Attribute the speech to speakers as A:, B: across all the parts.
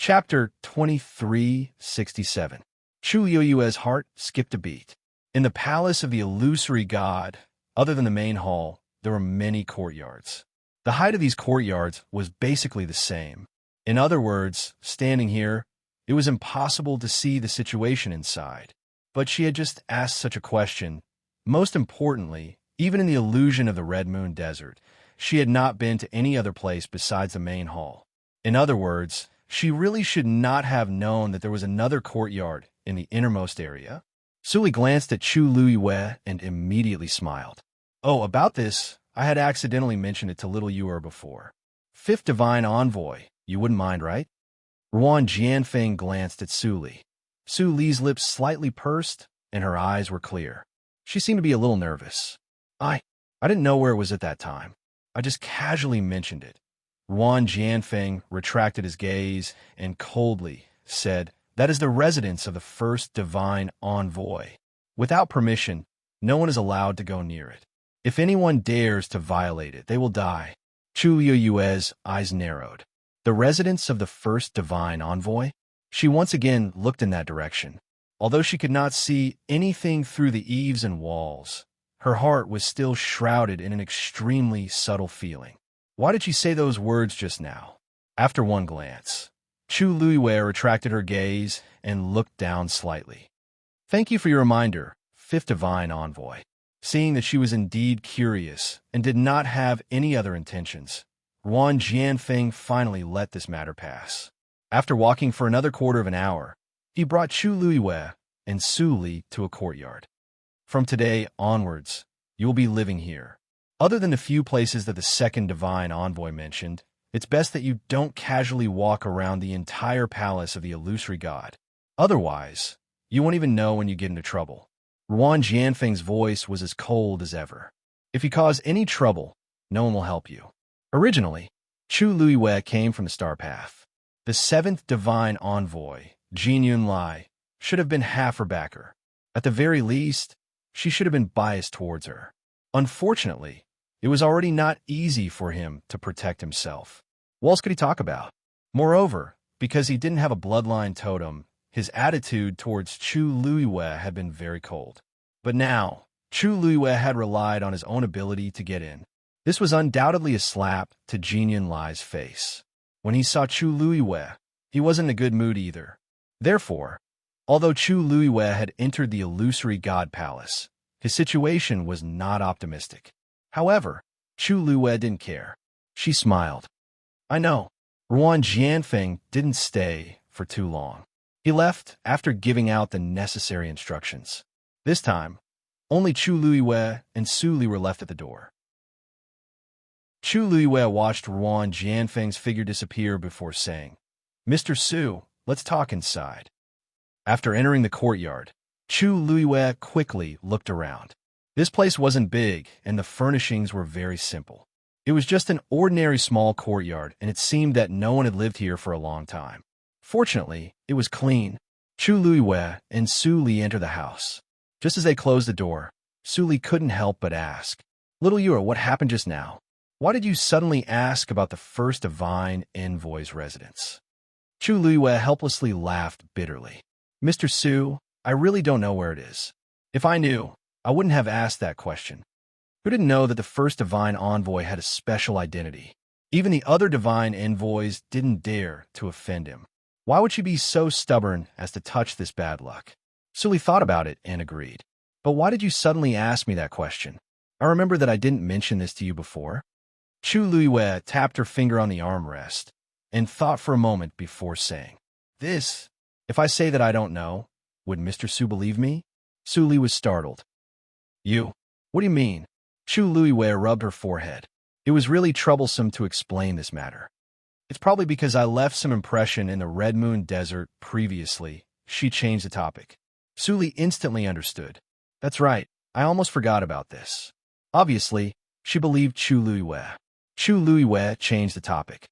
A: Chapter 2367. Chu Yue's heart skipped a beat. In the palace of the illusory god, other than the main hall, there were many courtyards. The height of these courtyards was basically the same. In other words, standing here, it was impossible to see the situation inside. But she had just asked such a question. Most importantly, even in the illusion of the Red Moon Desert, she had not been to any other place besides the main hall. In other words, she really should not have known that there was another courtyard in the innermost area. Suli glanced at Chu Yue and immediately smiled. Oh, about this, I had accidentally mentioned it to little Yue before. Fifth Divine Envoy, you wouldn't mind, right? Ruan Jianfeng glanced at Suli. Suli's lips slightly pursed, and her eyes were clear. She seemed to be a little nervous. I didn't know where it was at that time. I just casually mentioned it. Ruan Jianfeng retracted his gaze and coldly said, "That is the residence of the first divine envoy. Without permission, no one is allowed to go near it. If anyone dares to violate it, they will die." Chu Yue's eyes narrowed. The residence of the first divine envoy? She once again looked in that direction. Although she could not see anything through the eaves and walls, her heart was still shrouded in an extremely subtle feeling. Why did she say those words just now? After one glance, Chu Yue retracted her gaze and looked down slightly. "Thank you for your reminder, Fifth Divine Envoy." Seeing that she was indeed curious and did not have any other intentions, Ruan Jianfeng finally let this matter pass. After walking for another quarter of an hour, he brought Chu Yue and Suli to a courtyard. "From today onwards, you will be living here. Other than the few places that the second divine envoy mentioned, it's best that you don't casually walk around the entire palace of the illusory god. Otherwise, you won't even know when you get into trouble." Ruan Jianfeng's voice was as cold as ever. "If you cause any trouble, no one will help you." Originally, Chu Yue came from the Star Path. The seventh divine envoy, Jin Yunlai, should have been half her backer. At the very least, she should have been biased towards her. Unfortunately, it was already not easy for him to protect himself. What else could he talk about? Moreover, because he didn't have a bloodline totem, his attitude towards Chu Yue had been very cold. But now, Chu Yue had relied on his own ability to get in. This was undoubtedly a slap to Jin Yunlai's face. When he saw Chu Yue, he wasn't in a good mood either. Therefore, although Chu Yue had entered the illusory god palace, his situation was not optimistic. However, Chu Yue didn't care. She smiled. "I know." Ruan Jianfeng didn't stay for too long. He left after giving out the necessary instructions. This time, only Chu Yue and Suli were left at the door. Chu Yue watched Ruan Jianfeng's figure disappear before saying, "Mr. Su, let's talk inside." After entering the courtyard, Chu Yue quickly looked around. This place wasn't big, and the furnishings were very simple. It was just an ordinary small courtyard, and it seemed that no one had lived here for a long time. Fortunately, it was clean. Chu Yue and Suli entered the house. Just as they closed the door, Suli couldn't help but ask, "Little Yue, what happened just now? Why did you suddenly ask about the first divine envoy's residence?" Chu Yue helplessly laughed bitterly. "Mr. Su, I really don't know where it is. If I knew, I wouldn't have asked that question. Who didn't know that the first divine envoy had a special identity? Even the other divine envoys didn't dare to offend him. Why would she be so stubborn as to touch this bad luck?" Suli thought about it and agreed. "But why did you suddenly ask me that question? I remember that I didn't mention this to you before." Chu Yue tapped her finger on the armrest and thought for a moment before saying, "This, if I say that I don't know, would Mr. Su believe me?" Suli was startled. "You? What do you mean?" Chu Yue rubbed her forehead. It was really troublesome to explain this matter. "It's probably because I left some impression in the Red Moon Desert previously." She changed the topic. Suli instantly understood. "That's right, I almost forgot about this." Obviously, she believed Chu Yue. Chu Yue changed the topic.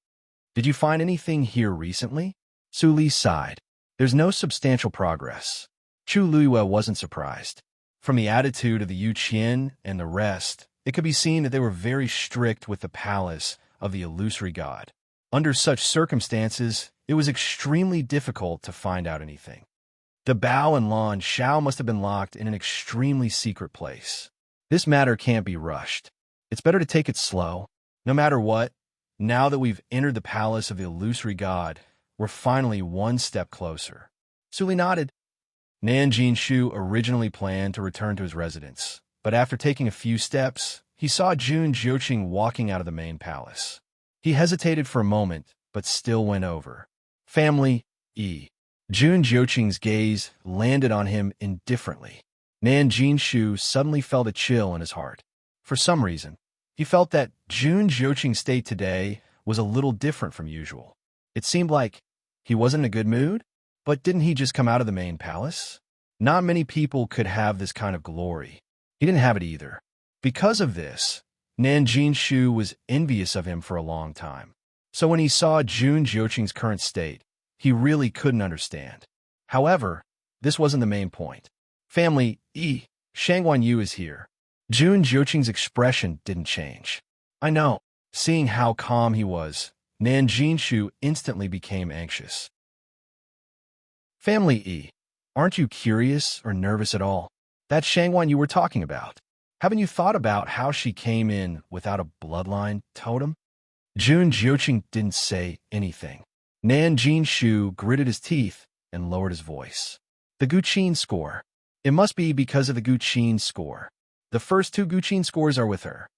A: "Did you find anything here recently?" Suli sighed. "There's no substantial progress." Chu Yue wasn't surprised. From the attitude of the Yu Qian and the rest, it could be seen that they were very strict with the palace of the illusory god. Under such circumstances, it was extremely difficult to find out anything. The Bao and Lan Shao must have been locked in an extremely secret place. This matter can't be rushed. It's better to take it slow. No matter what, now that we've entered the palace of the illusory god, we're finally one step closer. Suli nodded. Nan Jinshu originally planned to return to his residence, but after taking a few steps, he saw Jun Jiuqing walking out of the main palace. He hesitated for a moment, but still went over. Family E. Jun Jiuqing's gaze landed on him indifferently. Nan Jinshu suddenly felt a chill in his heart. For some reason, he felt that Jun Jiuqing's state today was a little different from usual. It seemed like he wasn't in a good mood, but didn't he just come out of the main palace? Not many people could have this kind of glory. He didn't have it either. Because of this, Nan Jinshu was envious of him for a long time. So when he saw Jun Jiuqing's current state, he really couldn't understand. However, this wasn't the main point. Family E. Shangwan Yu is here. Jun Jiuqing's expression didn't change. I know. Seeing how calm he was, Nan Jinshu instantly became anxious. Family E. Aren't you curious or nervous at all? That Shangwan you were talking about. Haven't you thought about how she came in without a bloodline totem? Jun Jiuqing didn't say anything. Nan Jinshu gritted his teeth and lowered his voice. The Guqin score. It must be because of the Guqin score. The first two Guqin scores are with her.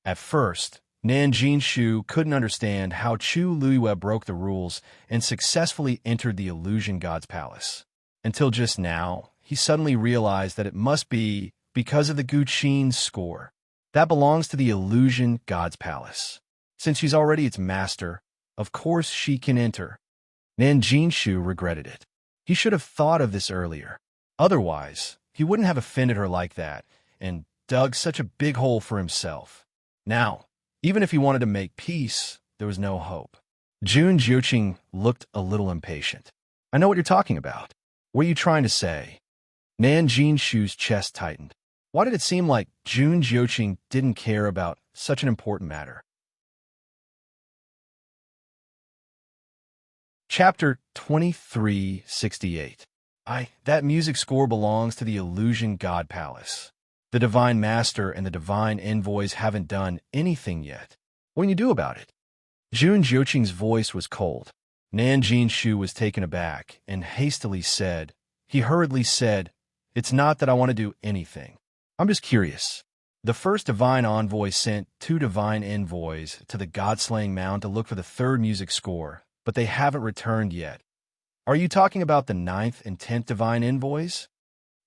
A: At first, Nan Jinshu couldn't understand how Chu Luiwe broke the rules and successfully entered the illusion god's palace. Until just now, he suddenly realized that it must be because of the Guqin score. That belongs to the illusion god's palace. Since she's already its master, of course she can enter. Nan Jinshu regretted it. He should have thought of this earlier. Otherwise, he wouldn't have offended her like that and dug such a big hole for himself. Now, even if he wanted to make peace, there was no hope. Jun Jiuqing looked a little impatient. I know what you're talking about. What are you trying to say? Nan Jinshu's chest tightened. Why did it seem like Jun Jiuqing didn't care about such an important matter? Chapter 2368. That music score belongs to the illusion god palace. The divine master and the divine envoys haven't done anything yet. What can you do about it? Jun Jiuqing's voice was cold. Nan Jinshu was taken aback and hastily said, he hurriedly said, it's not that I want to do anything. I'm just curious. The first divine envoy sent 2 divine envoys to the god-slaying mound to look for the third music score, but they haven't returned yet. Are you talking about the 9th and 10th divine envoys?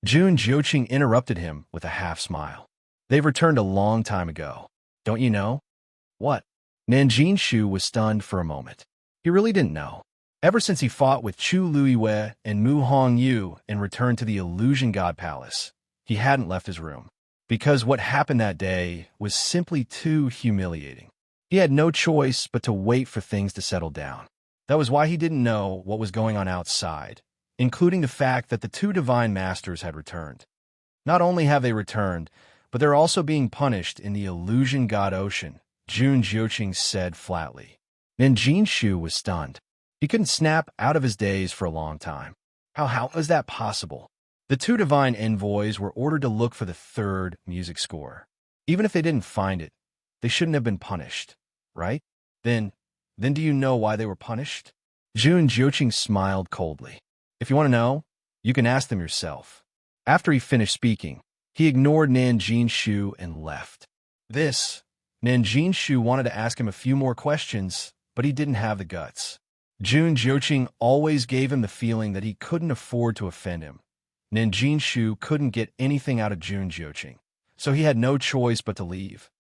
A: Jun Jiuqing interrupted him with a half-smile. They've returned a long time ago. Don't you know? What? Nan Jinshu was stunned for a moment. He really didn't know. Ever since he fought with Chu Luiwe and Mu Hongyu and returned to the illusion god palace, he hadn't left his room. Because what happened that day was simply too humiliating. He had no choice but to wait for things to settle down. That was why he didn't know what was going on outside, including the fact that the 2 divine masters had returned. Not only have they returned, but they're also being punished in the illusion god ocean, Jun Jiuqing said flatly. Nan Jinshu was stunned. He couldn't snap out of his daze for a long time. How was that possible? The 2 divine envoys were ordered to look for the third music score. Even if they didn't find it, they shouldn't have been punished, right? Then do you know why they were punished? Jun Jiuqing smiled coldly. If you want to know, you can ask them yourself. After he finished speaking, he ignored Nan Jinshu and left. Nan Jinshu wanted to ask him a few more questions, but he didn't have the guts. Jun Jiuqing always gave him the feeling that he couldn't afford to offend him. Nan Jinshu couldn't get anything out of Jun Jiuqing, so he had no choice but to leave.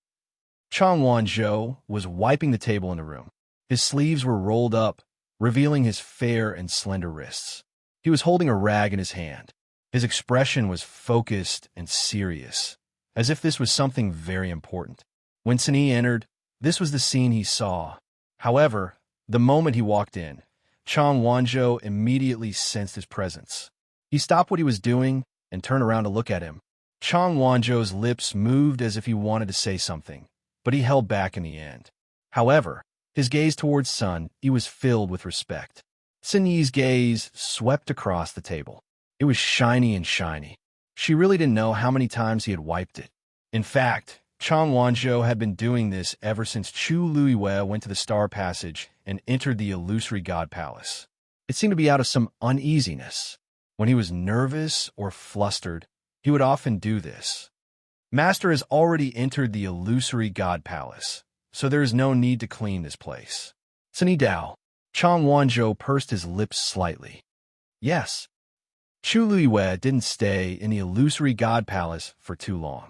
A: Chang Wanzhou was wiping the table in the room. His sleeves were rolled up, revealing his fair and slender wrists. He was holding a rag in his hand. His expression was focused and serious, as if this was something very important. When Sunyi entered, this was the scene he saw. However, the moment he walked in, Chang Wanzhou immediately sensed his presence. He stopped what he was doing and turned around to look at him. Chang Wanzhou's lips moved as if he wanted to say something, but he held back in the end. However, his gaze towards Sun, he was filled with respect. Sun Yi's gaze swept across the table. It was shiny and shiny. She really didn't know how many times he had wiped it. In fact, Chang Wanzhou had been doing this ever since Chu Luiwei went to the Star Passage and entered the illusory God Palace. It seemed to be out of some uneasiness. When he was nervous or flustered, he would often do this. Master has already entered the illusory God Palace, so there is no need to clean this place. Sunny Dao. Chang Wanzhou pursed his lips slightly. Yes. Chu Luiwei didn't stay in the illusory God Palace for too long.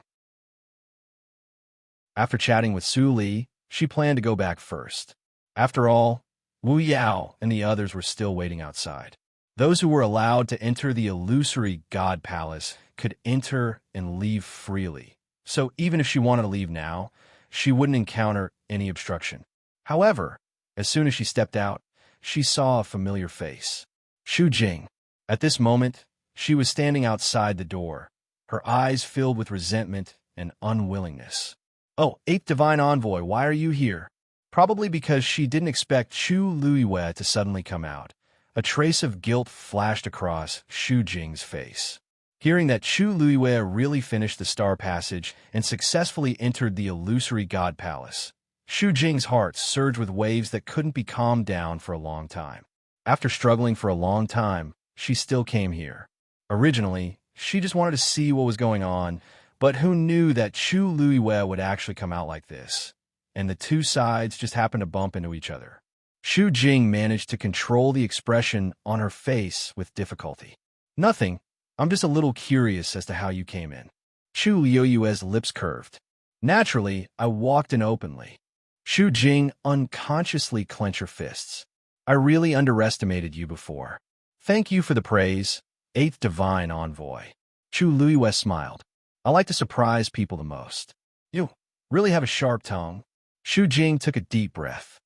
A: After chatting with Su Li, she planned to go back first. After all, Wu Yao and the others were still waiting outside. Those who were allowed to enter the illusory God Palace could enter and leave freely. So even if she wanted to leave now, she wouldn't encounter any obstruction. However, as soon as she stepped out, she saw a familiar face. Xu Jing. At this moment, she was standing outside the door, her eyes filled with resentment and unwillingness. Oh, 8th Divine Envoy, why are you here? Probably because she didn't expect Chu Luiwei to suddenly come out. A trace of guilt flashed across Xu Jing's face. Hearing that Chu Luiwei really finished the Star Passage and successfully entered the illusory God Palace, Xu Jing's heart surged with waves that couldn't be calmed down for a long time. After struggling for a long time, she still came here. Originally, she just wanted to see what was going on, but who knew that Chu Luiwei would actually come out like this? And the two sides just happened to bump into each other. Xu Jing managed to control the expression on her face with difficulty. Nothing. I'm just a little curious as to how you came in. Chu Luiwei's lips curved. Naturally, I walked in openly. Xu Jing unconsciously clenched her fists. I really underestimated you before. Thank you for the praise, 8th Divine Envoy. Chu Luiwei smiled. I like to surprise people the most. You really have a sharp tongue. Xu Jing took a deep breath.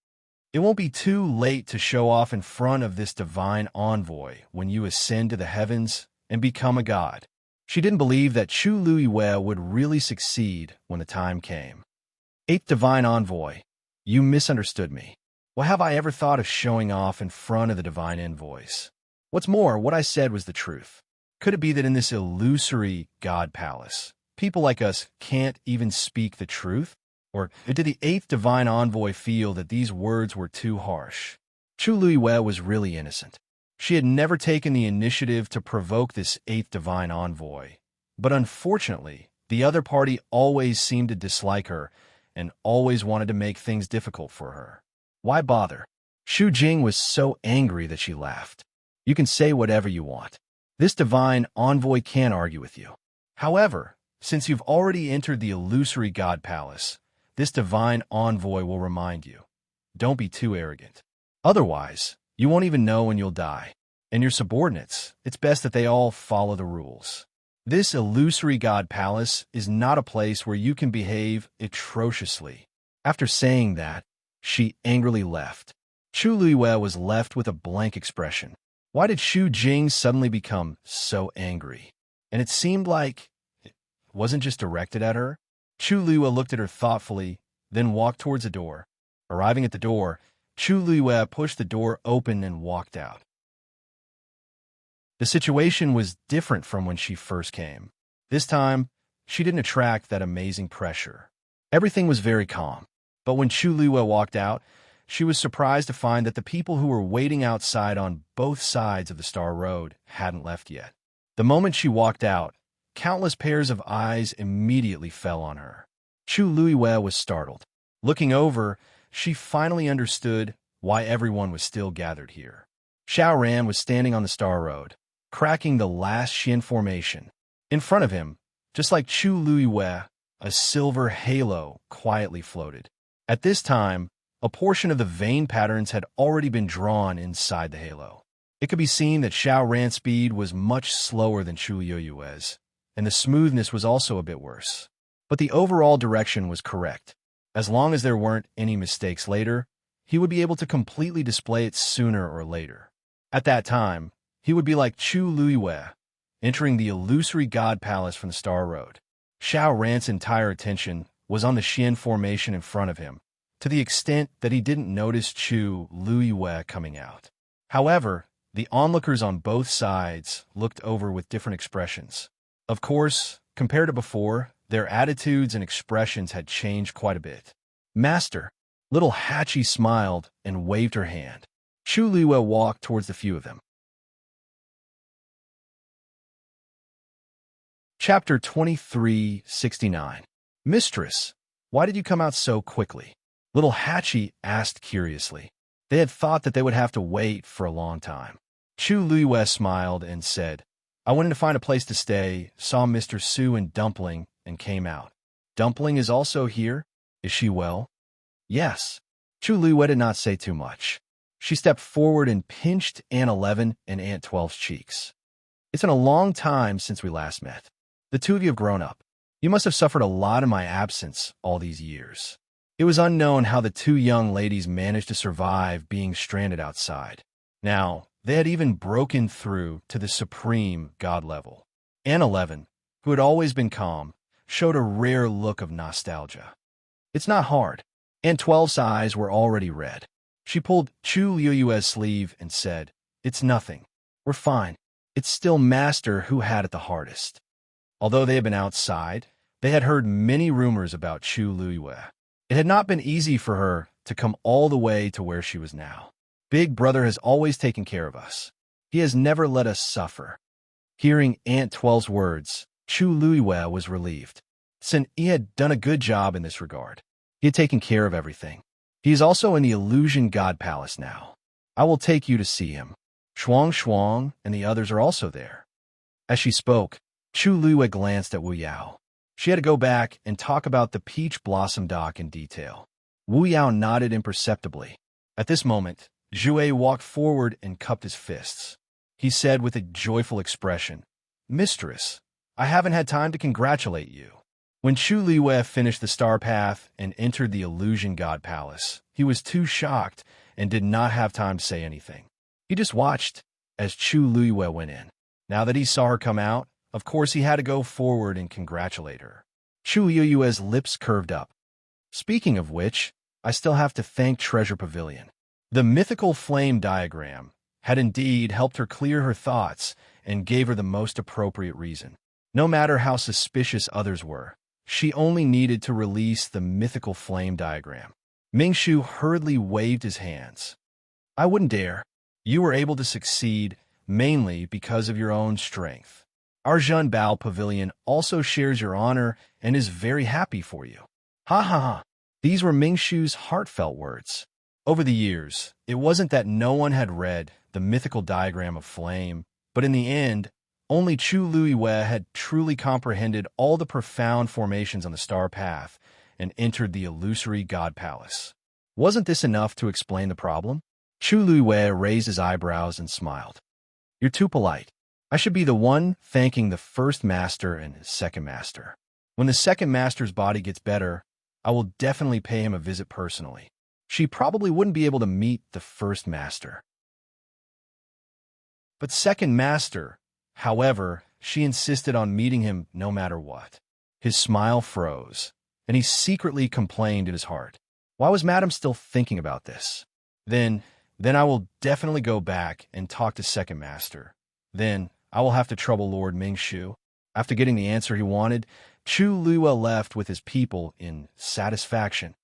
A: It won't be too late to show off in front of this divine envoy when you ascend to the heavens and become a god. She didn't believe that Chu Luiwei would really succeed when the time came. 8th Divine Envoy, you misunderstood me. What have I ever thought of showing off in front of the divine envoys? What's more, what I said was the truth. Could it be that in this illusory God Palace, people like us can't even speak the truth? Or did the 8th Divine Envoy feel that these words were too harsh? Chu Luiwei was really innocent. She had never taken the initiative to provoke this 8th Divine Envoy. But unfortunately, the other party always seemed to dislike her and always wanted to make things difficult for her. Why bother? Xu Jing was so angry that she laughed. You can say whatever you want. This divine envoy can't argue with you. However, since you've already entered the illusory God Palace, this divine envoy will remind you. Don't be too arrogant. Otherwise, you won't even know when you'll die. And your subordinates, it's best that they all follow the rules. This illusory God Palace is not a place where you can behave atrociously. After saying that, she angrily left. Chu Luiwei was left with a blank expression. Why did Xu Jing suddenly become so angry? And it seemed like it wasn't just directed at her. Chu Luiwei looked at her thoughtfully, then walked towards the door. Arriving at the door, Chu Luiwei pushed the door open and walked out. The situation was different from when she first came. This time, she didn't attract that amazing pressure. Everything was very calm. But when Chu Luiwei walked out, she was surprised to find that the people who were waiting outside on both sides of the Star Road hadn't left yet. The moment she walked out, countless pairs of eyes immediately fell on her. Chu Luiwei was startled. Looking over, she finally understood why everyone was still gathered here. Xiao Ran was standing on the Star Road, cracking the last Xian formation. In front of him, just like Chu Luiwei, a silver halo quietly floated. At this time, a portion of the vein patterns had already been drawn inside the halo. It could be seen that Xiao Ran's speed was much slower than Chu Luiwei's, and the smoothness was also a bit worse. But the overall direction was correct. As long as there weren't any mistakes later, he would be able to completely display it sooner or later. At that time, he would be like Chu Luiwei, entering the illusory God Palace from the Star Road. Xiao Ran's entire attention was on the Xian formation in front of him, to the extent that he didn't notice Chu Luiwei coming out. However, the onlookers on both sides looked over with different expressions. Of course, compared to before, their attitudes and expressions had changed quite a bit. Master, little Hachi smiled and waved her hand. Chu Liwe walked towards the few of them. Chapter 2369. Mistress, why did you come out so quickly? Little Hachi asked curiously. They had thought that they would have to wait for a long time. Chu Liwe smiled and said, I went in to find a place to stay, saw Mr. Su and Dumpling, and came out. Dumpling is also here? Is she well? Yes. Chu Liwe did not say too much. She stepped forward and pinched Aunt 11 and Aunt 12's cheeks. It's been a long time since we last met. The two of you have grown up. You must have suffered a lot in my absence all these years. It was unknown how the two young ladies managed to survive being stranded outside. Now, they had even broken through to the supreme god level. Aunt 11, who had always been calm, showed a rare look of nostalgia. It's not hard. Aunt 12's eyes were already red. She pulled Chu Liu's sleeve and said, It's nothing. We're fine. It's still Master who had it the hardest. Although they had been outside, they had heard many rumors about Chu Liu. It had not been easy for her to come all the way to where she was now. Big Brother has always taken care of us. He has never let us suffer. Hearing Aunt 12's words, Chu Liu was relieved, since he had done a good job in this regard. He had taken care of everything. He is also in the Illusion God Palace now. I will take you to see him. Shuang and the others are also there. As she spoke, Chu Liu glanced at Wu Yao. She had to go back and talk about the Peach Blossom dock in detail. Wu Yao nodded imperceptibly. At this moment, Zhue walked forward and cupped his fists. He said with a joyful expression, Mistress, I haven't had time to congratulate you. When Chu Liu finished the Star Path and entered the Illusion God Palace, he was too shocked and did not have time to say anything. He just watched as Chu Liu went in. Now that he saw her come out, of course he had to go forward and congratulate her. Chu Liu's lips curved up. Speaking of which, I still have to thank Treasure Pavilion. The mythical flame diagram had indeed helped her clear her thoughts and gave her the most appropriate reason. No matter how suspicious others were, she only needed to release the mythical flame diagram. Mingshu hurriedly waved his hands. I wouldn't dare. You were able to succeed mainly because of your own strength. Our Zhenbao Pavilion also shares your honor and is very happy for you. Ha ha ha. These were Mingshu's heartfelt words. Over the years, it wasn't that no one had read the mythical diagram of flame, but in the end, only Chu Liu had truly comprehended all the profound formations on the Star Path and entered the illusory God Palace. Wasn't this enough to explain the problem? Chu Liu raised his eyebrows and smiled. You're too polite. I should be the one thanking the first master and his second master. When the second master's body gets better, I will definitely pay him a visit personally. She probably wouldn't be able to meet the first master. But second master, however, she insisted on meeting him no matter what. His smile froze, and he secretly complained in his heart. Why was Madame still thinking about this? Then I will definitely go back and talk to second master. Then I will have to trouble Lord Mingshu. After getting the answer he wanted, Chu Liu left with his people in satisfaction.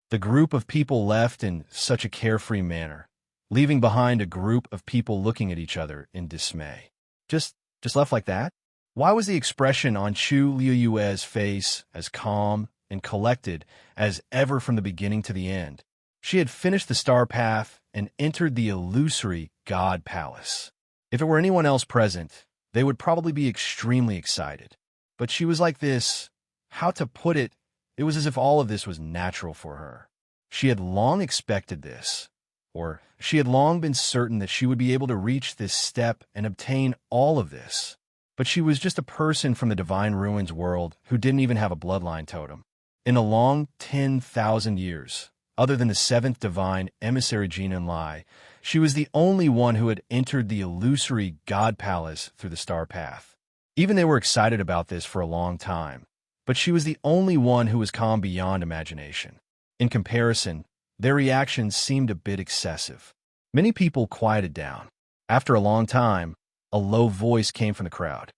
A: The group of people left in such a carefree manner, leaving behind a group of people looking at each other in dismay. Just left like that? Why was the expression on Chu Liu's face as calm and collected as ever from the beginning to the end? She had finished the Star Path and entered the illusory God Palace. If it were anyone else present, they would probably be extremely excited. But she was like this. How to put it? It was as if all of this was natural for her. She had long expected this, or she had long been certain that she would be able to reach this step and obtain all of this. But she was just a person from the Divine Ruins world who didn't even have a bloodline totem. In the long 10,000 years, other than the seventh divine emissary Jin and Lai, she was the only one who had entered the illusory God Palace through the Star Path. Even they were excited about this for a long time, but she was the only one who was calm beyond imagination. In comparison, their reactions seemed a bit excessive. Many people quieted down. After a long time, a low voice came from the crowd.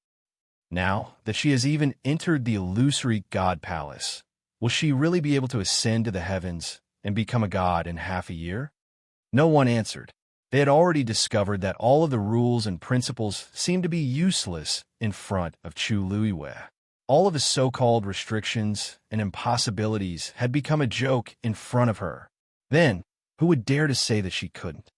A: Now that she has even entered the illusory god palace, will she really be able to ascend to the heavens and become a god in half a year? No one answered. They had already discovered that all of the rules and principles seemed to be useless in front of Chu Luiwei. All of his so-called restrictions and impossibilities had become a joke in front of her. Then, who would dare to say that she couldn't?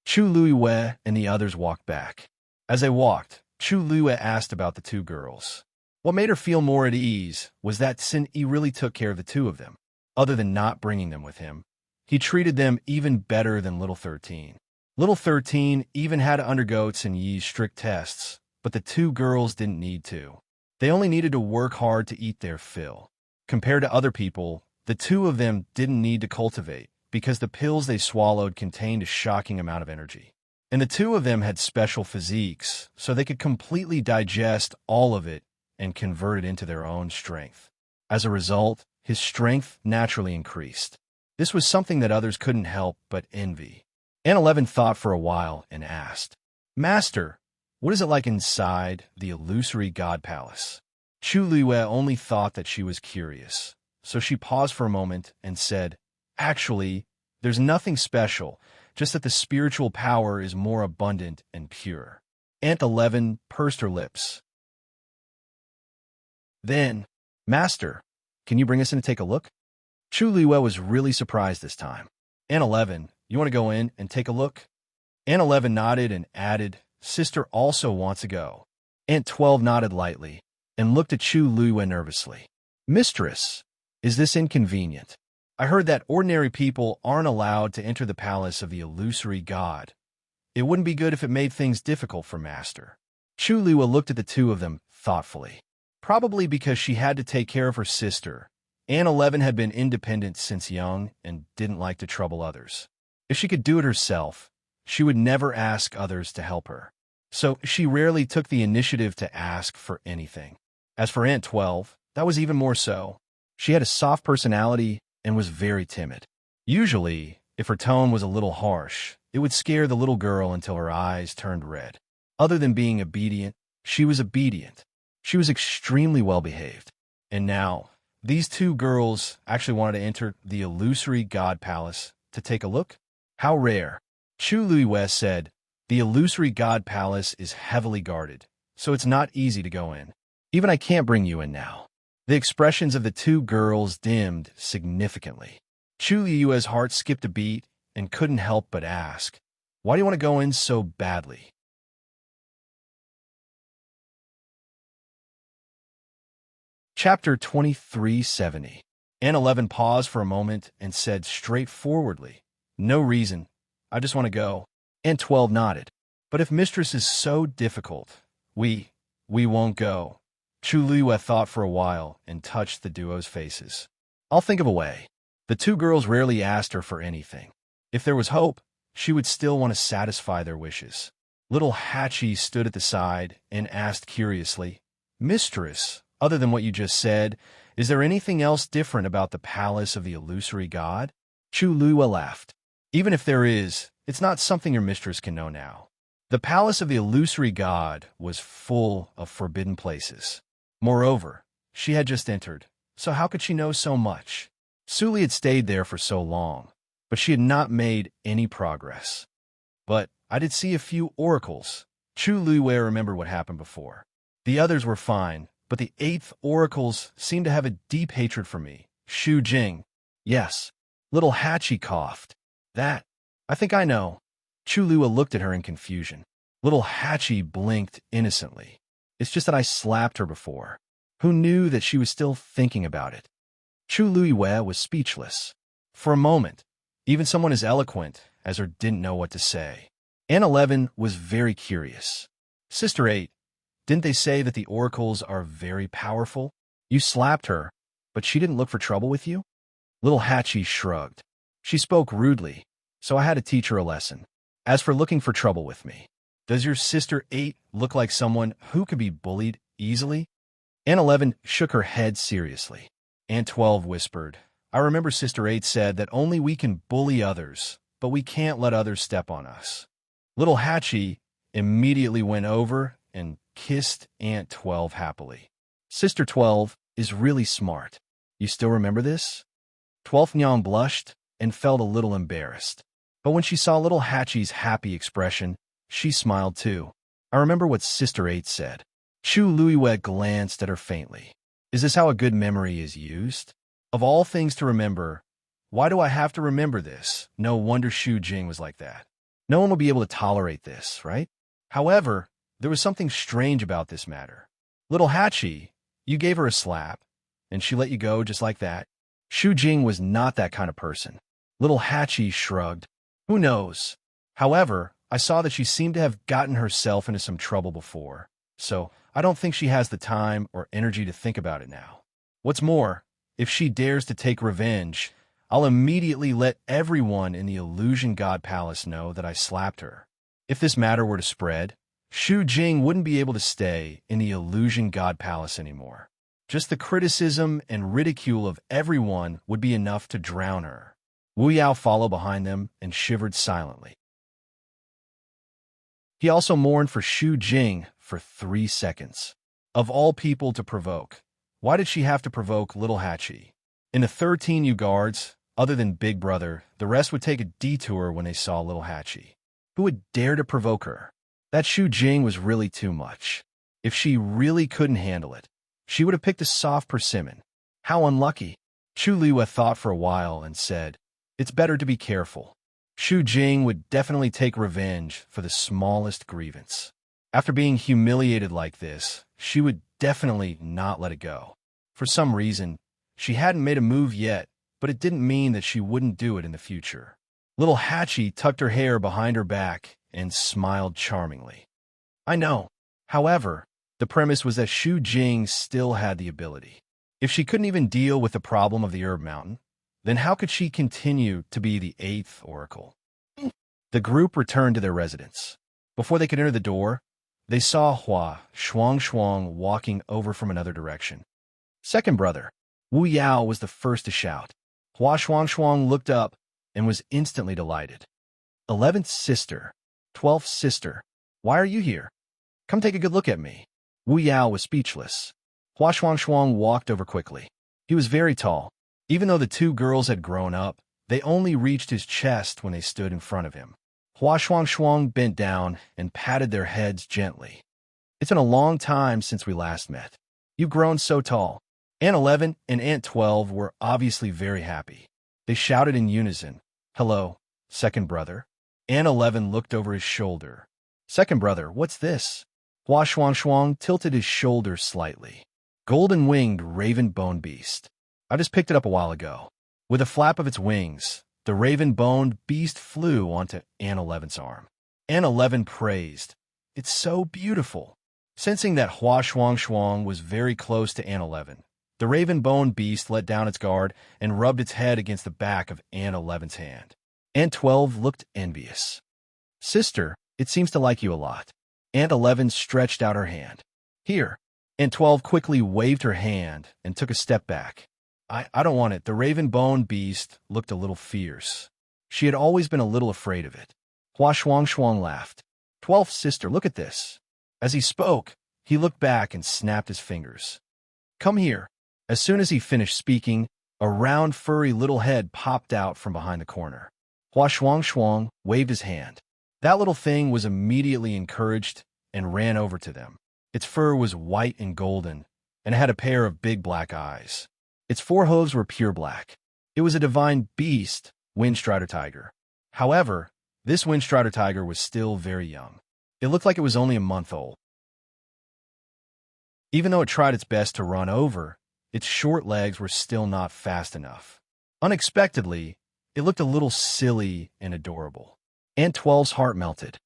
A: Chu Luiwei and the others walked back. As they walked, Chu Luiwei asked about the two girls. What made her feel more at ease was that Sin Yi really took care of the two of them. Other than not bringing them with him, he treated them even better than Little 13. Little 13 even had to undergo Sin Yi's strict tests, but the two girls didn't need to. They only needed to work hard to eat their fill. Compared to other people, the two of them didn't need to cultivate, because the pills they swallowed contained a shocking amount of energy. And the two of them had special physiques, so they could completely digest all of it and convert it into their own strength. As a result, his strength naturally increased. This was something that others couldn't help but envy. An 11 thought for a while and asked, "Master, what is it like inside the illusory god palace?" Chu Luiwei only thought that she was curious, so she paused for a moment and said, "Actually, there's nothing special, just that the spiritual power is more abundant and pure." Aunt 11 pursed her lips. Then, "Master, can you bring us in to take a look?" Chu Luiwei was really surprised this time. Aunt 11, you want to go in and take a look? Aunt 11 nodded and added, "Sister also wants to go." Aunt 12 nodded lightly and looked at Chu Luiwei nervously. "Mistress, is this inconvenient? I heard that ordinary people aren't allowed to enter the palace of the illusory god. It wouldn't be good if it made things difficult for Master." Chu Luiwei looked at the two of them thoughtfully. Probably because she had to take care of her sister, Aunt 11 had been independent since young and didn't like to trouble others. If she could do it herself, she would never ask others to help her. So she rarely took the initiative to ask for anything. As for Aunt 12, that was even more so. She had a soft personality and was very timid. Usually, if her tone was a little harsh, it would scare the little girl until her eyes turned red. Other than being obedient, she was obedient. She was extremely well-behaved. And now, these two girls actually wanted to enter the illusory god palace to take a look? How rare. Chu Luiwei said, "The illusory god palace is heavily guarded, so it's not easy to go in. Even I can't bring you in now." The expressions of the two girls dimmed significantly. Chu Luiwei's heart skipped a beat and couldn't help but ask, "Why do you want to go in so badly?" Chapter 2370. Aunt 11 paused for a moment and said straightforwardly, "No reason. I just want to go." Aunt 12 nodded. "But if Mistress is so difficult, we won't go." Chu Luiwei thought for a while and touched the duo's faces. "I'll think of a way." The two girls rarely asked her for anything. If there was hope, she would still want to satisfy their wishes. Little Hatchie stood at the side and asked curiously, "Mistress, other than what you just said, is there anything else different about the palace of the illusory god?" Chu Luiwei laughed. "Even if there is, it's not something your mistress can know now." The palace of the illusory god was full of forbidden places. Moreover, she had just entered, so how could she know so much? Suli had stayed there for so long, but she had not made any progress. "But I did see a few oracles." Chu Luiwei remembered what happened before. "The others were fine, but the 8th oracles seemed to have a deep hatred for me." Shu Jing. "Yes." Little Hatchie coughed. I think I know." Chu Luiwei looked at her in confusion. Little Hatchie blinked innocently. "It's just that I slapped her before." Who knew that she was still thinking about it? Chu Luiwei was speechless. For a moment, even someone as eloquent as her didn't know what to say. Aunt 11 was very curious. "Sister 8, didn't they say that the oracles are very powerful? You slapped her, but she didn't look for trouble with you?" Little Hatchie shrugged. "She spoke rudely, so I had to teach her a lesson. As for looking for trouble with me, does your sister 8 look like someone who could be bullied easily?" Aunt 11 shook her head seriously. Aunt 12 whispered, "I remember Sister 8 said that only we can bully others, but we can't let others step on us. Little Hatchie immediately went over and kissed Aunt 12 happily. Sister 12 is really smart. You still remember this? 12th Nyang blushed and felt a little embarrassed. But when she saw little Hatchie's happy expression, she smiled too. I remember what Sister 8 said. Chu Luiwei glanced at her faintly. Is this how a good memory is used? Of all things to remember, why do I have to remember this? No wonder Xu Jing was like that. No one will be able to tolerate this, right? However, there was something strange about this matter. Little Hatchie, you gave her a slap, and she let you go just like that. Xu Jing was not that kind of person. Little Hatchie shrugged. Who knows? However, I saw that she seemed to have gotten herself into some trouble before, so I don't think she has the time or energy to think about it now. What's more, if she dares to take revenge, I'll immediately let everyone in the Illusion God Palace know that I slapped her. If this matter were to spread, Xu Jing wouldn't be able to stay in the Illusion God Palace anymore. Just the criticism and ridicule of everyone would be enough to drown her. Wu Yao followed behind them and shivered silently. He also mourned for Xu Jing for 3 seconds. Of all people to provoke, why did she have to provoke little Hatchie? In the 13 Yu guards, other than Big Brother, the rest would take a detour when they saw little Hatchie. Who would dare to provoke her? That Xu Jing was really too much. If she really couldn't handle it, she would have picked a soft persimmon. How unlucky. Chu Liwa thought for a while and said, it's better to be careful. Xu Jing would definitely take revenge for the smallest grievance. After being humiliated like this, she would definitely not let it go. For some reason, she hadn't made a move yet, but it didn't mean that she wouldn't do it in the future. Little Hatchie tucked her hair behind her back and smiled charmingly. I know. However, the premise was that Xu Jing still had the ability. If she couldn't even deal with the problem of the Herb Mountain, then how could she continue to be the 8th Oracle? The group returned to their residence. Before they could enter the door, they saw Hua Shuang walking over from another direction. Second brother, Wu Yao was the first to shout. Hua Shuang looked up and was instantly delighted. 11th sister, 12th sister, why are you here? Come take a good look at me. Wu Yao was speechless. Hua Shuang walked over quickly. He was very tall. Even though the 2 girls had grown up, they only reached his chest when they stood in front of him. Hua Shuang bent down and patted their heads gently. It's been a long time since we last met. You've grown so tall. Aunt 11 and Aunt 12 were obviously very happy. They shouted in unison, hello, second brother. Aunt 11 looked over his shoulder. Second brother, what's this? Hua Shuang tilted his shoulders slightly. Golden-winged raven-boned beast. I just picked it up a while ago. With a flap of its wings, the raven-boned beast flew onto Aunt 11's arm. Aunt 11 praised, it's so beautiful. Sensing that Hua Shuang was very close to Aunt 11, the raven-boned beast let down its guard and rubbed its head against the back of Aunt 11's hand. Aunt 12 looked envious. Sister, it seems to like you a lot. Aunt 11 stretched out her hand. Here. Aunt 12 quickly waved her hand and took a step back. I don't want it. The raven-boned beast looked a little fierce. She had always been a little afraid of it. Hua Shuang laughed. 12th sister, look at this. As he spoke, he looked back and snapped his fingers. Come here. As soon as he finished speaking, a round, furry little head popped out from behind the corner. Hua Shuang waved his hand. That little thing was immediately encouraged and ran over to them. Its fur was white and golden, and it had a pair of big black eyes. Its 4 hooves were pure black. It was a divine beast, Windstrider Tiger. However, this Windstrider Tiger was still very young. It looked like it was only a month old. Even though it tried its best to run over, its short legs were still not fast enough. Unexpectedly, it looked a little silly and adorable. Aunt 12's heart melted.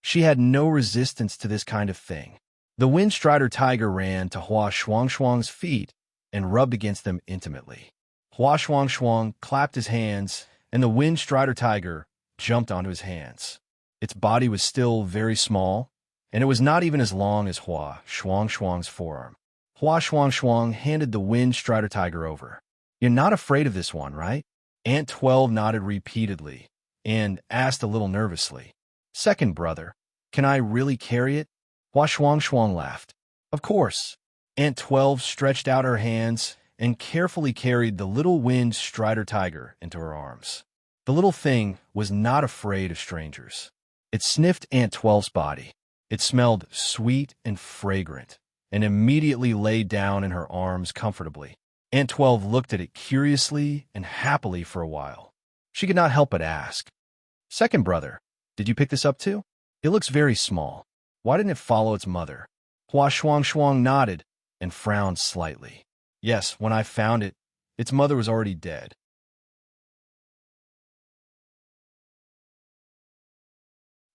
A: She had no resistance to this kind of thing. The Windstrider Tiger ran to Hua Shuang's feet and rubbed against them intimately. Hua Shuang clapped his hands, and the Windstrider Tiger jumped onto his hands. Its body was still very small, and it was not even as long as Hua Shuang's forearm. Hua Shuang handed the Windstrider Tiger over. You're not afraid of this one, right? Aunt 12 nodded repeatedly, and asked a little nervously, "Second brother, can I really carry it?" Hua Shuang laughed. "Of course." Aunt 12 stretched out her hands and carefully carried the little wind strider tiger into her arms. The little thing was not afraid of strangers. It sniffed Aunt 12's body. It smelled sweet and fragrant, and immediately lay down in her arms comfortably. Aunt 12 looked at it curiously and happily for a while. She could not help but ask, "Second brother, did you pick this up too? It looks very small. Why didn't it follow its mother?" Hua Shuang nodded and frowned slightly. "Yes, when I found it, its mother was already dead."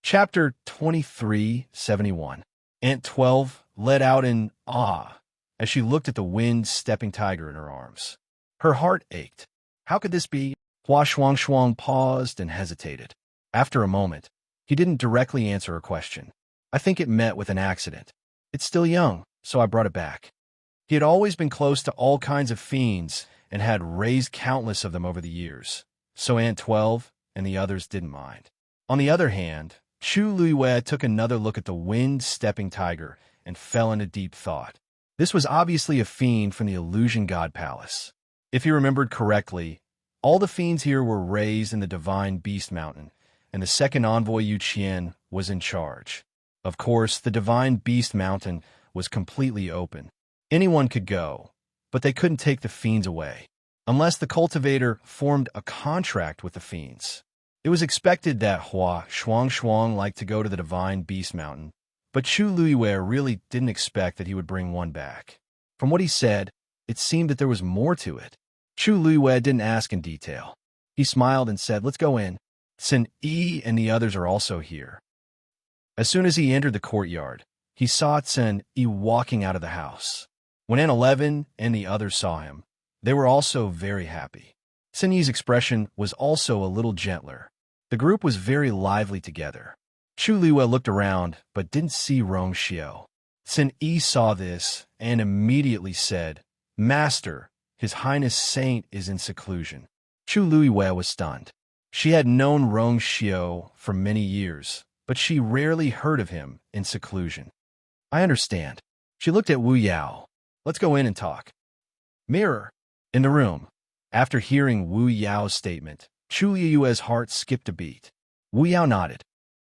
A: Chapter 2371. Aunt 12 let out in awe as she looked at the wind-stepping tiger in her arms. Her heart ached. How could this be? Hua Shuang paused and hesitated. After a moment, he didn't directly answer her question. "I think it met with an accident. It's still young, so I brought it back." He had always been close to all kinds of fiends and had raised countless of them over the years, so Aunt 12 and the others didn't mind. On the other hand, Chu Luiwei took another look at the wind-stepping tiger and fell into deep thought. This was obviously a fiend from the Illusion God Palace. If he remembered correctly, all the fiends here were raised in the Divine Beast Mountain, and the second envoy Yu Qian was in charge. Of course, the Divine Beast Mountain was completely open. Anyone could go, but they couldn't take the fiends away, unless the cultivator formed a contract with the fiends. It was expected that Hua Shuang liked to go to the Divine Beast Mountain, but Chu Luiwei really didn't expect that he would bring one back. From what he said, it seemed that there was more to it. Chu Luiwei didn't ask in detail. He smiled and said, "Let's go in. Sin Yi and the others are also here." As soon as he entered the courtyard, he saw Sin Yi walking out of the house. When Aunt 11 and the others saw him, they were also very happy. Sin Yi's expression was also a little gentler. The group was very lively together. Chu Luiwei looked around but didn't see Rong Xiao. Sin Yi saw this and immediately said, "Master, His Highness Saint is in seclusion." Chu Luiwei was stunned. She had known Rong Xiao for many years, but she rarely heard of him in seclusion. "I understand." She looked at Wu Yao. "Let's go in and talk." Mirror. In the room. After hearing Wu Yao's statement, Chu Luiwei's heart skipped a beat. Wu Yao nodded.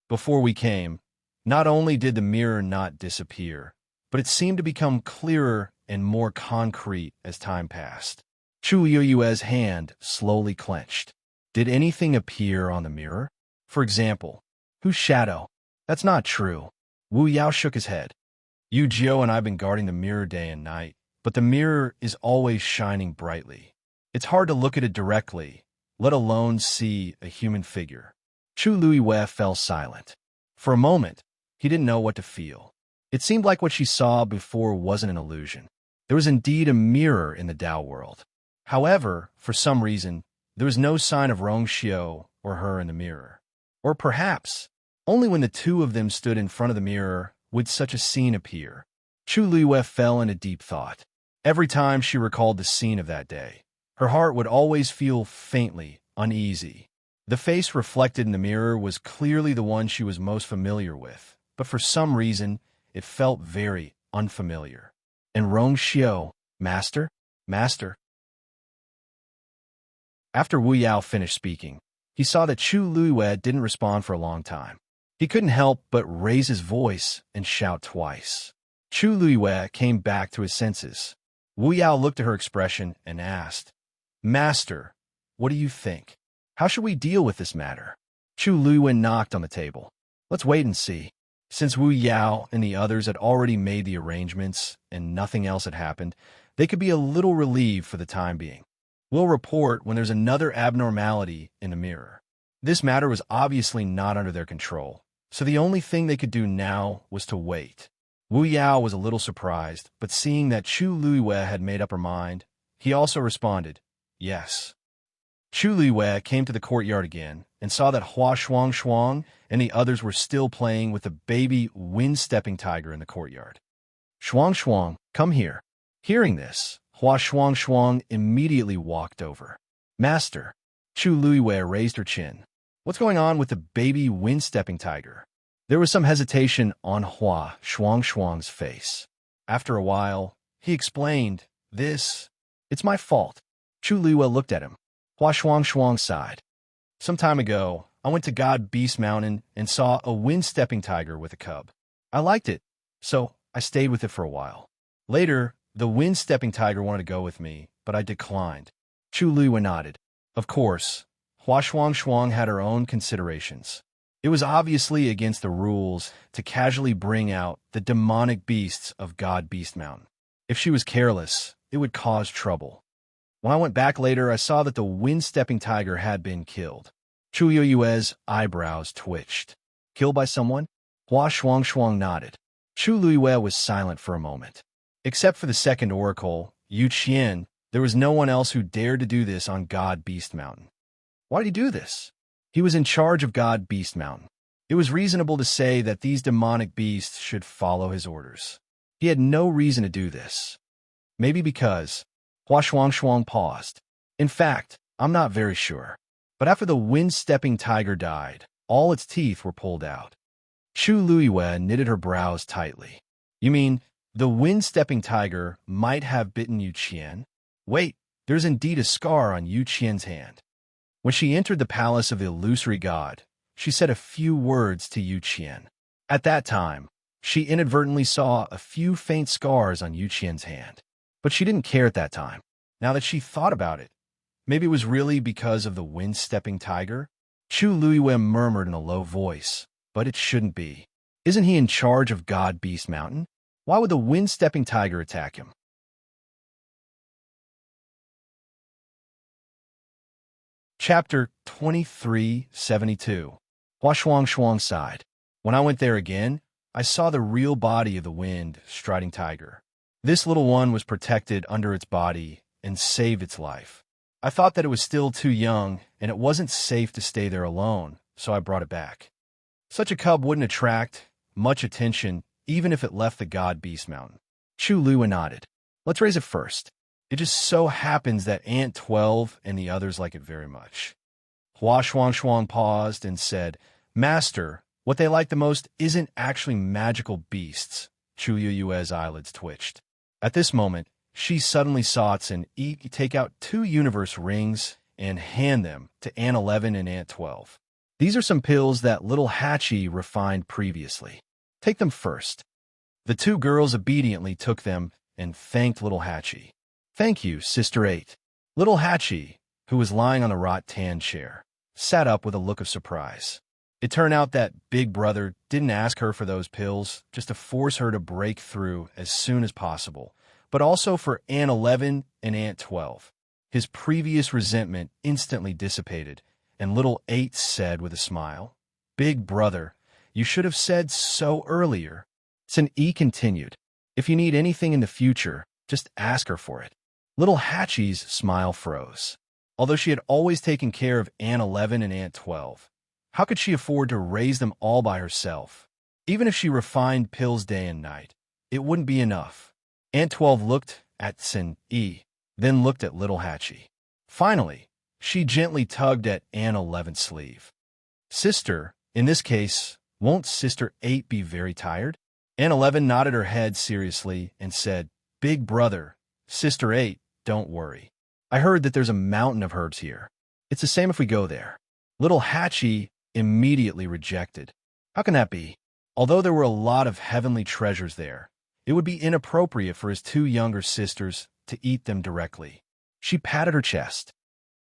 A: "Before we came, not only did the mirror not disappear, but it seemed to become clearer and more concrete as time passed." Chu Luiwei's hand slowly clenched. "Did anything appear on the mirror? For example, whose shadow?" "That's not true." Wu Yao shook his head. "Yu Jiao and I have been guarding the mirror day and night, but the mirror is always shining brightly. It's hard to look at it directly, let alone see a human figure." Chu Luiwei fell silent. For a moment, he didn't know what to feel. It seemed like what she saw before wasn't an illusion. There was indeed a mirror in the Dao world. However, for some reason, there was no sign of Rong Xiao or her in the mirror. Or perhaps, only when the two of them stood in front of the mirror would such a scene appear. Chu Luiwei fell into deep thought. Every time she recalled the scene of that day, her heart would always feel faintly uneasy. The face reflected in the mirror was clearly the one she was most familiar with, but for some reason, it felt very unfamiliar. And Rong Xiao, "Master? Master?" After Wu Yao finished speaking, he saw that Chu Luiwei didn't respond for a long time. He couldn't help but raise his voice and shout twice. Chu Luiwei came back to his senses. Wu Yao looked at her expression and asked, "Master, what do you think? How should we deal with this matter?" Chu Luiwei knocked on the table. "Let's wait and see." Since Wu Yao and the others had already made the arrangements and nothing else had happened, they could be a little relieved for the time being. "We'll report when there's another abnormality in the mirror." This matter was obviously not under their control, so the only thing they could do now was to wait. Wu Yao was a little surprised, but seeing that Chu Luiwei had made up her mind, he also responded, "Yes." Chu Luiwei came to the courtyard again and saw that Hua Shuang and the others were still playing with the baby wind-stepping tiger in the courtyard. "Shuang, come here." Hearing this, Hua Shuang immediately walked over. "Master." Chu Luiwei raised her chin. What's going on with the baby wind-stepping tiger? There was some hesitation on Hua Shuang's face. After a while, he explained, It's my fault. Chu Liwa looked at him. Hua Shuang sighed. Some time ago, I went to God Beast Mountain and saw a wind-stepping tiger with a cub. I liked it, so I stayed with it for a while. Later, the wind-stepping tiger wanted to go with me, but I declined. Chu Liwa nodded. Of course, Hua Shuang had her own considerations. It was obviously against the rules to casually bring out the demonic beasts of God Beast Mountain. If she was careless, it would cause trouble. When I went back later, I saw that the wind-stepping tiger had been killed. Chu Yue's eyebrows twitched. Killed by someone? Hua Shuang nodded. Chu Yue was silent for a moment. Except for the second oracle, Yu Qian, there was no one else who dared to do this on God Beast Mountain. Why did he do this? He was in charge of God Beast Mountain. It was reasonable to say that these demonic beasts should follow his orders. He had no reason to do this. Maybe because Hua Shuang paused. In fact, I'm not very sure. But after the wind-stepping tiger died, all its teeth were pulled out. Chu Luiyue knitted her brows tightly. You mean, the wind-stepping tiger might have bitten Yu Qian? Wait, there's indeed a scar on Yu Qian's hand. When she entered the palace of the illusory god, she said a few words to Yu Qian. At that time, she inadvertently saw a few faint scars on Yu Qian's hand. But she didn't care at that time. Now that she thought about it, maybe it was really because of the wind-stepping tiger? Chu Luiyue murmured in a low voice, but it shouldn't be. Isn't he in charge of God Beast Mountain? Why would the wind-stepping tiger attack him? Chapter 2372. Hua Shuang sighed. When I went there again, I saw the real body of the wind-striding tiger. This little one was protected under its body and saved its life. I thought that it was still too young and it wasn't safe to stay there alone, so I brought it back. Such a cub wouldn't attract much attention even if it left the God Beast Mountain. Chu Liwa nodded. Let's raise it first. It just so happens that Aunt 12 and the others like it very much. Hua Shuang paused and said, Master, what they like the most isn't actually magical beasts. Chu Yue's eyelids twitched. At this moment, she suddenly saw Tsin Yi take out 2 universe rings and hand them to Aunt 11 and Aunt 12. These are some pills that little Hachi refined previously. Take them first. The 2 girls obediently took them and thanked little Hachi. Thank you, Sister 8. Little Hachi, who was lying on the rattan chair, sat up with a look of surprise. It turned out that Big Brother didn't ask her for those pills just to force her to break through as soon as possible, but also for Aunt 11 and Aunt 12. His previous resentment instantly dissipated, and little 8 said with a smile, Big Brother, you should have said so earlier. Tsin Yi continued, if you need anything in the future, just ask her for it. Little Hachi's smile froze. Although she had always taken care of Aunt 11 and Aunt 12, how could she afford to raise them all by herself? Even if she refined pills day and night, it wouldn't be enough. Aunt 12 looked at Tsin Yi, then looked at little Hachi. Finally, she gently tugged at Aunt 11's sleeve. Sister, in this case, won't Sister 8 be very tired? Aunt 11 nodded her head seriously and said, Big Brother, Sister 8, don't worry. I heard that there's a mountain of herbs here. It's the same if we go there. Little Hachi immediately rejected. How can that be? Although there were a lot of heavenly treasures there, it would be inappropriate for his 2 younger sisters to eat them directly. She patted her chest.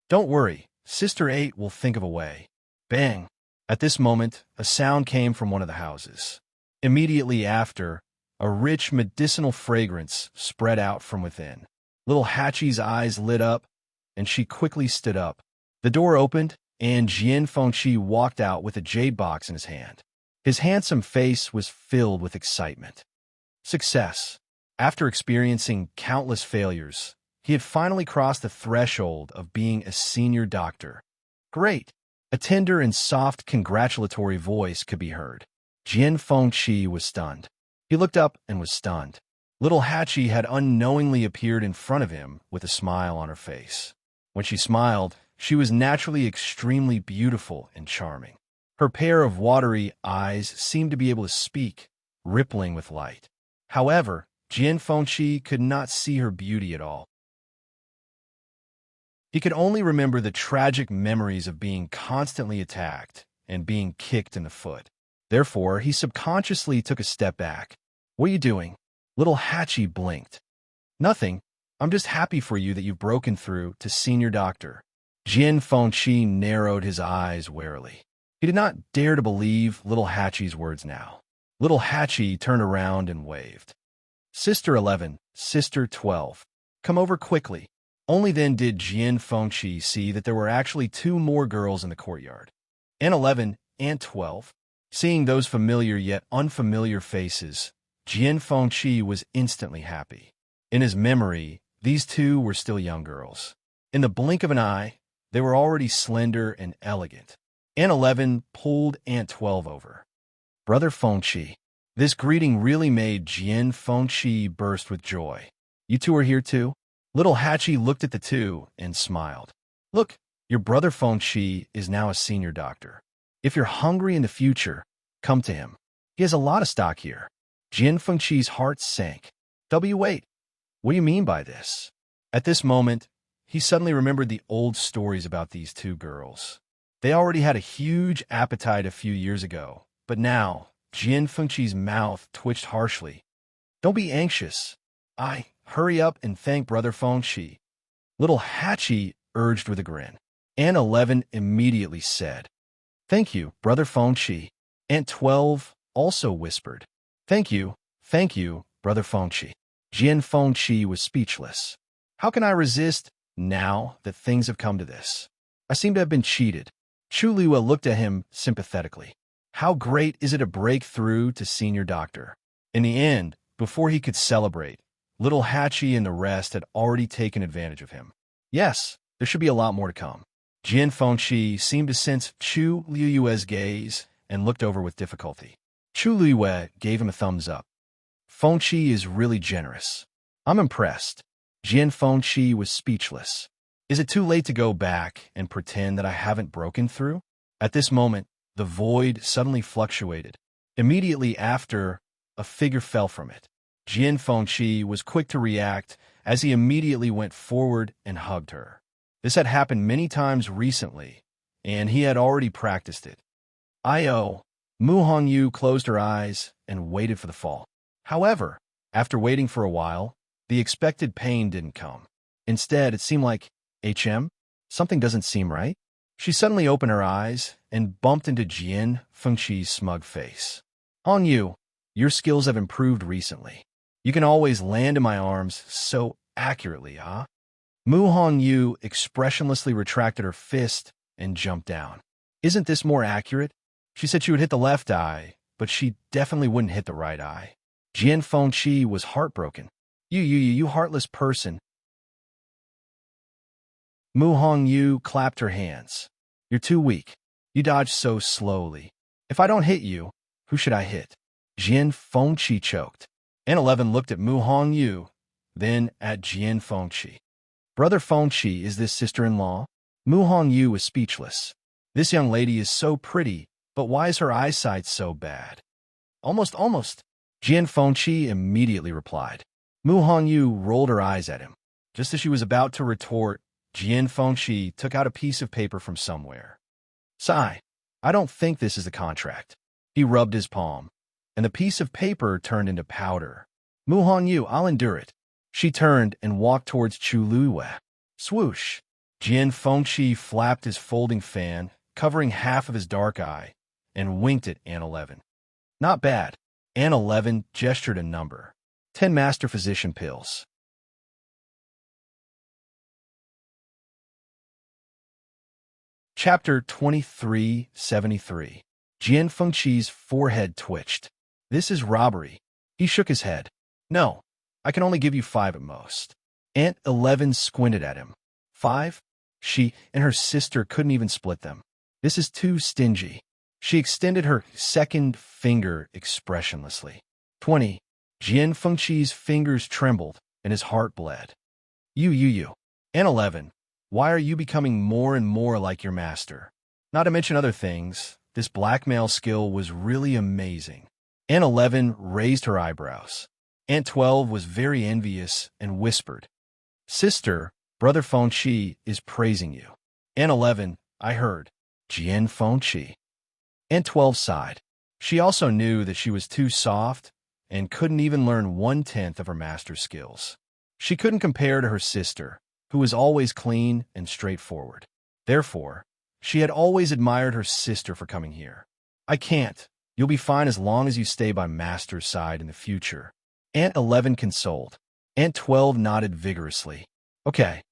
A: Don't worry, Sister 8 will think of a way. Bang! At this moment, a sound came from one of the houses. Immediately after, a rich medicinal fragrance spread out from within. Little Hachi's eyes lit up, and she quickly stood up. The door opened, and Jian Fengqi walked out with a jade box in his hand. His handsome face was filled with excitement. Success. After experiencing countless failures, he had finally crossed the threshold of being a senior doctor. Great! A tender and soft congratulatory voice could be heard. Jian Fengqi was stunned. He looked up and was stunned. Little Hachi had unknowingly appeared in front of him with a smile on her face. When she smiled, She was naturally extremely beautiful and charming. Her pair of watery eyes seemed to be able to speak, rippling with light. However, Jian Fengqi could not see her beauty at all. He could only remember the tragic memories of being constantly attacked and being kicked in the foot. Therefore, he subconsciously took a step back. "What are you doing?" Little Hatchie blinked. "Nothing. I'm just happy for you that you've broken through to senior doctor." Jian Fengqi narrowed his eyes warily. He did not dare to believe little Hatchie's words now. Little Hatchie turned around and waved. "Sister 11, Sister 12, come over quickly." Only then did Jian Fengqi see that there were actually two more girls in the courtyard. Aunt 11, Aunt 12. Seeing those familiar yet unfamiliar faces, Jian Fengqi was instantly happy. In his memory, these two were still young girls. In the blink of an eye, they were already slender and elegant. Aunt 11 pulled Aunt 12 over. "Brother Fengqi." This greeting really made Jian Fengqi burst with joy. "You two are here too?" Little Hatchie looked at the two and smiled. "Look, your brother Fengqi is now a senior doctor. If you're hungry in the future, come to him. He has a lot of stock here." Jian Fengqi's heart sank. Wait, what do you mean by this?" At this moment, he suddenly remembered the old stories about these two girls. They already had a huge appetite a few years ago, but now, Jian Fengqi's mouth twitched harshly. "Don't be anxious. Hurry up and thank Brother Fengqi." Little Hatchie urged with a grin. Aunt 11 immediately said, "Thank you, Brother Fengqi." Aunt 12 also whispered, thank you, Brother Fengqi." Jian Fengqi was speechless. How can I resist now that things have come to this? I seem to have been cheated. Chu Liwa looked at him sympathetically. How great is it to break through to senior doctor? In the end, before he could celebrate, little Hatchie and the rest had already taken advantage of him. Yes, there should be a lot more to come. Jian Fengqi seemed to sense Chu Liu's gaze and looked over with difficulty. Chu Liu gave him a thumbs up. "Fengqi is really generous. I'm impressed." Jian Fengqi was speechless. Is it too late to go back and pretend that I haven't broken through? At this moment, the void suddenly fluctuated. Immediately after, a figure fell from it. Jian Fengqi was quick to react as he immediately went forward and hugged her. This had happened many times recently, and he had already practiced it. Mu Hongyu closed her eyes and waited for the fall. However, after waiting for a while, the expected pain didn't come. Instead, it seemed like, something doesn't seem right. She suddenly opened her eyes and bumped into Jian Fengqi's smug face. "Hongyu, your skills have improved recently. You can always land in my arms so accurately, huh?" Mu Hongyu expressionlessly retracted her fist and jumped down. "Isn't this more accurate?" She said she would hit the left eye, but she definitely wouldn't hit the right eye. Jian Fengqi was heartbroken. You heartless person." Mu Hongyu clapped her hands. "You're too weak. You dodge so slowly. If I don't hit you, who should I hit?" Jian Fengqi choked. Aunt 11 looked at Mu Hongyu, then at Jian Fengqi. "Brother Fengqi, is this sister-in-law?" Mu Hongyu was speechless. This young lady is so pretty, but why is her eyesight so bad? Almost. Jian Fengqi immediately replied. Mu Hongyu rolled her eyes at him. Just as she was about to retort, Jian Fengqi took out a piece of paper from somewhere. "Sigh, I don't think this is the contract." He rubbed his palm, and the piece of paper turned into powder. "Mu Hongyu, I'll endure it." She turned and walked towards Chu Liu. Swoosh! Jian Fengqi flapped his folding fan, covering half of his dark eye, and winked at Aunt 11. "Not bad." Aunt 11 gestured a number. 10 Master Physician pills. Chapter 2373. Jian Fengqi's forehead twitched. "This is robbery." He shook his head. "No, I can only give you 5 at most." Aunt 11 squinted at him. 5? She and her sister couldn't even split them. This is too stingy. She extended her second finger expressionlessly. 20. Jian Fengqi's fingers trembled and his heart bled. You. Aunt 11, Why are you becoming more and more like your master? Not to mention other things, this blackmail skill was really amazing. Aunt 11 raised her eyebrows. Aunt 12 was very envious and whispered, Sister, Brother Feng is praising you. Aunt 11, I heard. Jian Feng. Aunt 12 sighed. She also knew that she was too soft and couldn't even learn 1/10 of her master's skills. She couldn't compare to her sister, who was always clean and straightforward. Therefore, she had always admired her sister for coming here. I can't. You'll be fine as long as you stay by Master's side in the future. Aunt 11 consoled. Aunt 12 nodded vigorously. Okay.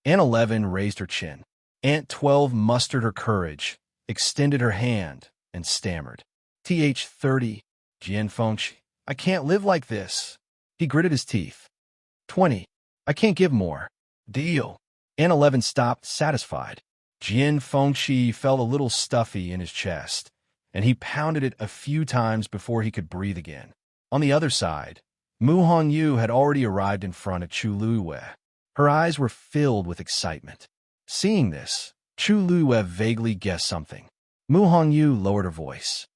A: Aunt 11 raised her chin. Aunt 12 mustered her courage, extended her hand, and stammered. Th 30. Jian Fengqi. I can't live like this. He gritted his teeth. 20. I can't give more. Deal. Aunt 11 stopped, satisfied. Jian Fengqi felt a little stuffy in his chest, and he pounded it a few times before he could breathe again. On the other side, Mu Hongyu had already arrived in front of Chu Luiyue. Her eyes were filled with excitement. Seeing this, Chu Luiyue vaguely guessed something. Mu Hongyu lowered her voice.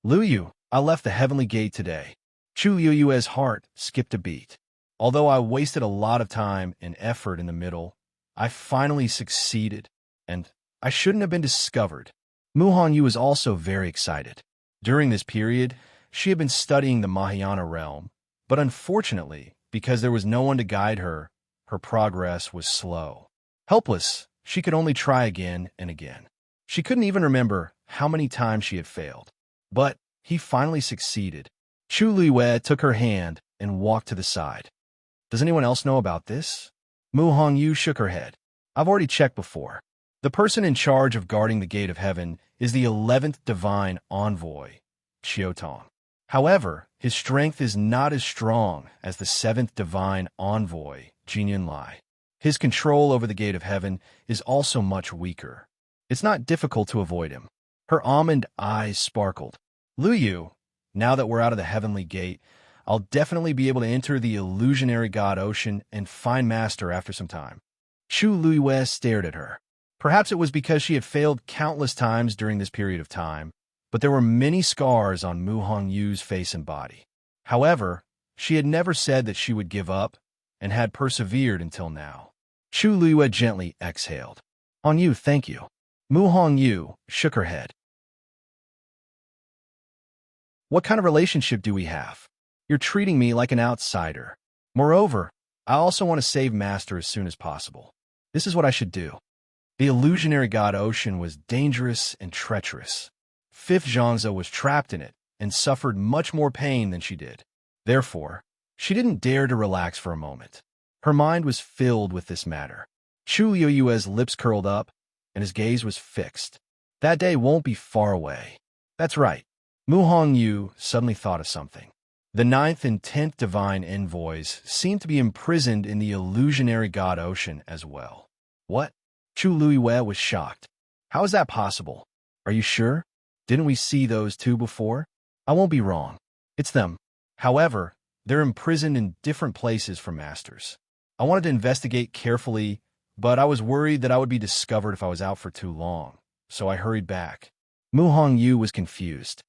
A: Luyu, I left the heavenly gate today. Chu Luiyue's heart skipped a beat. Although I wasted a lot of time and effort in the middle, I finally succeeded, and I shouldn't have been discovered. Mu Hongyu was also very excited. During this period, she had been studying the Mahayana realm, but unfortunately, because there was no one to guide her, her progress was slow. Helpless, she could only try again and again. She couldn't even remember how many times she had failed. But he finally succeeded. Chu Luiyue took her hand and walked to the side. Does anyone else know about this? Mu Hongyu shook her head. I've already checked before. The person in charge of guarding the gate of heaven is the 11th divine envoy, Qiutong. However, his strength is not as strong as the 7th divine envoy, Jinyan Lai. His control over the gate of heaven is also much weaker. It's not difficult to avoid him. Her almond eyes sparkled. Luyu, now that we're out of the heavenly gate, I'll definitely be able to enter the illusionary god ocean and find Master after some time. Chu Luiyue stared at her. Perhaps it was because she had failed countless times during this period of time, but there were many scars on Mu Hongyu's face and body. However, she had never said that she would give up and had persevered until now. Chu Luiyue gently exhaled. Hongyu, thank you. Mu Hongyu shook her head. What kind of relationship do we have? You're treating me like an outsider. Moreover, I also want to save Master as soon as possible. This is what I should do. The illusionary god ocean was dangerous and treacherous. Fifth Zhangzi was trapped in it and suffered much more pain than she did. Therefore, she didn't dare to relax for a moment. Her mind was filled with this matter. Chu Luiyue's lips curled up, and his gaze was fixed. That day won't be far away. That's right. Mu Hongyu suddenly thought of something. The 9th and 10th divine envoys seemed to be imprisoned in the illusionary god ocean as well. What? Chu Luiyue was shocked. How is that possible? Are you sure? Didn't we see those two before? I won't be wrong. It's them. However, they're imprisoned in different places from Masters. I wanted to investigate carefully, but I was worried that I would be discovered if I was out for too long, so I hurried back. Mu Hongyu was confused.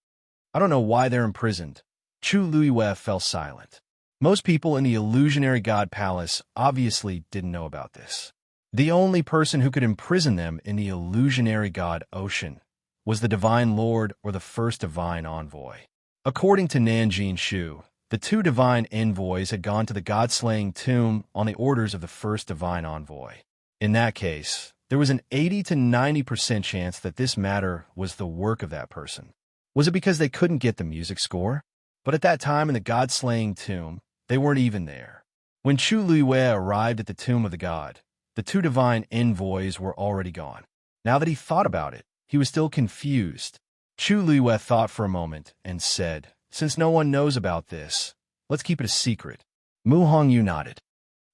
A: I don't know why they're imprisoned. Chu Luiyue fell silent. Most people in the illusionary god palace obviously didn't know about this. The only person who could imprison them in the illusionary god ocean was the divine lord or the first divine envoy. According to Nanjing Shu, the two divine envoys had gone to the god-slaying tomb on the orders of the first divine envoy. In that case, there was an 80 to 90% chance that this matter was the work of that person. Was it because they couldn't get the music score? But at that time in the god-slaying tomb, they weren't even there. When Chu Luiyue arrived at the tomb of the god, the two divine envoys were already gone. Now that he thought about it, he was still confused. Chu Luiyue thought for a moment and said, since no one knows about this, let's keep it a secret. Mu Hongyu nodded.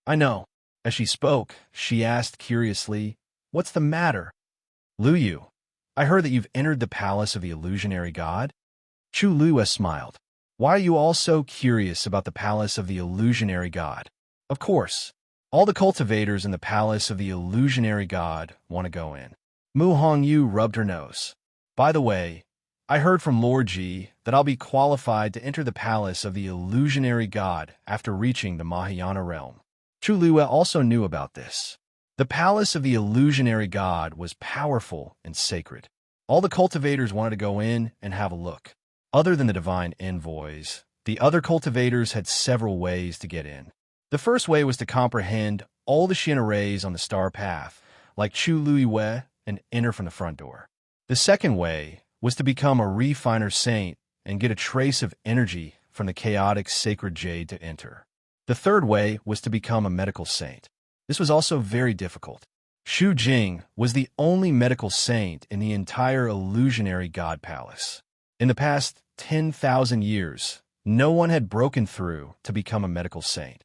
A: I know. As she spoke, she asked curiously, what's the matter? Luyu, I heard that you've entered the palace of the illusionary god. Chu Luiyue smiled. Why are you all so curious about the palace of the illusionary god? Of course. All the cultivators in the palace of the illusionary god want to go in. Mu Hongyu rubbed her nose. By the way, I heard from Lord Ji that I'll be qualified to enter the palace of the illusionary god after reaching the Mahayana realm. Chu Lue also knew about this. The palace of the illusionary god was powerful and sacred. All the cultivators wanted to go in and have a look. Other than the divine envoys, the other cultivators had several ways to get in. The first way was to comprehend all the Shin arrays on the star path, like Chu Lui and enter from the front door. The second way was to become a refiner saint and get a trace of energy from the chaotic sacred jade to enter. The third way was to become a medical saint. This was also very difficult. Xu Jing was the only medical saint in the entire illusionary god palace. In the past 10,000 years, no one had broken through to become a medical saint.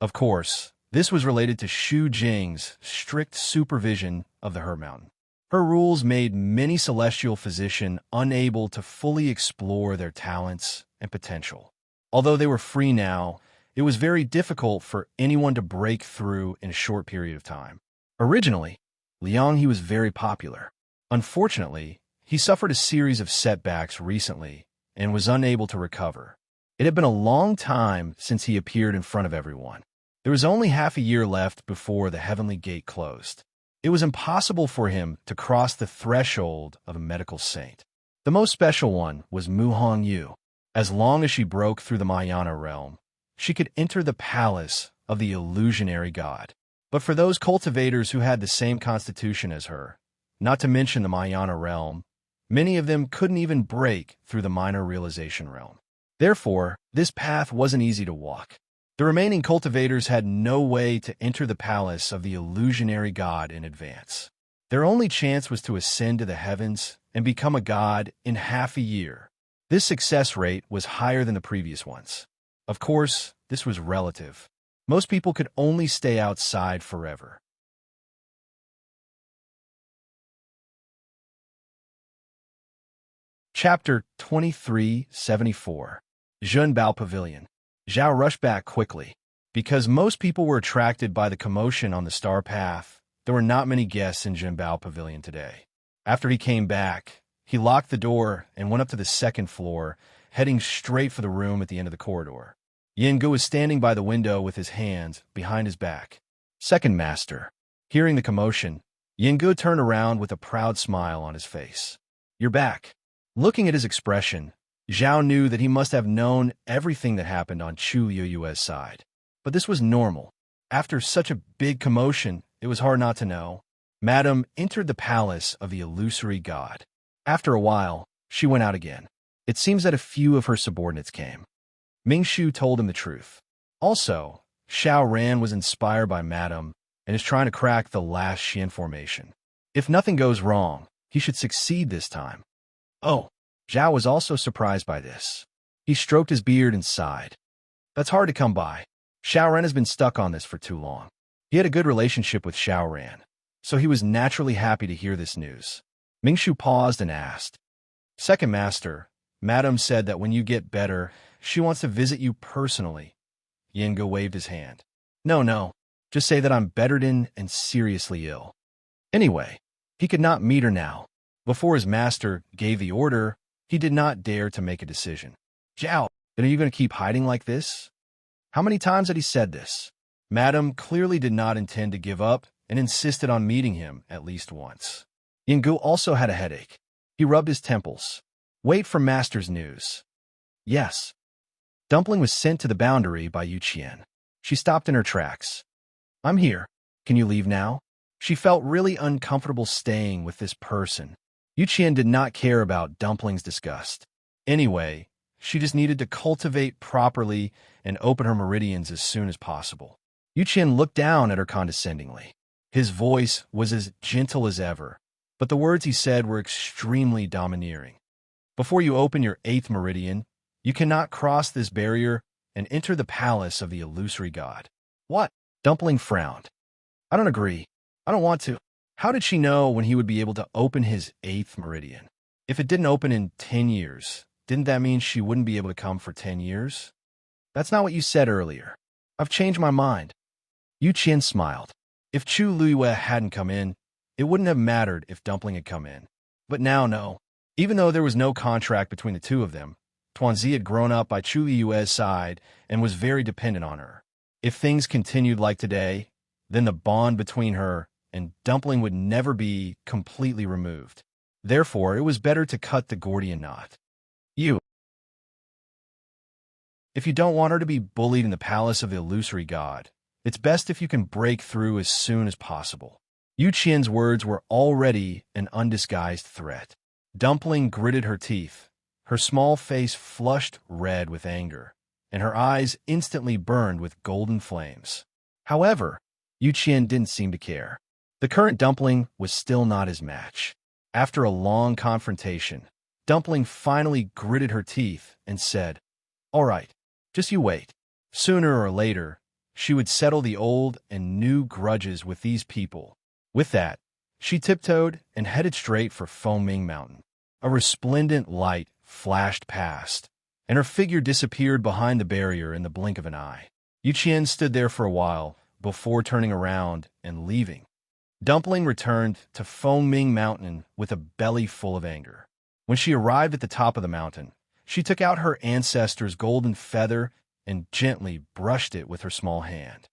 A: Of course, this was related to Xu Jing's strict supervision of the Her Mountain. Her rules made many celestial physicians unable to fully explore their talents and potential. Although they were free now, it was very difficult for anyone to break through in a short period of time. Originally, Liang He was very popular. Unfortunately, he suffered a series of setbacks recently and was unable to recover. It had been a long time since he appeared in front of everyone. There was only half a year left before the heavenly gate closed. It was impossible for him to cross the threshold of a medical saint. The most special one was Mu Hongyu. As long as she broke through the Mahayana realm, she could enter the palace of the illusionary god. But for those cultivators who had the same constitution as her, not to mention the Mahayana realm, many of them couldn't even break through the minor realization realm. Therefore, this path wasn't easy to walk. The remaining cultivators had no way to enter the palace of the illusionary god in advance. Their only chance was to ascend to the heavens and become a god in half a year. This success rate was higher than the previous ones. Of course, this was relative. Most people could only stay outside forever. Chapter 2374. Zhenbao Pavilion. Zhao rushed back quickly. Because most people were attracted by the commotion on the star path, there were not many guests in Zhenbao Pavilion today. After he came back, he locked the door and went up to the second floor, heading straight for the room at the end of the corridor. Yingu was standing by the window with his hands behind his back. Second master. Hearing the commotion, Yingu turned around with a proud smile on his face. "You're back." Looking at his expression, Zhao knew that he must have known everything that happened on Chu Yue's side. But this was normal. After such a big commotion, it was hard not to know. Madame entered the palace of the illusory god. After a while, she went out again. It seems that a few of her subordinates came. Mingshu told him the truth. Also, Xiao Ran was inspired by Madame and is trying to crack the last Xian formation. If nothing goes wrong, he should succeed this time. Oh, Zhao was also surprised by this. He stroked his beard and sighed. That's hard to come by. Xiao Ran has been stuck on this for too long. He had a good relationship with Xiao Ran, so he was naturally happy to hear this news. Mingshu paused and asked, "Second master, Madame said that when you get better, she wants to visit you personally." Yingu waved his hand. No, just say that I'm bedridden and seriously ill." Anyway, he could not meet her now. Before his master gave the order, he did not dare to make a decision. "Zhao, then are you going to keep hiding like this?" How many times had he said this? Madame clearly did not intend to give up and insisted on meeting him at least once. Yingu also had a headache. He rubbed his temples. "Wait for master's news." "Yes." Dumpling was sent to the boundary by Yu Qian. She stopped in her tracks. "I'm here. Can you leave now?" She felt really uncomfortable staying with this person. Yu Qian did not care about Dumpling's disgust. Anyway, she just needed to cultivate properly and open her meridians as soon as possible. Yu Qian looked down at her condescendingly. His voice was as gentle as ever, but the words he said were extremely domineering. "Before you open your 8th meridian, you cannot cross this barrier and enter the palace of the illusory god." "What?" Dumpling frowned. "I don't agree. I don't want to." How did she know when he would be able to open his 8th meridian? If it didn't open in 10 years, didn't that mean she wouldn't be able to come for 10 years? That's not what you said earlier. I've changed my mind. Yu Qian smiled. If Chu Luiyue hadn't come in, it wouldn't have mattered if Dumpling had come in. But now, no. Even though there was no contract between the two of them, Tuanzi had grown up by Chu Luiyue's side and was very dependent on her. If things continued like today, then the bond between her and Dumpling would never be completely removed. Therefore, it was better to cut the Gordian knot. If you don't want her to be bullied in the palace of the illusory god, it's best if you can break through as soon as possible. Yu Qian's words were already an undisguised threat. Dumpling gritted her teeth, her small face flushed red with anger, and her eyes instantly burned with golden flames. However, Yu Qian didn't seem to care. The current Dumpling was still not his match. After a long confrontation, Dumpling finally gritted her teeth and said, "All right, just you wait. Sooner or later, she would settle the old and new grudges with these people." With that, she tiptoed and headed straight for Foaming Mountain. A resplendent light flashed past, and her figure disappeared behind the barrier in the blink of an eye. Yu Qian stood there for a while before turning around and leaving. Dumpling returned to Foaming Mountain with a belly full of anger. When she arrived at the top of the mountain, she took out her ancestor's golden feather and gently brushed it with her small hand.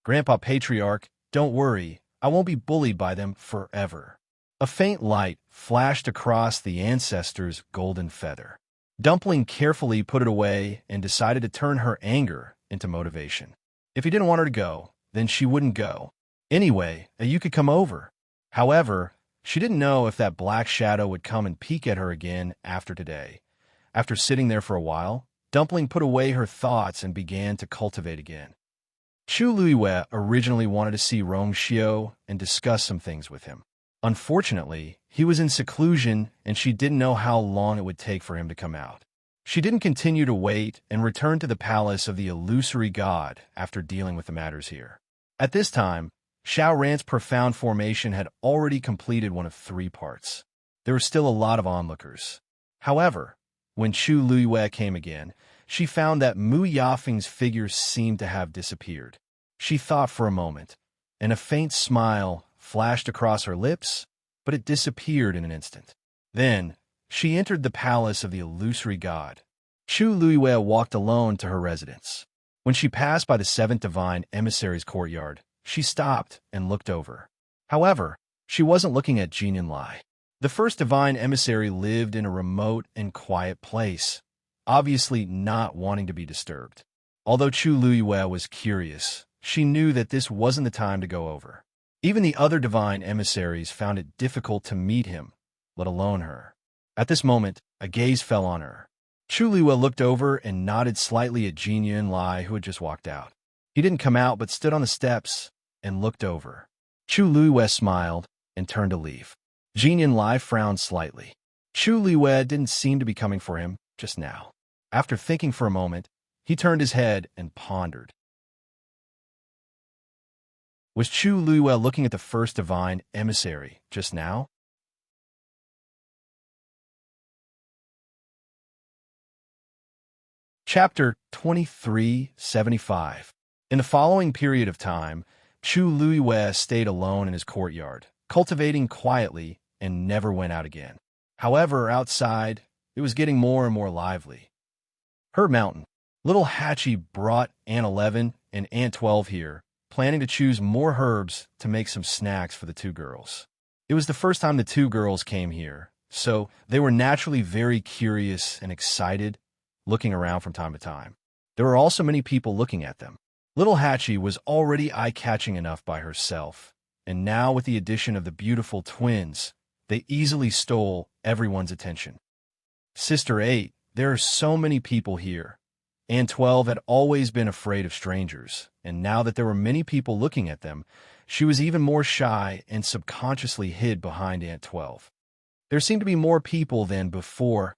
A: "Grandpa Patriarch, don't worry, I won't be bullied by them forever." A faint light flashed across the ancestor's golden feather. Dumpling carefully put it away and decided to turn her anger into motivation. If he didn't want her to go, then she wouldn't go. Anyway, you could come over. However, she didn't know if that black shadow would come and peek at her again after today. After sitting there for a while, Dumpling put away her thoughts and began to cultivate again. Chu Luiyue originally wanted to see Rong Xiu and discuss some things with him. Unfortunately, he was in seclusion and she didn't know how long it would take for him to come out. She didn't continue to wait and returned to the palace of the illusory god after dealing with the matters here. At this time, Xiao Ran's profound formation had already completed one of 3 parts. There were still a lot of onlookers. However, when Chu Luiyue came again, she found that Mu Yafeng's figure seemed to have disappeared. She thought for a moment, and a faint smile flashed across her lips, but it disappeared in an instant. Then, she entered the palace of the illusory god. Chu Luiyue walked alone to her residence. When she passed by the 7th divine emissary's courtyard, she stopped and looked over. However, she wasn't looking at Jinian Lai. The first divine emissary lived in a remote and quiet place, obviously not wanting to be disturbed. Although Chu Luiyue was curious, she knew that this wasn't the time to go over. Even the other divine emissaries found it difficult to meet him, let alone her. At this moment, a gaze fell on her. Chu Luiyue looked over and nodded slightly at Jinian Lai, who had just walked out. He didn't come out but stood on the steps and looked over. Chu Luiyue smiled and turned to leave. Jinian Lai frowned slightly. Chu Luiyue didn't seem to be coming for him just now. After thinking for a moment, he turned his head and pondered. Was Chu Luiyue looking at the first divine emissary just now? Chapter 2375. In the following period of time, Chu Luiyue stayed alone in his courtyard, cultivating quietly and never went out again. However, outside, it was getting more and more lively. Herb Mountain. Little Hatchie brought Aunt 11 and Aunt 12 here, planning to choose more herbs to make some snacks for the 2 girls. It was the first time the 2 girls came here, so they were naturally very curious and excited, looking around from time to time. There were also many people looking at them. Little Hatchie was already eye-catching enough by herself, and now with the addition of the beautiful twins, they easily stole everyone's attention. Sister 8, there are so many people here. Aunt 12 had always been afraid of strangers, and now that there were many people looking at them, she was even more shy and subconsciously hid behind Aunt 12. There seemed to be more people than before.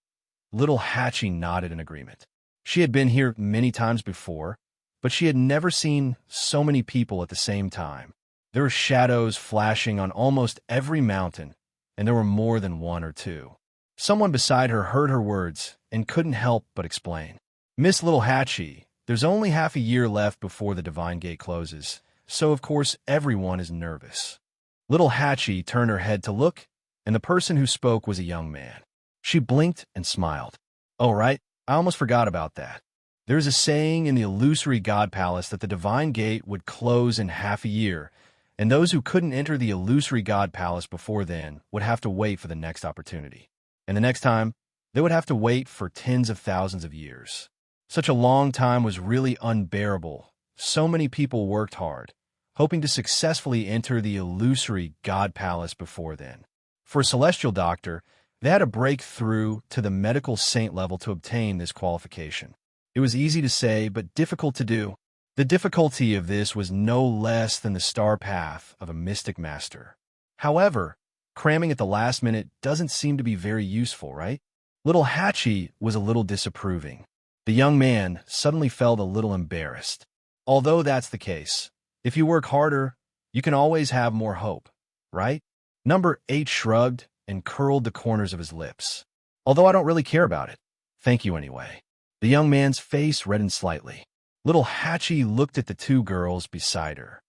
A: Little Hatchie nodded in agreement. She had been here many times before, but she had never seen so many people at the same time. There were shadows flashing on almost every mountain, and there were more than 1 or 2. Someone beside her heard her words and couldn't help but explain. "Miss Little Hatchie, There's only half a year left before the Divine Gate closes, so of course everyone is nervous. Little Hatchie turned her head to look, and the person who spoke was a young man. She blinked and smiled. "Oh, right, I almost forgot about that. There's a saying in the illusory God Palace that the Divine Gate would close in half a year, and those who couldn't enter the illusory God Palace before then would have to wait for the next opportunity. And the next time, they would have to wait for tens of thousands of years. Such a long time was really unbearable. So many people worked hard, hoping to successfully enter the illusory God Palace before then. For a celestial doctor, they had to break through to the medical saint level to obtain this qualification. It was easy to say, but difficult to do. The difficulty of this was no less than the star path of a mystic master. However, cramming at the last minute doesn't seem to be very useful, right? Little Hatchie was a little disapproving. The young man suddenly felt a little embarrassed. Although that's the case, if you work harder, you can always have more hope, right? Number 8 shrugged and curled the corners of his lips. "Although I don't really care about it. Thank you anyway." The young man's face reddened slightly. Little Hatchie looked at the two girls beside her.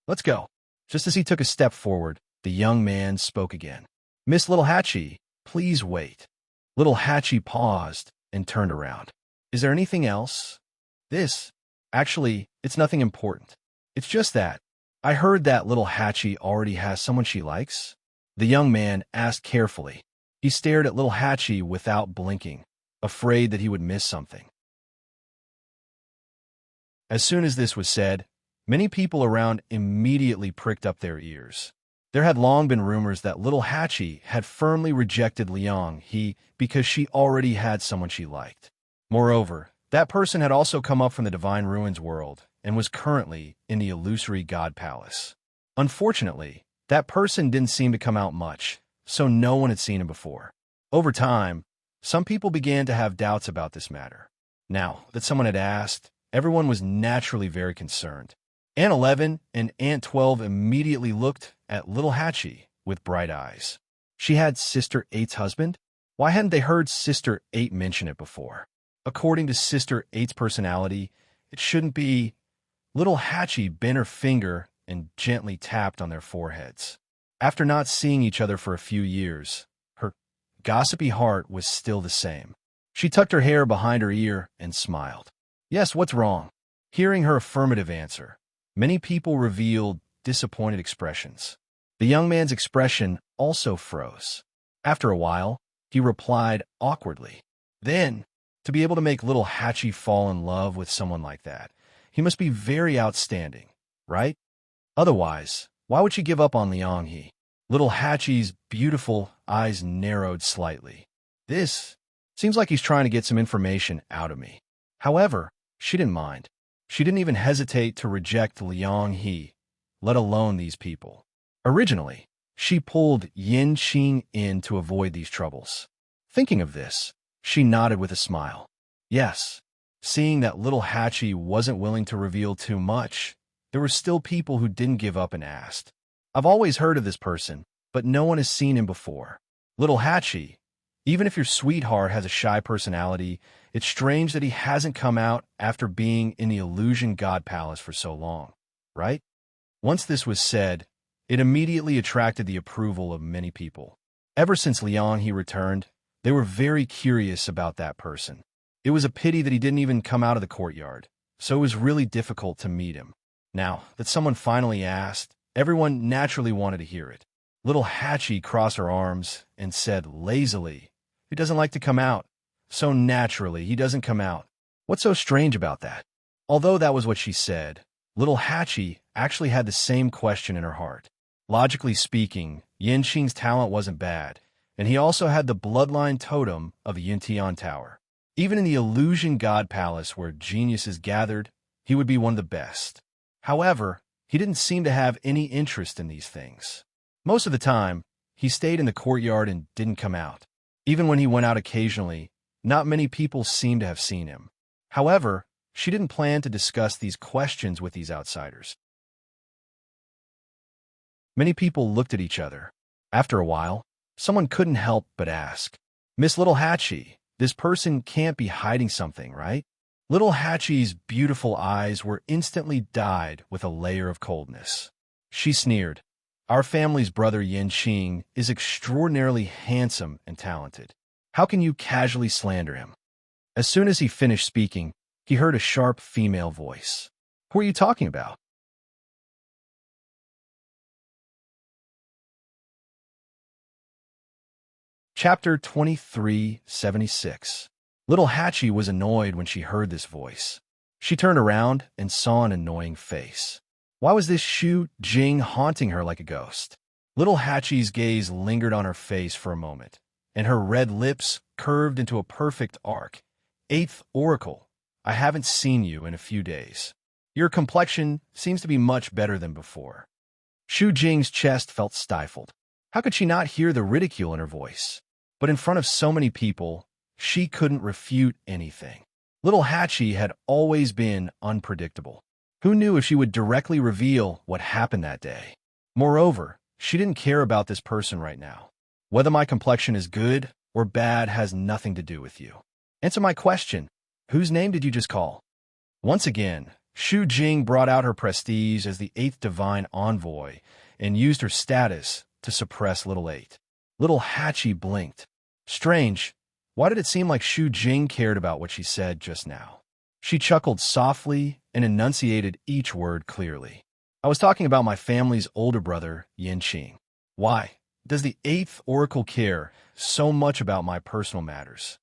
A: "Let's go." Just as he took a step forward, the young man spoke again. "Miss Little Hatchie, please wait." Little Hatchie paused and turned around. "Is there anything else?" Actually, it's nothing important. It's just that I heard that Little Hatchie already has someone she likes." The young man asked carefully. He stared at Little Hatchie without blinking, afraid that he would miss something. As soon as this was said, many people around immediately pricked up their ears. There had long been rumors that Little Hatchie had firmly rejected Liang He because she already had someone she liked. Moreover, that person had also come up from the Divine Ruins world and was currently in the illusory God Palace. Unfortunately, that person didn't seem to come out much, so no one had seen him before. Over time, some people began to have doubts about this matter. Now that someone had asked, everyone was naturally very concerned. Aunt 11 and Aunt 12 immediately looked at Little Hatchie with bright eyes. She had Sister 8's husband? Why hadn't they heard Sister 8 mention it before? According to Sister 8's personality, it shouldn't be. Little Hatchie bent her finger and gently tapped on their foreheads. After not seeing each other for a few years, her gossipy heart was still the same. She tucked her hair behind her ear and smiled. "Yes, what's wrong?" Hearing her affirmative answer, many people revealed disappointed expressions. The young man's expression also froze. After a while, he replied awkwardly. Then, to be able to make Little Hatchie fall in love with someone like that, he must be very outstanding, right? Otherwise, why would she give up on Liang He? Little Hatchie's beautiful eyes narrowed slightly. "This seems like he's trying to get some information out of me." However, she didn't mind. She didn't even hesitate to reject Liang He, let alone these people. Originally, she pulled Yin Qing in to avoid these troubles. Thinking of this, she nodded with a smile. Yes, seeing that Little Hatchie wasn't willing to reveal too much, there were still people who didn't give up and asked. "I've always heard of this person, but no one has seen him before." Little Hatchie, even if your sweetheart has a shy personality, it's strange that he hasn't come out after being in the Illusion God Palace for so long, right? Once this was said, it immediately attracted the approval of many people. Ever since Liang He returned, they were very curious about that person. It was a pity that he didn't even come out of the courtyard, so it was really difficult to meet him. Now that someone finally asked, everyone naturally wanted to hear it. Little Hatchie crossed her arms and said lazily, "He doesn't like to come out. So naturally, he doesn't come out. What's so strange about that?" Although that was what she said, Little Hatchie actually had the same question in her heart. Logically speaking, Yin Qing's talent wasn't bad, and he also had the bloodline totem of the Yuntian Tower. Even in the Illusion God Palace where geniuses gathered, he would be one of the best. However, he didn't seem to have any interest in these things. Most of the time, he stayed in the courtyard and didn't come out. Even when he went out occasionally, not many people seemed to have seen him. However, she didn't plan to discuss these questions with these outsiders. Many people looked at each other. After a while, someone couldn't help but ask, "Miss Little Hatchie, this person can't be hiding something, right?" Little Hatchie's beautiful eyes were instantly dyed with a layer of coldness. She sneered. Our family's brother Yin Qing is extraordinarily handsome and talented. How can you casually slander him? As soon as he finished speaking, he heard a sharp female voice. Who are you talking about? Chapter 2376. Little Hatchie was annoyed when she heard this voice. She turned around and saw an annoying face. Why was this Shu Jing haunting her like a ghost? Little Hatchie's gaze lingered on her face for a moment, and her red lips curved into a perfect arc. Eighth Oracle, I haven't seen you in a few days. Your complexion seems to be much better than before. Shu Jing's chest felt stifled. How could she not hear the ridicule in her voice? But in front of so many people, she couldn't refute anything. Little Hatchie had always been unpredictable. Who knew if she would directly reveal what happened that day? Moreover, she didn't care about this person right now. Whether my complexion is good or bad has nothing to do with you. Answer my question. Whose name did you just call? Once again, Shu Jing brought out her prestige as the 8th Divine Envoy and used her status to suppress Little 8. Little Hatchie blinked. Strange. Why did it seem like Shu Jing cared about what she said just now? She chuckled softly and enunciated each word clearly. I was talking about my family's older brother, Yin Qing. Why does the 8th Oracle care so much about my personal matters?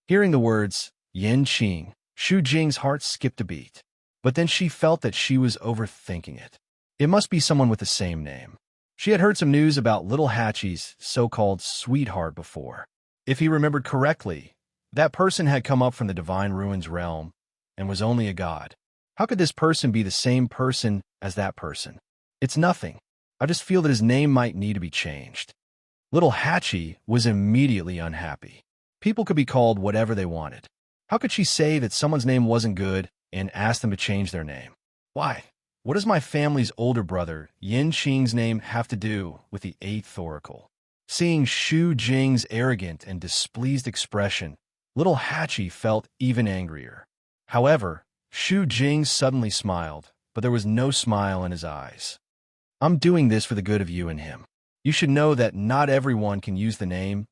A: Hearing the words, Yin Qing, Shu Jing's heart skipped a beat. But then she felt that she was overthinking it. It must be someone with the same name. She had heard some news about Little Hatchie's so-called sweetheart before. If he remembered correctly, that person had come up from the Divine Ruins realm and was only a god. How could this person be the same person as that person? It's nothing. I just feel that his name might need to be changed. Little Hatchie was immediately unhappy. People could be called whatever they wanted. How could she say that someone's name wasn't good and ask them to change their name? Why? What does my family's older brother, Yin Qing's name, have to do with the 8th Oracle? Seeing Shu Jing's arrogant and displeased expression, Little Hatchie felt even angrier. However, Shu Jing suddenly smiled, but there was no smile in his eyes. I'm doing this for the good of you and him. You should know that not everyone can use the name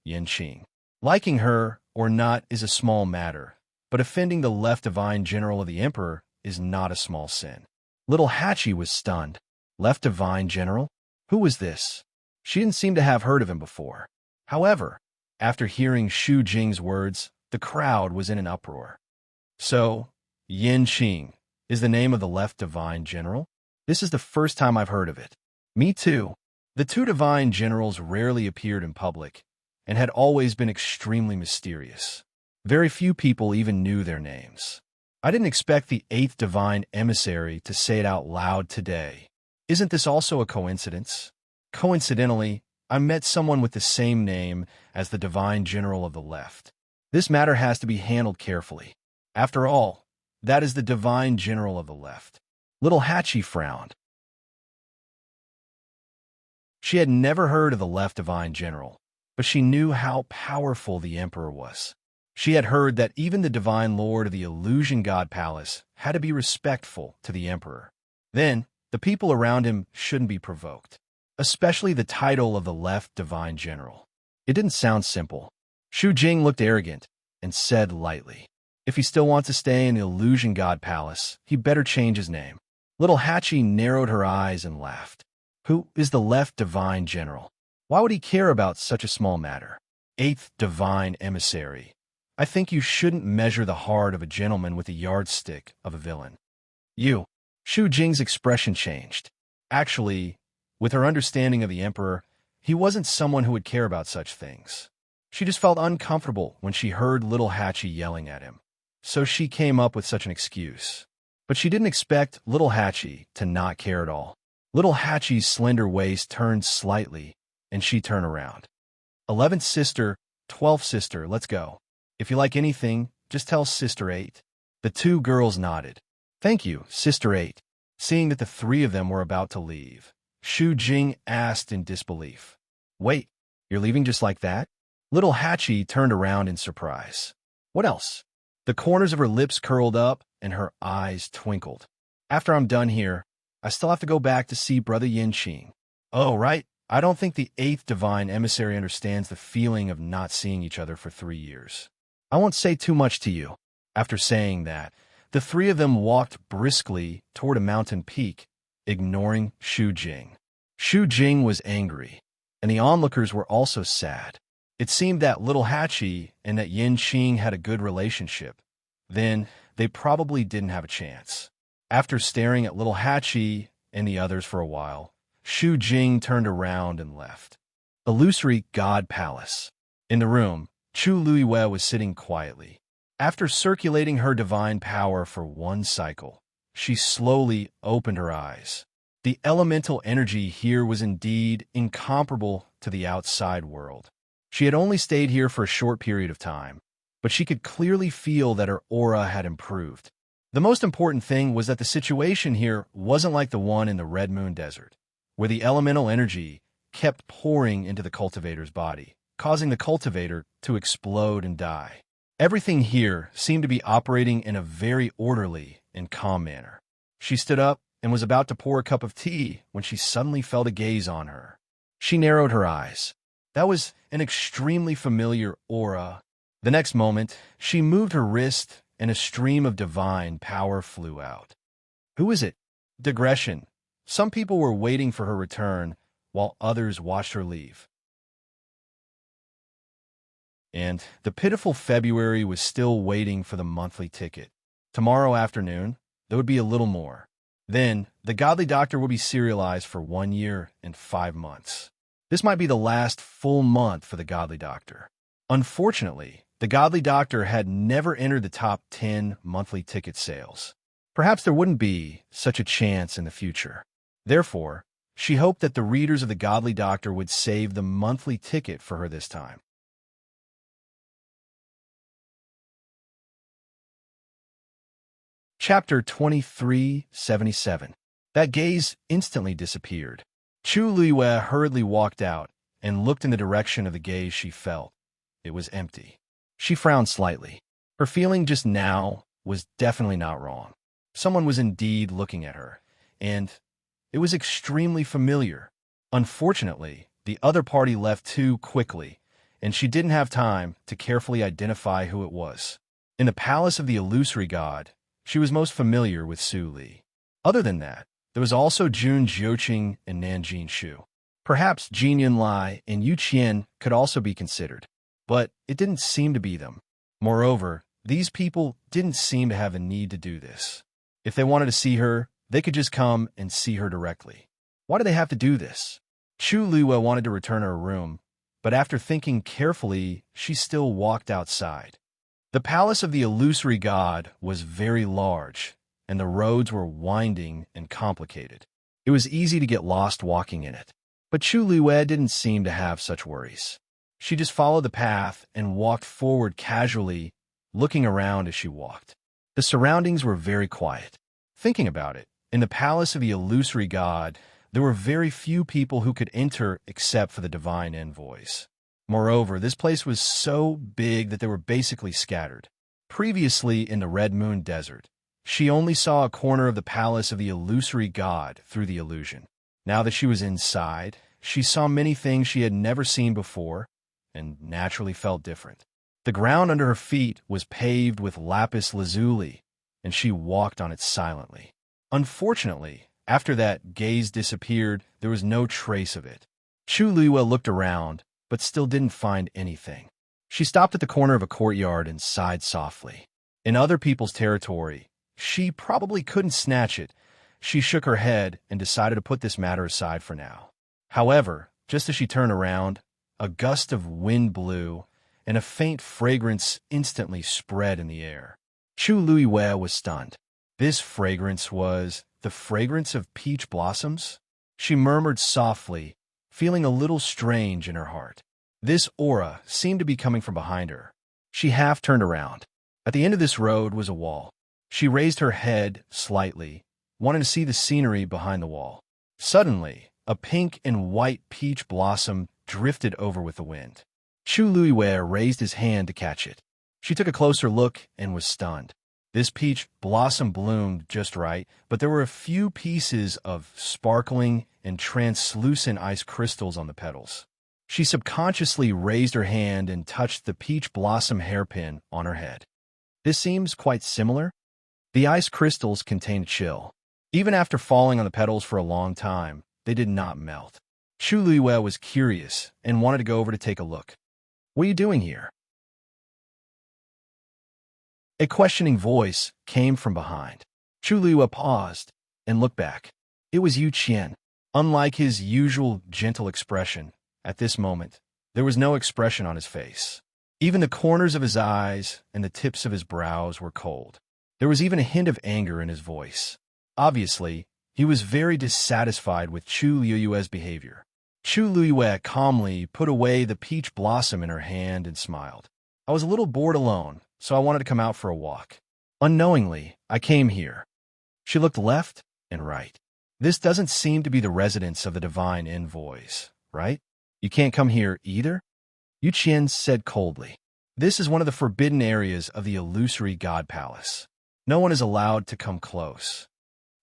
A: Yin Qing. Liking her or not is a small matter, but offending the left divine general of the Emperor is not a small sin. Little Hatchie was stunned. Left divine general? Who was this? She didn't seem to have heard of him before. However, after hearing Shu Jing's words, the crowd was in an uproar. So, Yin Qing is the name of the left divine general? This is the first time I've heard of it. Me too. The two divine generals rarely appeared in public and had always been extremely mysterious. Very few people even knew their names. I didn't expect the 8th divine emissary to say it out loud today. Isn't this also a coincidence? Coincidentally, I met someone with the same name as the divine general of the left. This matter has to be handled carefully. After all, that is the divine general of the left. Little Hatchie frowned. She had never heard of the left divine general, but she knew how powerful the emperor was. She had heard that even the divine lord of the illusion god palace had to be respectful to the emperor. Then, the people around him shouldn't be provoked, especially the title of the left divine general. It didn't sound simple. Shu Jing looked arrogant and said lightly, if he still wants to stay in the illusion god palace, he better change his name. Little Hatchie narrowed her eyes and laughed. Who is the left divine general? Why would he care about such a small matter? 8th divine emissary. I think you shouldn't measure the heart of a gentleman with the yardstick of a villain. You. Shu Jing's expression changed. Actually, with her understanding of the emperor, he wasn't someone who would care about such things. She just felt uncomfortable when she heard Little Hatchie yelling at him. So she came up with such an excuse. But she didn't expect Little Hatchie to not care at all. Little Hatchie's slender waist turned slightly, and she turned around. 11th sister, 12th sister, let's go. If you like anything, just tell Sister 8. The two girls nodded. Thank you, Sister 8. Seeing that the three of them were about to leave, Shu Jing asked in disbelief. Wait, you're leaving just like that? Little Hatchie turned around in surprise. What else? The corners of her lips curled up, and her eyes twinkled. After I'm done here, I still have to go back to see Brother Yinqing. Oh, right. I don't think the 8th divine emissary understands the feeling of not seeing each other for 3 years. I won't say too much to you. After saying that, the 3 of them walked briskly toward a mountain peak, ignoring Xu Jing. Xu Jing was angry, and the onlookers were also sad. It seemed that little Hachi and that Yinqing had a good relationship. Then, they probably didn't have a chance. After staring at little Hachi and the others for a while, Xu Jing turned around and left. Illusory God Palace. In the room, Chu Luiwei was sitting quietly. After circulating her divine power for 1 cycle, she slowly opened her eyes. The elemental energy here was indeed incomparable to the outside world. She had only stayed here for a short period of time, but she could clearly feel that her aura had improved. The most important thing was that the situation here wasn't like the one in the Red Moon Desert, where the elemental energy kept pouring into the cultivator's body, causing the cultivator to explode and die. Everything here seemed to be operating in a very orderly and calm manner. She stood up and was about to pour a cup of tea when she suddenly felt a gaze on her. She narrowed her eyes. That was an extremely familiar aura. The next moment, she moved her wrist and a stream of divine power flew out. Who is it? Digression. Some people were waiting for her return, while others watched her leave. And the pitiful February was still waiting for the monthly ticket. Tomorrow afternoon, there would be a little more. Then, the Godly Doctor would be serialized for 1 year and 5 months. This might be the last full month for the Godly Doctor. Unfortunately, the Godly Doctor had never entered the top 10 monthly ticket sales. Perhaps there wouldn't be such a chance in the future. Therefore, she hoped that the readers of the Godly Doctor would save the monthly ticket for her this time. Chapter 2377. That gaze instantly disappeared. Chu Luiwei hurriedly walked out and looked in the direction of the gaze she felt. It was empty. She frowned slightly. Her feeling just now was definitely not wrong. Someone was indeed looking at her, and it was extremely familiar. Unfortunately, the other party left too quickly, and she didn't have time to carefully identify who it was. In the palace of the illusory god, she was most familiar with Su Li. Other than that, there was also Jun Jiuqing and Nanjing Shu. Perhaps Jin Yunlai and Yu Qian could also be considered, but it didn't seem to be them. Moreover, these people didn't seem to have a need to do this. If they wanted to see her, they could just come and see her directly. Why do they have to do this? Chu Luiwei wanted to return to her room, but after thinking carefully, she still walked outside. The palace of the illusory god was very large, and the roads were winding and complicated. It was easy to get lost walking in it. But Chu Luiwei didn't seem to have such worries. She just followed the path and walked forward casually, looking around as she walked. The surroundings were very quiet. Thinking about it, in the palace of the illusory god, there were very few people who could enter except for the divine envoys. Moreover, this place was so big that they were basically scattered. Previously in the Red Moon Desert, she only saw a corner of the palace of the illusory god through the illusion. Now that she was inside, she saw many things she had never seen before, and naturally felt different. The ground under her feet was paved with lapis lazuli, and she walked on it silently. Unfortunately, after that gaze disappeared, there was no trace of it. Chu Luiwei looked around, but still didn't find anything. She stopped at the corner of a courtyard and sighed softly. In other people's territory, she probably couldn't snatch it. She shook her head and decided to put this matter aside for now. However, just as she turned around, a gust of wind blew, and a faint fragrance instantly spread in the air. Chu Luiwei was stunned. This fragrance was the fragrance of peach blossoms? She murmured softly, feeling a little strange in her heart. This aura seemed to be coming from behind her. She half turned around. At the end of this road was a wall. She raised her head slightly, wanting to see the scenery behind the wall. Suddenly, a pink and white peach blossom drifted over with the wind. Chu Luiwei raised his hand to catch it. She took a closer look and was stunned. This peach blossom bloomed just right, but there were a few pieces of sparkling and translucent ice crystals on the petals. She subconsciously raised her hand and touched the peach blossom hairpin on her head. This seems quite similar. The ice crystals contained chill. Even after falling on the petals for a long time, they did not melt. Chu Luiyue was curious and wanted to go over to take a look. "What are you doing here?" A questioning voice came from behind. Chu Luiyue paused and looked back. It was Yu Qian. Unlike his usual gentle expression, at this moment, there was no expression on his face. Even the corners of his eyes and the tips of his brows were cold. There was even a hint of anger in his voice. Obviously, he was very dissatisfied with Chu Luiyue's behavior. Chu Luiyue calmly put away the peach blossom in her hand and smiled. "I was a little bored alone, so I wanted to come out for a walk. Unknowingly, I came here." She looked left and right. "This doesn't seem to be the residence of the divine envoys, right? You can't come here either?" Yu Qian said coldly. "This is one of the forbidden areas of the illusory god palace. No one is allowed to come close."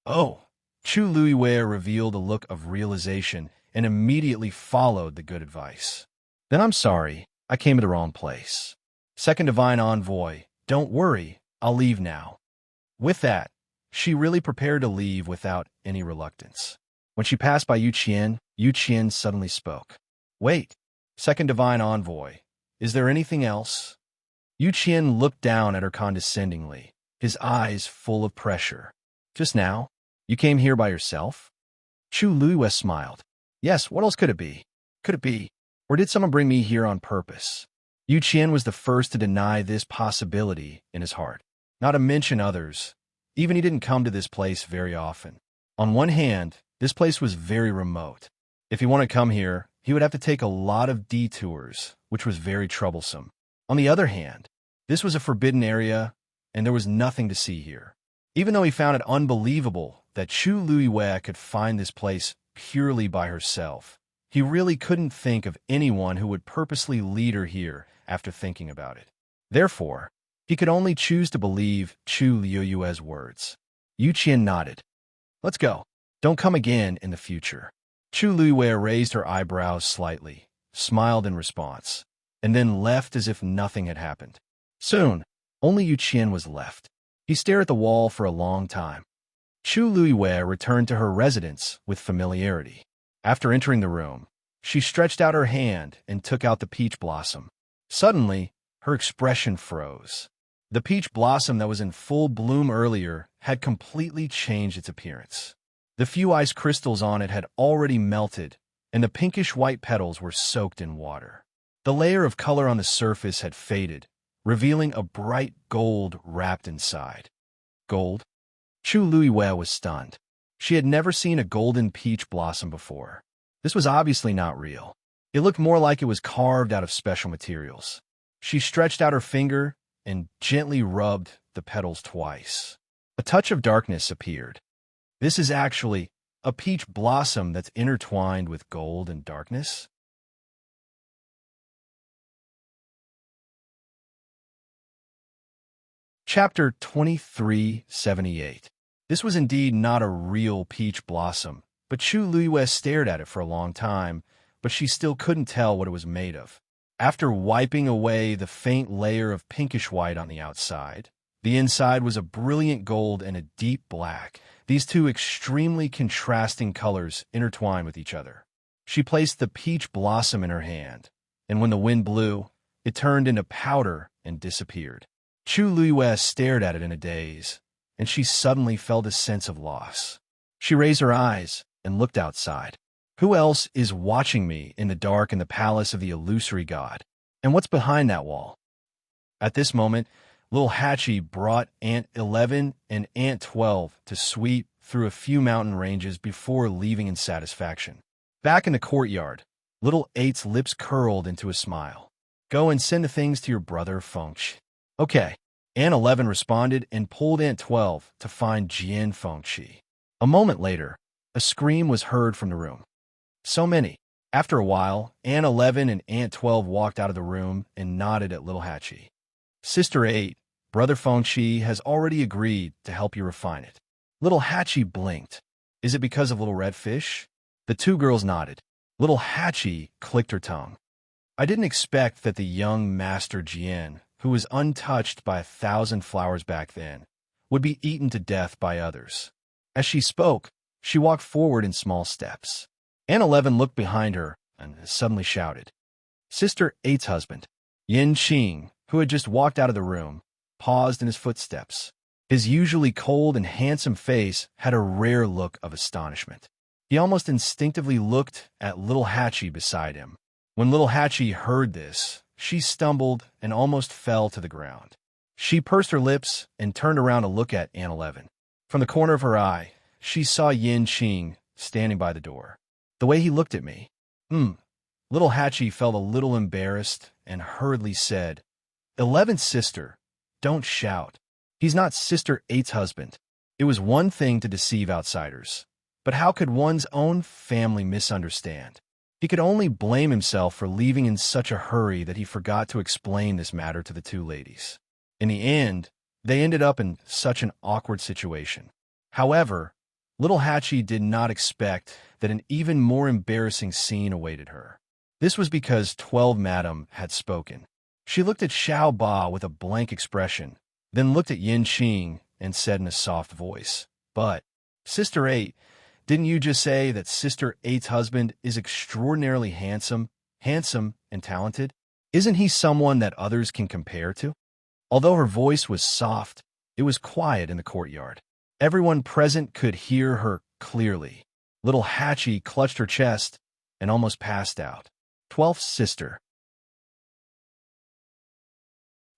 A: "Oh!" Chu Luiyue revealed a look of realization and immediately followed the good advice. "Then I'm sorry, I came to the wrong place. Second Divine Envoy, don't worry, I'll leave now." With that, she really prepared to leave without any reluctance. When she passed by Yu Qian suddenly spoke. "Wait, Second Divine Envoy, is there anything else?" Yu Qian looked down at her condescendingly, his eyes full of pressure. "Just now? You came here by yourself?" Chu Luiyue smiled. "Yes, what else could it be? Could it be? Or did someone bring me here on purpose?" Yu Qian was the first to deny this possibility in his heart, not to mention others. Even he didn't come to this place very often. On one hand, this place was very remote. If he wanted to come here, he would have to take a lot of detours, which was very troublesome. On the other hand, this was a forbidden area, and there was nothing to see here. Even though he found it unbelievable that Chu Luiyue could find this place purely by herself, he really couldn't think of anyone who would purposely lead her here after thinking about it. Therefore, he could only choose to believe Chu Luiyue's words. Yu Qian nodded. "Let's go. Don't come again in the future." Chu Luiyue raised her eyebrows slightly, smiled in response, and then left as if nothing had happened. Soon, only Yu Qian was left. He stared at the wall for a long time. Chu Luiyue returned to her residence with familiarity. After entering the room, she stretched out her hand and took out the peach blossom. Suddenly, her expression froze. The peach blossom that was in full bloom earlier had completely changed its appearance. The few ice crystals on it had already melted, and the pinkish-white petals were soaked in water. The layer of color on the surface had faded, revealing a bright gold wrapped inside. Gold? Chu Luiyue was stunned. She had never seen a golden peach blossom before. This was obviously not real. It looked more like it was carved out of special materials. She stretched out her finger and gently rubbed the petals twice. A touch of darkness appeared. This is actually a peach blossom that's intertwined with gold and darkness? Chapter 2378. This was indeed not a real peach blossom, but Chu Luiyue stared at it for a long time, but she still couldn't tell what it was made of. After wiping away the faint layer of pinkish white on the outside, the inside was a brilliant gold and a deep black. These two extremely contrasting colors intertwined with each other. She placed the peach blossom in her hand, and when the wind blew, it turned into powder and disappeared. Chu Luiyue stared at it in a daze, and she suddenly felt a sense of loss. She raised her eyes and looked outside. Who else is watching me in the dark in the palace of the illusory god? And what's behind that wall? At this moment, Little Hatchie brought Ant 11 and Ant 12 to sweep through a few mountain ranges before leaving in satisfaction. Back in the courtyard, Little 8's lips curled into a smile. "Go and send the things to your brother Fengchi." "Okay." Ant 11 responded and pulled Ant 12 to find Jian Fengchi. A moment later, a scream was heard from the room. So many. After a while, Ant 11 and Ant 12 walked out of the room and nodded at Little Hatchie. Sister 8, Brother Fengqi has already agreed to help you refine it. Little Hatchie blinked. Is it because of Little Red Fish? The two girls nodded. Little Hatchie clicked her tongue. I didn't expect that the young Master Jian, who was untouched by 1,000 flowers back then, would be eaten to death by others. As she spoke, she walked forward in small steps. Anne 11 looked behind her and suddenly shouted. Sister 8's husband, Yin Qing, who had just walked out of the room, paused in his footsteps. His usually cold and handsome face had a rare look of astonishment. He almost instinctively looked at Little Hatchie beside him. When Little Hatchie heard this, she stumbled and almost fell to the ground. She pursed her lips and turned around to look at Anne 11. From the corner of her eye, she saw Yin Qing standing by the door. The way he looked at me. Little Hatchie felt a little embarrassed and hurriedly said, 11's sister, don't shout. He's not Sister 8's husband. It was one thing to deceive outsiders, but how could one's own family misunderstand? He could only blame himself for leaving in such a hurry that he forgot to explain this matter to the two ladies. In the end, they ended up in such an awkward situation. However, Little Hatchie did not expect that an even more embarrassing scene awaited her. This was because 12 Madam had spoken. She looked at Xiao Ba with a blank expression, then looked at Yin Qing and said in a soft voice, But, Sister 8, didn't you just say that Sister 8's husband is extraordinarily handsome and talented? Isn't he someone that others can compare to? Although her voice was soft, it was quiet in the courtyard. Everyone present could hear her clearly. Little Hatchie clutched her chest and almost passed out. 12th sister.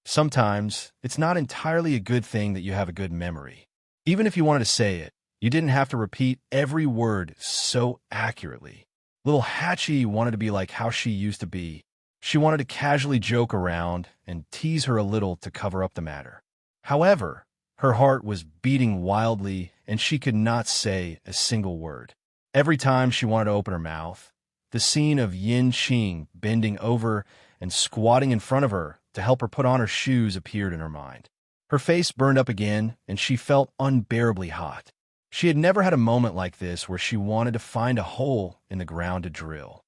A: Sometimes, it's not entirely a good thing that you have a good memory. Even if you wanted to say it, you didn't have to repeat every word so accurately. Little Hatchie wanted to be like how she used to be. She wanted to casually joke around and tease her a little to cover up the matter. However, her heart was beating wildly and she could not say a single word. Every time she wanted to open her mouth, the scene of Yin Qing bending over and squatting in front of her to help her put on her shoes appeared in her mind. Her face burned up again and she felt unbearably hot. She had never had a moment like this where she wanted to find a hole in the ground to drill.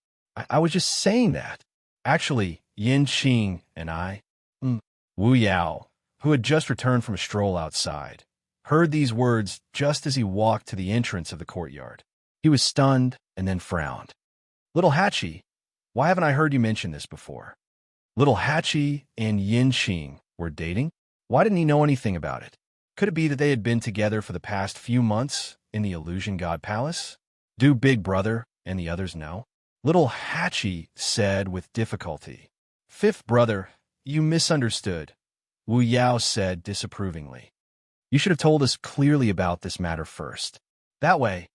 A: I was just saying that. Actually, Yin Qing and I, Wu Yao, who had just returned from a stroll outside, heard these words just as he walked to the entrance of the courtyard. He was stunned and then frowned. Little Hatchie, why haven't I heard you mention this before? Little Hatchie and Yin Qing were dating? Why didn't he know anything about it? Could it be that they had been together for the past few months in the Illusion God Palace? Do Big Brother and the others know? Little Hatchie said with difficulty. 5th brother, you misunderstood, Wu Yao said disapprovingly. You should have told us clearly about this matter first. That way,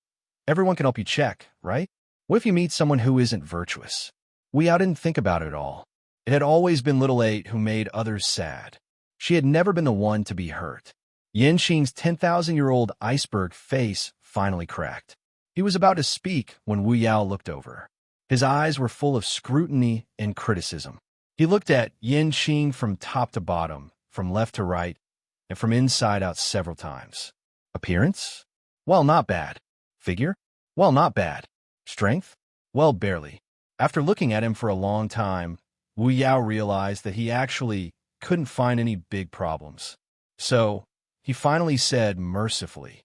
A: everyone can help you check, right? What if you meet someone who isn't virtuous? Wu Yao didn't think about it at all. It had always been Little 8 who made others sad. She had never been the one to be hurt. Yin Qing's 10,000-year-old iceberg face finally cracked. He was about to speak when Wu Yao looked over. His eyes were full of scrutiny and criticism. He looked at Yin Qing from top to bottom, from left to right, and from inside out several times. Appearance? Well, not bad. Figure? Well, not bad. Strength? Well, barely. After looking at him for a long time, Wu Yao realized that he actually couldn't find any big problems. So, he finally said mercifully,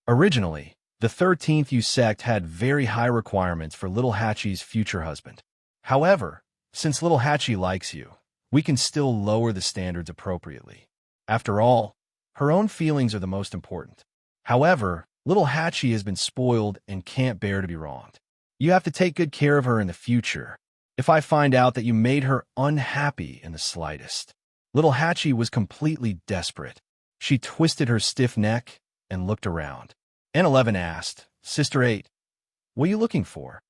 A: Originally, the 13th U sect had very high requirements for Little Hatchie's future husband. However, since Little Hatchie likes you, we can still lower the standards appropriately. After all, her own feelings are the most important. However, Little Hatchie has been spoiled and can't bear to be wronged. You have to take good care of her in the future. If I find out that you made her unhappy in the slightest. Little Hatchie was completely desperate. She twisted her stiff neck and looked around. N11 asked, Sister 8, what are you looking for?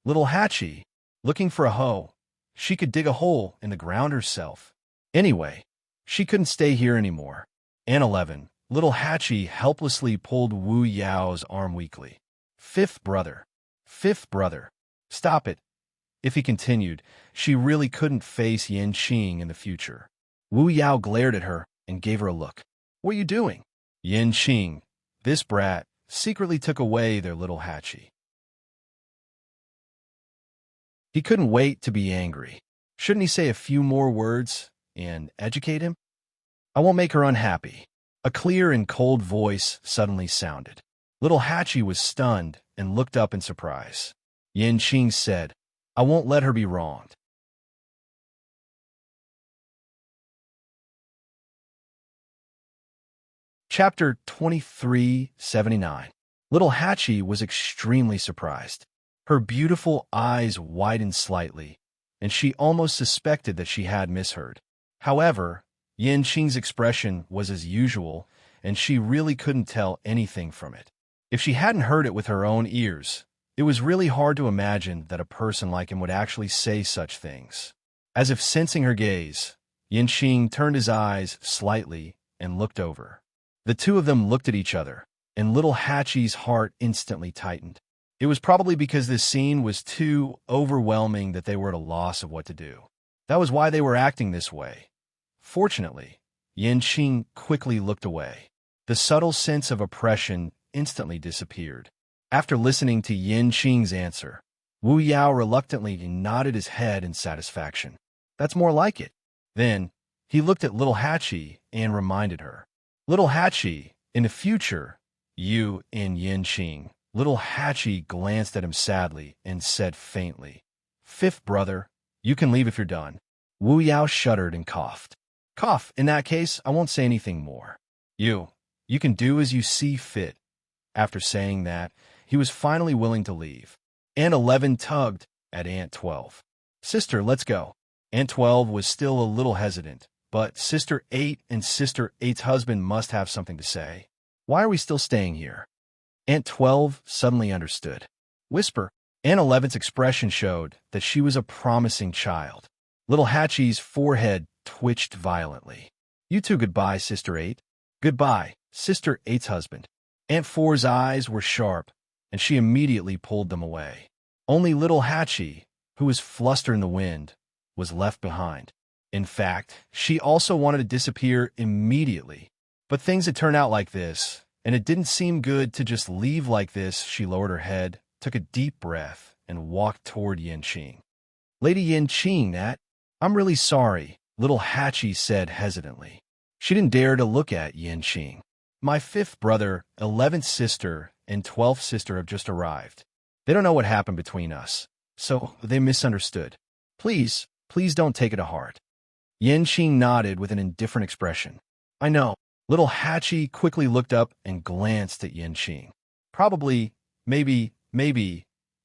A: Little Hatchie, looking for a hoe. She could dig a hole in the ground herself. Anyway, she couldn't stay here anymore. N11, Little Hatchie helplessly pulled Wu Yao's arm weakly. 5th brother. 5th brother. Stop it. If he continued, she really couldn't face Yin Qing in the future. Wu Yao glared at her and gave her a look. What are you doing? Yin Qing, this brat, secretly took away their little Hachi. He couldn't wait to be angry. Shouldn't he say a few more words and educate him? I won't make her unhappy. A clear and cold voice suddenly sounded. Little Hachi was stunned and looked up in surprise. Yin Qing said, I won't let her be wronged. Chapter 2379. Little Hachi was extremely surprised. Her beautiful eyes widened slightly, and she almost suspected that she had misheard. However, Yin Qing's expression was as usual, and she really couldn't tell anything from it. If she hadn't heard it with her own ears, it was really hard to imagine that a person like him would actually say such things. As if sensing her gaze, Yin Qing turned his eyes slightly and looked over. The two of them looked at each other, and little Hachi's heart instantly tightened. It was probably because this scene was too overwhelming that they were at a loss of what to do. That was why they were acting this way. Fortunately, Yin Qing quickly looked away. The subtle sense of oppression instantly disappeared. After listening to Yin Qing's answer, Wu Yao reluctantly nodded his head in satisfaction. That's more like it. Then, he looked at little Hachi and reminded her. Little Hachi, in the future, you and Yin Qing. Little Hachi glanced at him sadly and said faintly, Fifth brother, you can leave if you're done. Wu Yao shuddered and coughed. Cough, in that case, I won't say anything more. You can do as you see fit. After saying that, he was finally willing to leave. Aunt 11 tugged at Aunt 12. Sister, let's go. Aunt 12 was still a little hesitant, but Sister 8 and Sister 8's husband must have something to say. Why are we still staying here? Aunt 12 suddenly understood. Whisper. Aunt 11's expression showed that she was a promising child. Little Hachi's forehead twitched violently. You two goodbye, Sister 8. Goodbye, Sister 8's husband. Aunt 4's eyes were sharp, and she immediately pulled them away. Only little Hachi, who was flustered in the wind, was left behind. In fact, she also wanted to disappear immediately. But things had turned out like this, and it didn't seem good to just leave like this. She lowered her head, took a deep breath, and walked toward Yin Qing. Lady Yin Qing, Nat, I'm really sorry, little Hachi said hesitantly. She didn't dare to look at Yin Qing. My fifth brother, 11th sister, and 12th sister have just arrived. They don't know what happened between us, so they misunderstood. Please don't take it to heart. Yin Qing nodded with an indifferent expression. I know. Little Hachi quickly looked up and glanced at Yin Qing. Probably, maybe,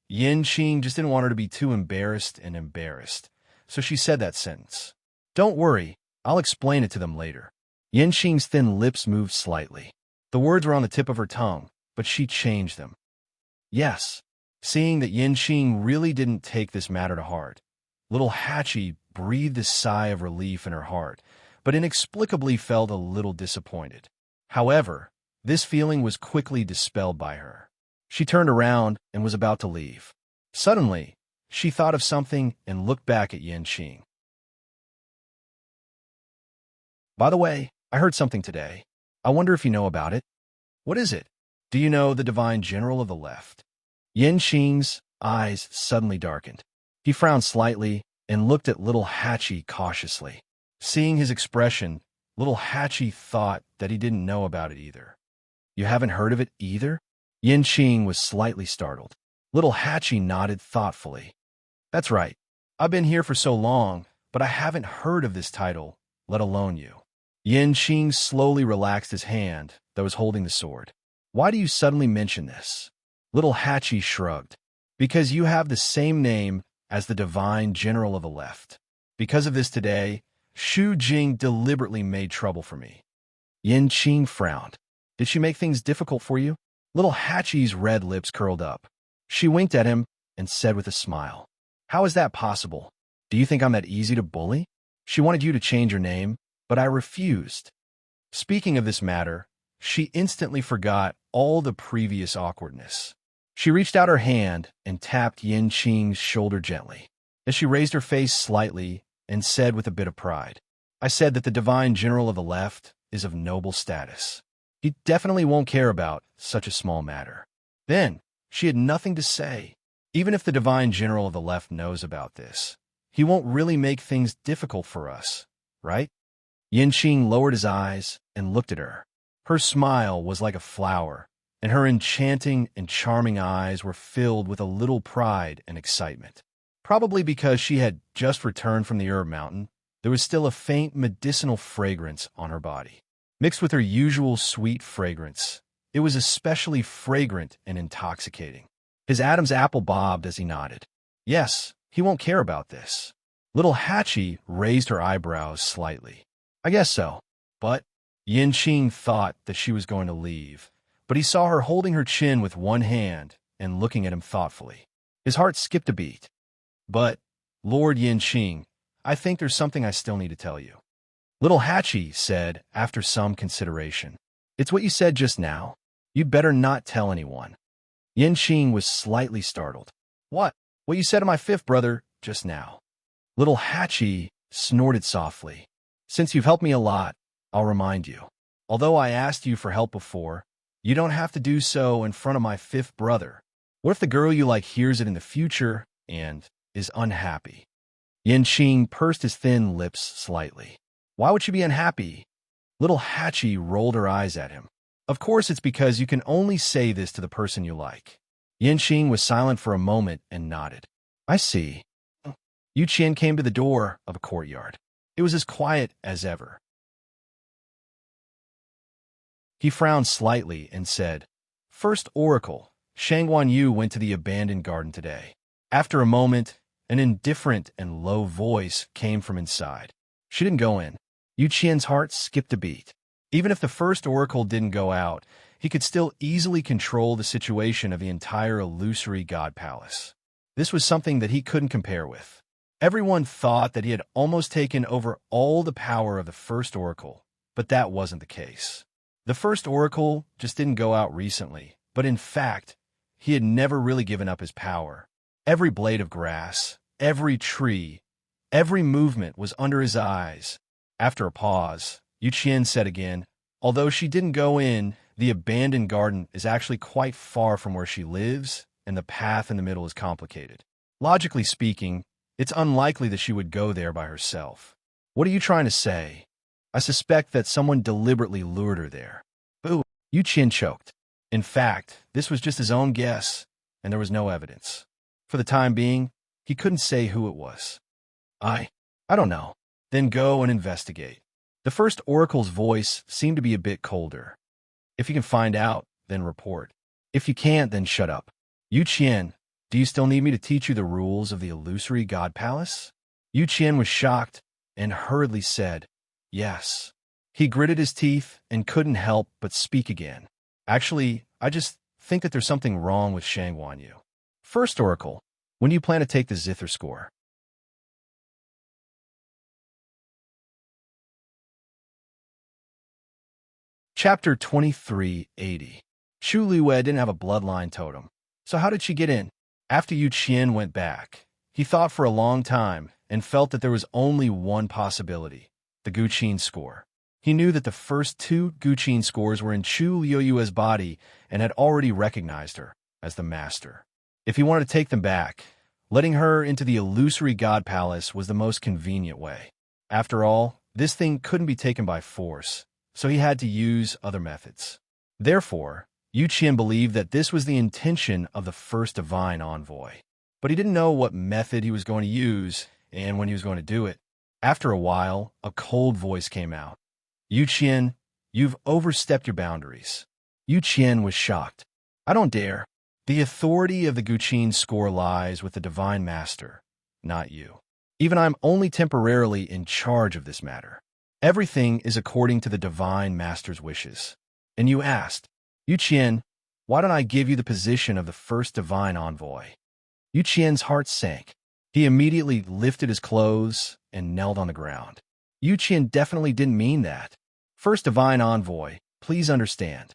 A: Yin Qing just didn't want her to be too embarrassed, so she said that sentence. Don't worry, I'll explain it to them later. Yin Qing's thin lips moved slightly. The words were on the tip of her tongue, but she changed them. Yes. Seeing that Yin Qing really didn't take this matter to heart, little Hachi breathed a sigh of relief in her heart, but inexplicably felt a little disappointed. However, this feeling was quickly dispelled by her. She turned around and was about to leave. Suddenly, she thought of something and looked back at Yin Qing. By the way, I heard something today. I wonder if you know about it. What is it? Do you know the divine general of the left? Yin Qing's eyes suddenly darkened. He frowned slightly and looked at little Hachi cautiously. Seeing his expression, little Hachi thought that he didn't know about it either. You haven't heard of it either? Yin Qing was slightly startled. Little Hachi nodded thoughtfully. That's right. I've been here for so long, but I haven't heard of this title, let alone you. Yin Qing slowly relaxed his hand that was holding the sword. Why do you suddenly mention this? Little Hachi shrugged. Because you have the same name as the divine general of the left. Because of this today, Shu Jing deliberately made trouble for me. Yin Qing frowned. Did she make things difficult for you? Little Hachi's red lips curled up. She winked at him and said with a smile, How is that possible? Do you think I'm that easy to bully? She wanted you to change your name, but I refused. Speaking of this matter, she instantly forgot all the previous awkwardness. She reached out her hand and tapped Yin Qing's shoulder gently. As she raised her face slightly and said with a bit of pride, I said that the divine general of the left is of noble status. He definitely won't care about such a small matter. Then, she had nothing to say. Even if the divine general of the left knows about this, he won't really make things difficult for us, right? Yanqing lowered his eyes and looked at her. Her smile was like a flower, and her enchanting and charming eyes were filled with a little pride and excitement. Probably because she had just returned from the herb mountain, there was still a faint medicinal fragrance on her body. Mixed with her usual sweet fragrance, it was especially fragrant and intoxicating. His Adam's apple bobbed as he nodded. Yes, he won't care about this. Little Hatchie raised her eyebrows slightly. I guess so. But Yanqing thought that she was going to leave, but he saw her holding her chin with one hand and looking at him thoughtfully. His heart skipped a beat. But, Lord Yanqing, I think there's something I still need to tell you. Little Hatchie said after some consideration. It's what you said just now. You'd better not tell anyone. Yanqing was slightly startled. What? What you said to my fifth brother just now. Little Hatchie snorted softly. Since you've helped me a lot, I'll remind you. Although I asked you for help before, you don't have to do so in front of my fifth brother. What if the girl you like hears it in the future and is unhappy? Yanqing pursed his thin lips slightly. Why would she be unhappy? Little Hatchie rolled her eyes at him. Of course it's because you can only say this to the person you like. Yanqing was silent for a moment and nodded. I see. Yu Qian came to the door of a courtyard. It was as quiet as ever. He frowned slightly and said, First Oracle, Shangguan Yu went to the abandoned garden today. After a moment, an indifferent and low voice came from inside. She didn't go in. Yu Qian's heart skipped a beat. Even if the first oracle didn't go out, he could still easily control the situation of the entire illusory god palace. This was something that he couldn't compare with. Everyone thought that he had almost taken over all the power of the first oracle, but that wasn't the case. The first oracle just didn't go out recently, but in fact, he had never really given up his power. Every blade of grass, every tree, every movement was under his eyes. After a pause, Yu Qian said again, although she didn't go in, the abandoned garden is actually quite far from where she lives, and the path in the middle is complicated. Logically speaking, it's unlikely that she would go there by herself. What are you trying to say? I suspect that someone deliberately lured her there. Boo! Yu Qian choked. In fact, this was just his own guess, and there was no evidence. For the time being, he couldn't say who it was. I don't know. Then go and investigate. The first oracle's voice seemed to be a bit colder. If you can find out, then report. If you can't, then shut up. Yu Qian, do you still need me to teach you the rules of the illusory god palace? Yu Qian was shocked and hurriedly said, yes. He gritted his teeth and couldn't help but speak again. Actually, I just think that there's something wrong with Shangguan Yu. First oracle, when do you plan to take the Zither score? Chapter 2380. Shu Liwei didn't have a bloodline totem, so how did she get in? After Yu Qian went back, he thought for a long time and felt that there was only one possibility, the Guqin score. He knew that the first two Guqin scores were in Chu Liuyue's body and had already recognized her as the master. If he wanted to take them back, letting her into the illusory god palace was the most convenient way. After all, this thing couldn't be taken by force, so he had to use other methods. Therefore, Yu Qian believed that this was the intention of the first divine envoy. But he didn't know what method he was going to use and when he was going to do it. After a while, a cold voice came out. Yu Qian, you've overstepped your boundaries. Yu Qian was shocked. I don't dare. The authority of the Guqin score lies with the divine master, not you. Even I'm only temporarily in charge of this matter. Everything is according to the divine master's wishes. And you asked, Yu Qian, why don't I give you the position of the first divine envoy? Yu Qian's heart sank. He immediately lifted his clothes and knelt on the ground. Yu Qian definitely didn't mean that. First divine envoy, please understand.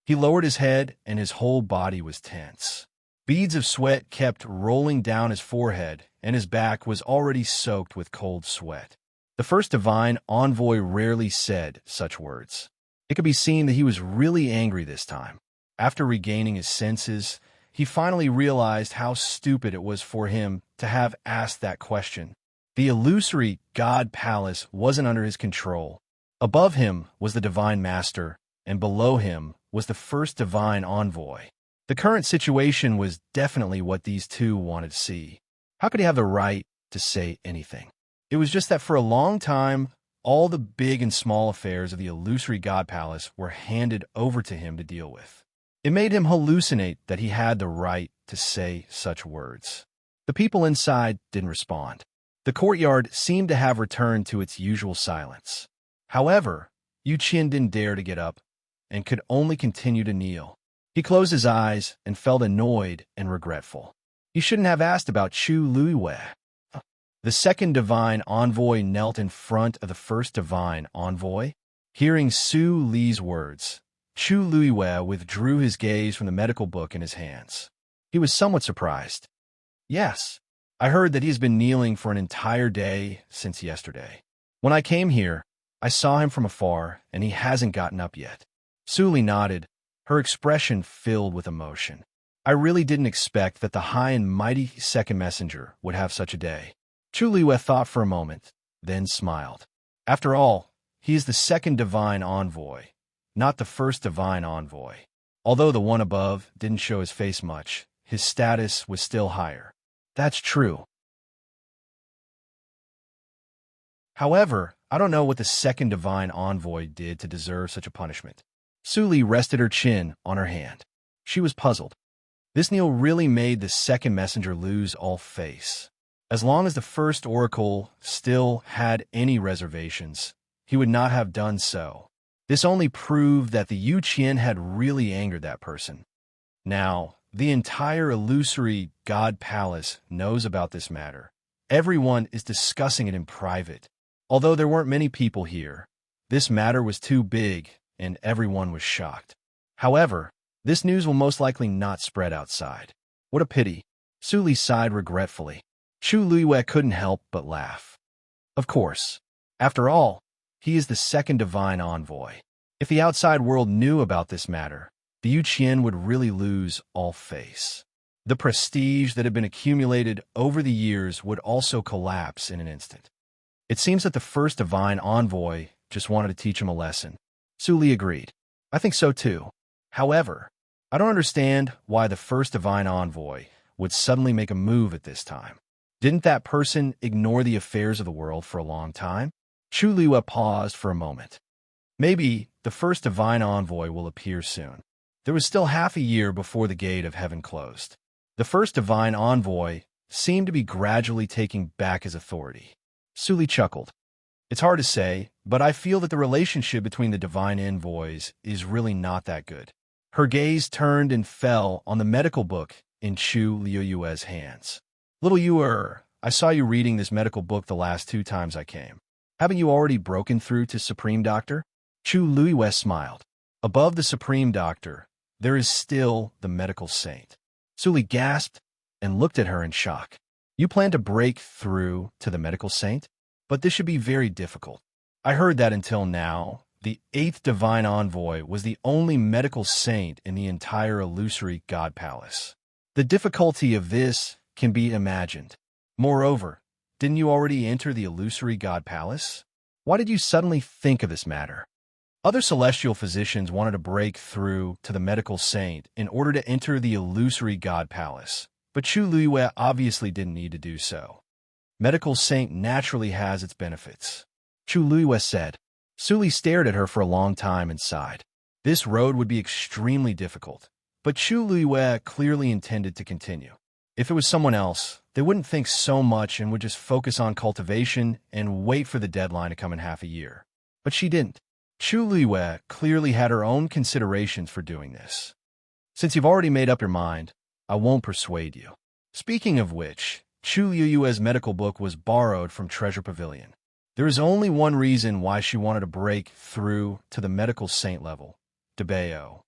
A: He lowered his head and his whole body was tense. Beads of sweat kept rolling down his forehead and his back was already soaked with cold sweat. The first divine envoy rarely said such words. It could be seen that he was really angry this time. After regaining his senses, he finally realized how stupid it was for him to have asked that question. The illusory God Palace wasn't under his control. Above him was the Divine Master, and below him was the first Divine Envoy. The current situation was definitely what these two wanted to see. How could he have the right to say anything? It was just that for a long time, all the big and small affairs of the illusory God Palace were handed over to him to deal with. It made him hallucinate that he had the right to say such words. The people inside didn't respond. The courtyard seemed to have returned to its usual silence. However, Yu Qian didn't dare to get up and could only continue to kneel. He closed his eyes and felt annoyed and regretful. He shouldn't have asked about Chu Luiwei. The second divine envoy knelt in front of the first divine envoy. Hearing Su Li's words, Chu Luiwei withdrew his gaze from the medical book in his hands. He was somewhat surprised. Yes, I heard that he's been kneeling for an entire day since yesterday. When I came here, I saw him from afar, and he hasn't gotten up yet. Su Li nodded, her expression filled with emotion. I really didn't expect that the high and mighty second messenger would have such a day. Chu Luiwei thought for a moment, then smiled. After all, he is the second divine envoy, not the first divine envoy. Although the one above didn't show his face much, his status was still higher. That's true. However, I don't know what the second divine envoy did to deserve such a punishment. Su Li rested her chin on her hand. She was puzzled. This kneel really made the second messenger lose all face. As long as the first oracle still had any reservations, he would not have done so. This only proved that the Yu Qian had really angered that person. Now, the entire illusory God Palace knows about this matter. Everyone is discussing it in private. Although there weren't many people here, this matter was too big and everyone was shocked. However, this news will most likely not spread outside. What a pity. Su Li sighed regretfully. Chu Luiwei couldn't help but laugh. Of course. After all, he is the second divine envoy. If the outside world knew about this matter, the Yu Qian would really lose all face. The prestige that had been accumulated over the years would also collapse in an instant. It seems that the first divine envoy just wanted to teach him a lesson. Su Li agreed. I think so too. However, I don't understand why the first divine envoy would suddenly make a move at this time. Didn't that person ignore the affairs of the world for a long time? Chu Luiwei paused for a moment. Maybe the first divine envoy will appear soon. There was still half a year before the gate of heaven closed. The first divine envoy seemed to be gradually taking back his authority. Su Li chuckled. It's hard to say, but I feel that the relationship between the divine envoys is really not that good. Her gaze turned and fell on the medical book in Chu Luiwei's hands. Little Yu, I saw you reading this medical book the last 2 times I came. Haven't you already broken through to Supreme Doctor? Chu Luiwei smiled. Above the Supreme Doctor, there is still the medical saint. Su Li gasped and looked at her in shock. You plan to break through to the medical saint? But this should be very difficult. I heard that until now, the 8th divine envoy was the only medical saint in the entire illusory God Palace. The difficulty of this can be imagined. Moreover, didn't you already enter the illusory God Palace? Why did you suddenly think of this matter? Other celestial physicians wanted to break through to the medical saint in order to enter the illusory God Palace, but Chu Luiwei obviously didn't need to do so. Medical saint naturally has its benefits. Chu Luiwei said. Su Li stared at her for a long time and sighed. This road would be extremely difficult, but Chu Luiwei clearly intended to continue. If it was someone else, they wouldn't think so much and would just focus on cultivation and wait for the deadline to come in half a year. But she didn't. Chu Luiwei clearly had her own considerations for doing this. Since you've already made up your mind, I won't persuade you. Speaking of which, Chu Luiwei's medical book was borrowed from Treasure Pavilion. There is only one reason why she wanted to break through to the medical saint level, DeBeo.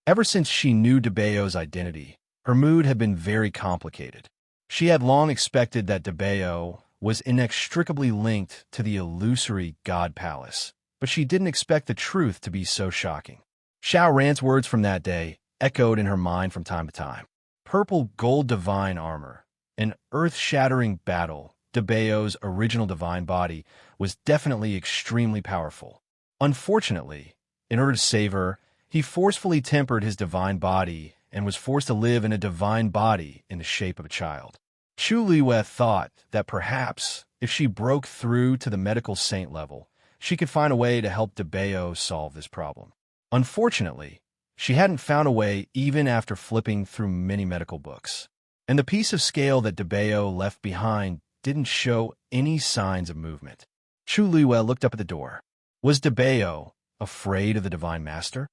A: Ever since she knew DeBeo's identity, her mood had been very complicated. She had long expected that Debeo was inextricably linked to the illusory God Palace, but she didn't expect the truth to be so shocking. Xiao Ran's words from that day echoed in her mind from time to time. Purple gold divine armor, an earth-shattering battle. Debeo's original divine body was definitely extremely powerful. Unfortunately, in order to save her, he forcefully tempered his divine body and was forced to live in a divine body in the shape of a child. Chu Liwei thought that perhaps, if she broke through to the medical saint level, she could find a way to help Debeo solve this problem. Unfortunately, she hadn't found a way even after flipping through many medical books. And the piece of scale that Debeo left behind didn't show any signs of movement. Chu Liwei looked up at the door. Was Debeo afraid of the Divine Master?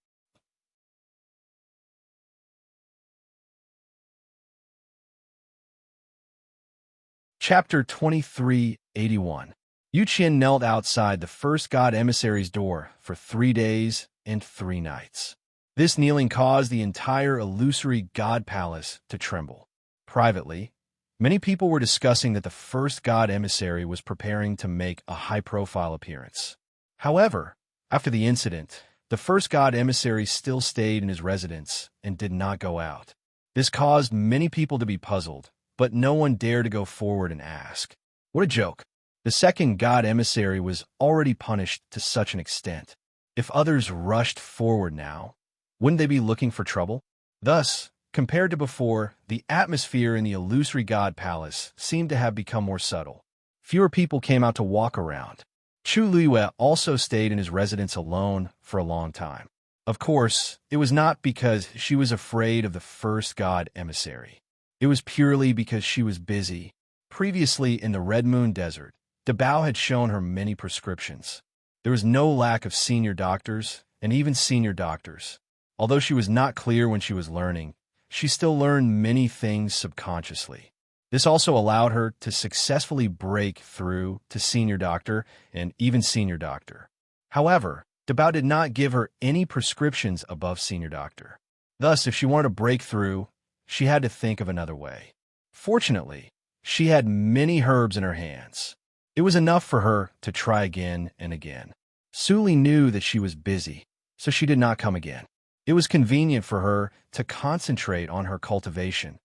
A: Chapter 2381. Yu Qian knelt outside the first god emissary's door for 3 days and 3 nights. This kneeling caused the entire illusory god palace to tremble. Privately, many people were discussing that the first god emissary was preparing to make a high-profile appearance. However, after the incident, the first god emissary still stayed in his residence and did not go out. This caused many people to be puzzled, but no one dared to go forward and ask. What a joke. The second god emissary was already punished to such an extent. If others rushed forward now, wouldn't they be looking for trouble? Thus, compared to before, the atmosphere in the illusory god palace seemed to have become more subtle. Fewer people came out to walk around. Chu Liwei also stayed in his residence alone for a long time. Of course, it was not because she was afraid of the first god emissary. It was purely because she was busy. Previously in the Red Moon Desert, Debao had shown her many prescriptions. There was no lack of senior doctors, and even senior doctors. Although she was not clear when she was learning, she still learned many things subconsciously. This also allowed her to successfully break through to senior doctor and even senior doctor. However, Debao did not give her any prescriptions above senior doctor. Thus, if she wanted to break through, she had to think of another way. Fortunately, she had many herbs in her hands. It was enough for her to try again and again. Suli knew that she was busy, so she did not come again. It was convenient for her to concentrate on her cultivation.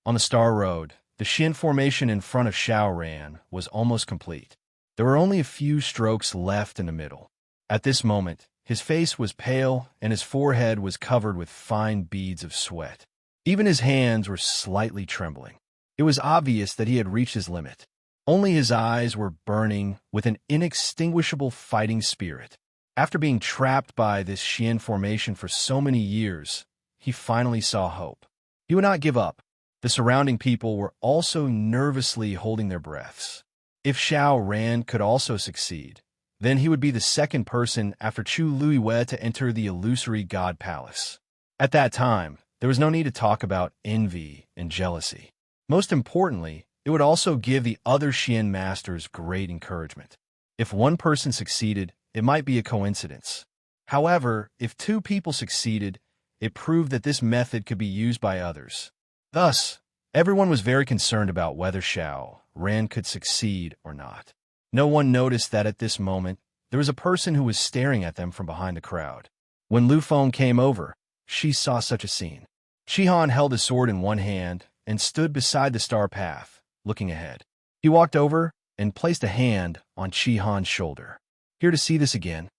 A: On the Star Road, the Xin formation in front of Xiaoran was almost complete. There were only a few strokes left in the middle. At this moment, his face was pale and his forehead was covered with fine beads of sweat. Even his hands were slightly trembling. It was obvious that he had reached his limit. Only his eyes were burning with an inextinguishable fighting spirit. After being trapped by this Xian formation for so many years, he finally saw hope. He would not give up. The surrounding people were also nervously holding their breaths. If Xiao Ran could also succeed, then he would be the second person after Chu Liwei to enter the illusory god palace. At that time, there was no need to talk about envy and jealousy. Most importantly, it would also give the other Xian masters great encouragement. If one person succeeded, it might be a coincidence. However, if 2 people succeeded, it proved that this method could be used by others. Thus, everyone was very concerned about whether Xiao Ran could succeed or not. No one noticed that at this moment, there was a person who was staring at them from behind the crowd. When Lu Feng came over, she saw such a scene. Shihan held his sword in one hand and stood beside the star path, looking ahead. He walked over and placed a hand on Shihan's shoulder. Here to see this again.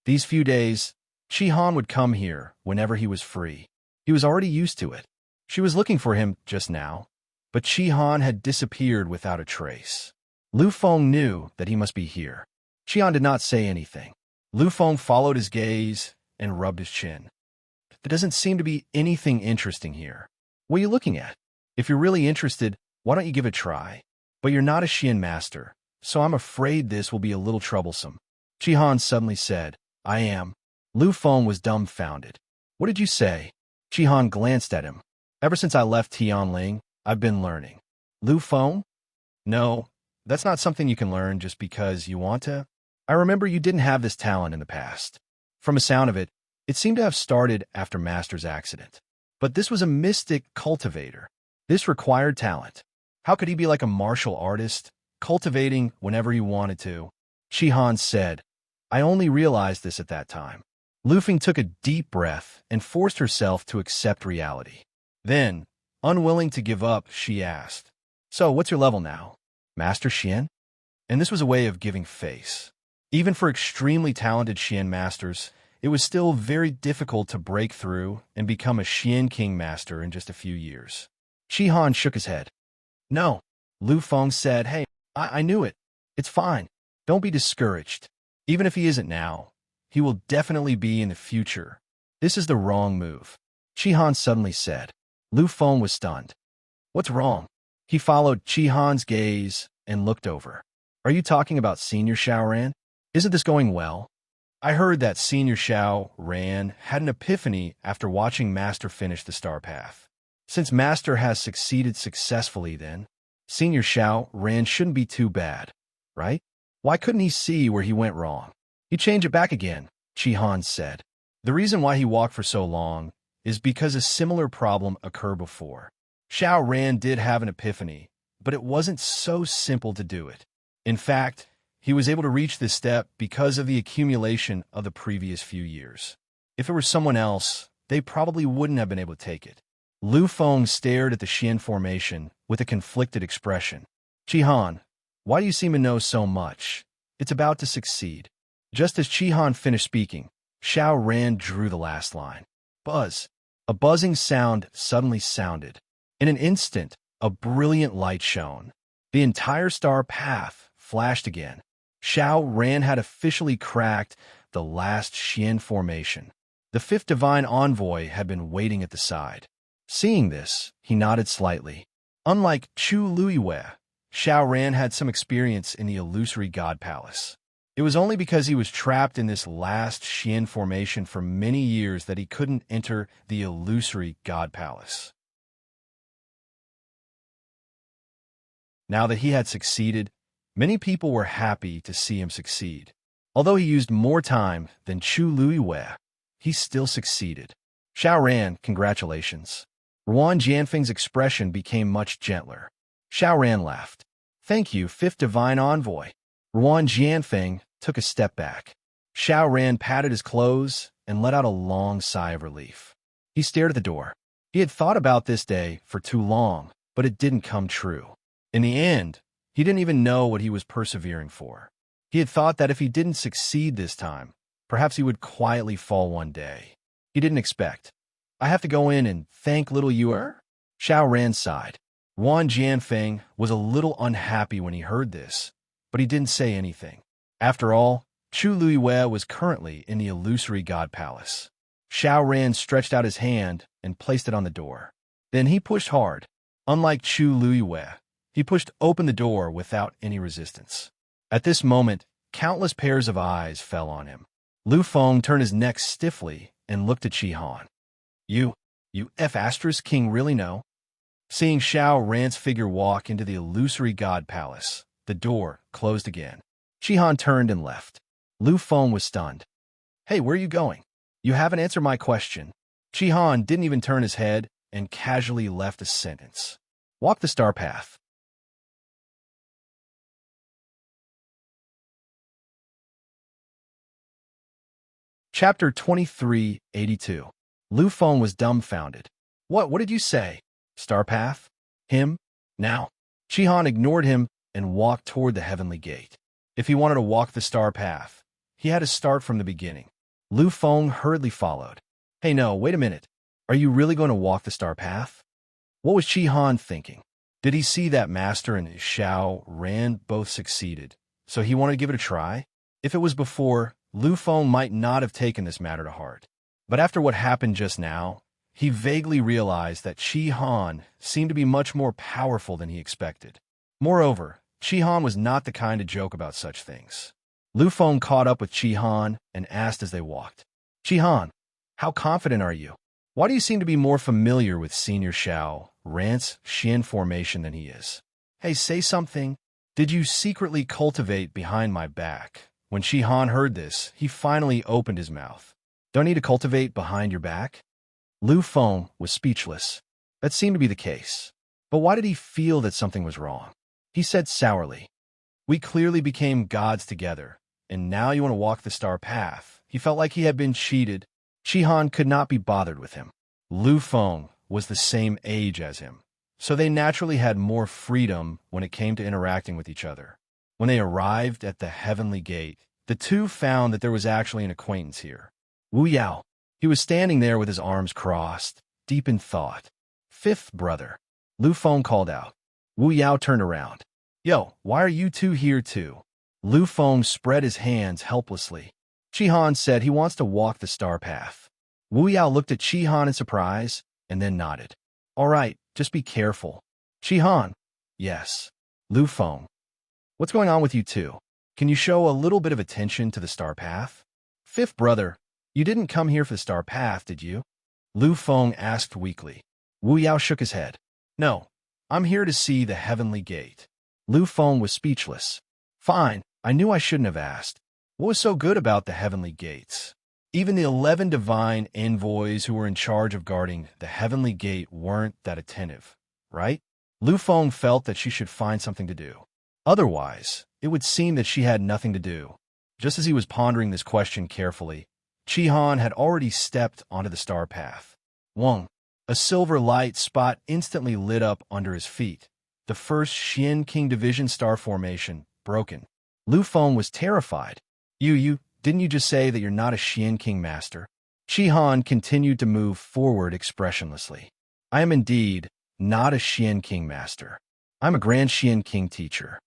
A: These few days, Shihan would come here whenever he was free. He was already used to it. She was looking for him just now, but Shihan had disappeared without a trace. Lu Feng knew that he must be here. Shihan did not say anything. Lu Feng followed his gaze and rubbed his chin. There doesn't seem to be anything interesting here. What are you looking at? If you're really interested, why don't you give it a try? But you're not a Xian master, so I'm afraid this will be a little troublesome. Shihan suddenly said, I am. Lu Feng was dumbfounded. What did you say? Shihan glanced at him. Ever since I left Tianling, I've been learning. Lu Feng? No, that's not something you can learn just because you want to. I remember you didn't have this talent in the past. From the sound of it, it seemed to have started after Master's accident. But this was a mystic cultivator. This required talent. How could he be like a martial artist, cultivating whenever he wanted to? Shihan said, I only realized this at that time. Lu Feng took a deep breath and forced herself to accept reality. Then, unwilling to give up, she asked, So, what's your level now? Master Xian? And this was a way of giving face. Even for extremely talented Xian masters, it was still very difficult to break through and become a Xian King master in just a few years. Shihan shook his head. No. Lu Feng said, Hey, I knew it. It's fine. Don't be discouraged. Even if he isn't now, he will definitely be in the future. This is the wrong move. Shihan suddenly said. Lu Feng was stunned. What's wrong? He followed Shihan's gaze and looked over. Are you talking about Senior Xiao Ran? Isn't this going well? I heard that Senior Xiao Ran had an epiphany after watching Master finish the Star Path. Since Master has succeeded successfully then, Senior Xiao Ran shouldn't be too bad, right? Why couldn't he see where he went wrong? He changed it back again, Shihan said. The reason why he walked for so long is because a similar problem occurred before. Xiao Ran did have an epiphany, but it wasn't so simple to do it. In fact, he was able to reach this step because of the accumulation of the previous few years. If it were someone else, they probably wouldn't have been able to take it. Lu Feng stared at the Xian formation with a conflicted expression. Shihan, why do you seem to know so much? It's about to succeed. Just as Shihan finished speaking, Xiao Ran drew the last line. Buzz. A buzzing sound suddenly sounded. In an instant, a brilliant light shone. The entire star path flashed again. Xiao Ran had officially cracked the last Xian formation. The fifth divine envoy had been waiting at the side. Seeing this, he nodded slightly. Unlike Chu Luiwei, Xiao Ran had some experience in the illusory god palace. It was only because he was trapped in this last Xian formation for many years that he couldn't enter the illusory god palace. Now that he had succeeded, many people were happy to see him succeed. Although he used more time than Chu Luiwei, he still succeeded. Xiao Ran, congratulations. Ruan Jianfeng's expression became much gentler. Xiao Ran laughed. Thank you, fifth divine envoy. Ruan Jianfeng took a step back. Xiao Ran patted his clothes and let out a long sigh of relief. He stared at the door. He had thought about this day for too long, but it didn't come true. In the end, he didn't even know what he was persevering for. He had thought that if he didn't succeed this time, perhaps he would quietly fall one day. He didn't expect. I have to go in and thank little Yuer? Xiao Ran sighed. Ruan Jianfeng was a little unhappy when he heard this, but he didn't say anything. After all, Chu Luiwei was currently in the illusory god palace. Xiao Ran stretched out his hand and placed it on the door. Then he pushed hard. Unlike Chu Luiwei, he pushed open the door without any resistance. At this moment, countless pairs of eyes fell on him. Lu Feng turned his neck stiffly and looked at Shihan. You F*** king really know? Seeing Xiao Ran's figure walk into the illusory god palace, the door closed again. Shihan turned and left. Lu Feng was stunned. Hey, where are you going? You haven't answered my question. Shihan didn't even turn his head and casually left a sentence. Walk the star path. Chapter 2382. Lu Feng was dumbfounded. What did you say? Star path? Him? Now. Shihan ignored him and walked toward the heavenly gate. If he wanted to walk the star path, he had to start from the beginning. Lu Feng hurriedly followed. Hey no, wait a minute. Are you really going to walk the star path? What was Shihan thinking? Did he see that Master and Xiao Ran both succeeded, so he wanted to give it a try? If it was before, Lu Feng might not have taken this matter to heart. But after what happened just now, he vaguely realized that Shihan seemed to be much more powerful than he expected. Moreover, Shihan was not the kind to joke about such things. Lu Feng caught up with Shihan and asked as they walked. Shihan, how confident are you? Why do you seem to be more familiar with Senior Xiao Ran's Xian formation than he is? Hey, say something. Did you secretly cultivate behind my back? When Shihan heard this, he finally opened his mouth. Don't need to cultivate behind your back? Lu Feng was speechless. That seemed to be the case. But why did he feel that something was wrong? He said sourly, "We clearly became gods together, and now you want to walk the star path." He felt like he had been cheated. Shihan could not be bothered with him. Lu Feng was the same age as him, so they naturally had more freedom when it came to interacting with each other. When they arrived at the heavenly gate, the two found that there was actually an acquaintance here. Wu Yao. He was standing there with his arms crossed, deep in thought. "Fifth brother," Lu Feng called out. Wu Yao turned around. "Yo, why are you two here too?" Lu Feng spread his hands helplessly. Shihan said he wants to walk the star path. Wu Yao looked at Shihan in surprise and then nodded. "All right, just be careful." Shihan. "Yes." Lu Feng. "What's going on with you two? Can you show a little bit of attention to the star path?" "Fifth brother, you didn't come here for the star path, did you?" Lu Feng asked weakly. Wu Yao shook his head. "No, I'm here to see the heavenly gate." Lu Feng was speechless. "Fine, I knew I shouldn't have asked. What was so good about the heavenly gates?" Even the 11 divine envoys who were in charge of guarding the heavenly gate weren't that attentive, right? Lu Feng felt that she should find something to do. Otherwise, it would seem that she had nothing to do. Just as he was pondering this question carefully, Shihan had already stepped onto the star path. Wong. A silver light spot instantly lit up under his feet. The first Xian King Division star formation, broken. Lu Feng was terrified. Didn't you just say that you're not a Xian King master?" Shihan continued to move forward expressionlessly. "I am indeed not a Xian King master. I'm a Grand Xian King teacher."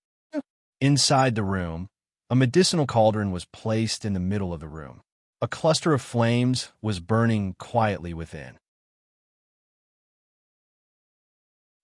A: Inside the room, a medicinal cauldron was placed in the middle of the room. A cluster of flames was burning quietly within.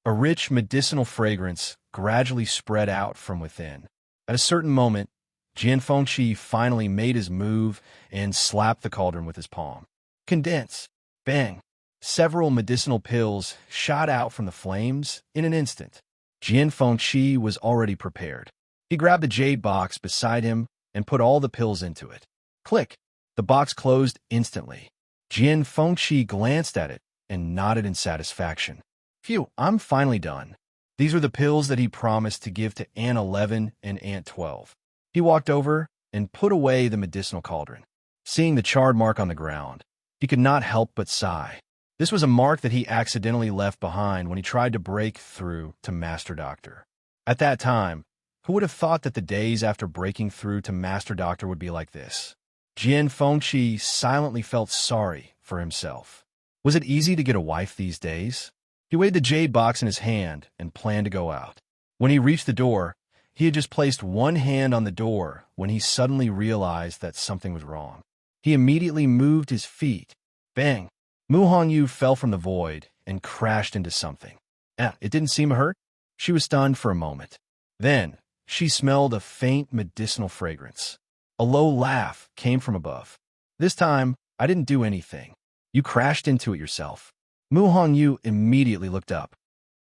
A: A rich medicinal fragrance gradually spread out from within. At a certain moment, Jian Fengqi finally made his move and slapped the cauldron with his palm. Condense. Bang. Several medicinal pills shot out from the flames in an instant. Jian Fengqi was already prepared. He grabbed the jade box beside him and put all the pills into it. Click. The box closed instantly. Jian Fengqi glanced at it and nodded in satisfaction. "Phew, I'm finally done." These were the pills that he promised to give to Ant 11 and Ant 12. He walked over and put away the medicinal cauldron. Seeing the charred mark on the ground, he could not help but sigh. This was a mark that he accidentally left behind when he tried to break through to Master Doctor. At that time, who would have thought that the days after breaking through to Master Doctor would be like this? Jian Fengqi silently felt sorry for himself. Was it easy to get a wife these days? He weighed the jade box in his hand and planned to go out. When he reached the door, he had just placed one hand on the door when he suddenly realized that something was wrong. He immediately moved his feet. Bang! Mu Hongyu fell from the void and crashed into something. It didn't seem to hurt. She was stunned for a moment. Then, she smelled a faint medicinal fragrance. A low laugh came from above. "This time, I didn't do anything. You crashed into it yourself." Mu Hongyu immediately looked up.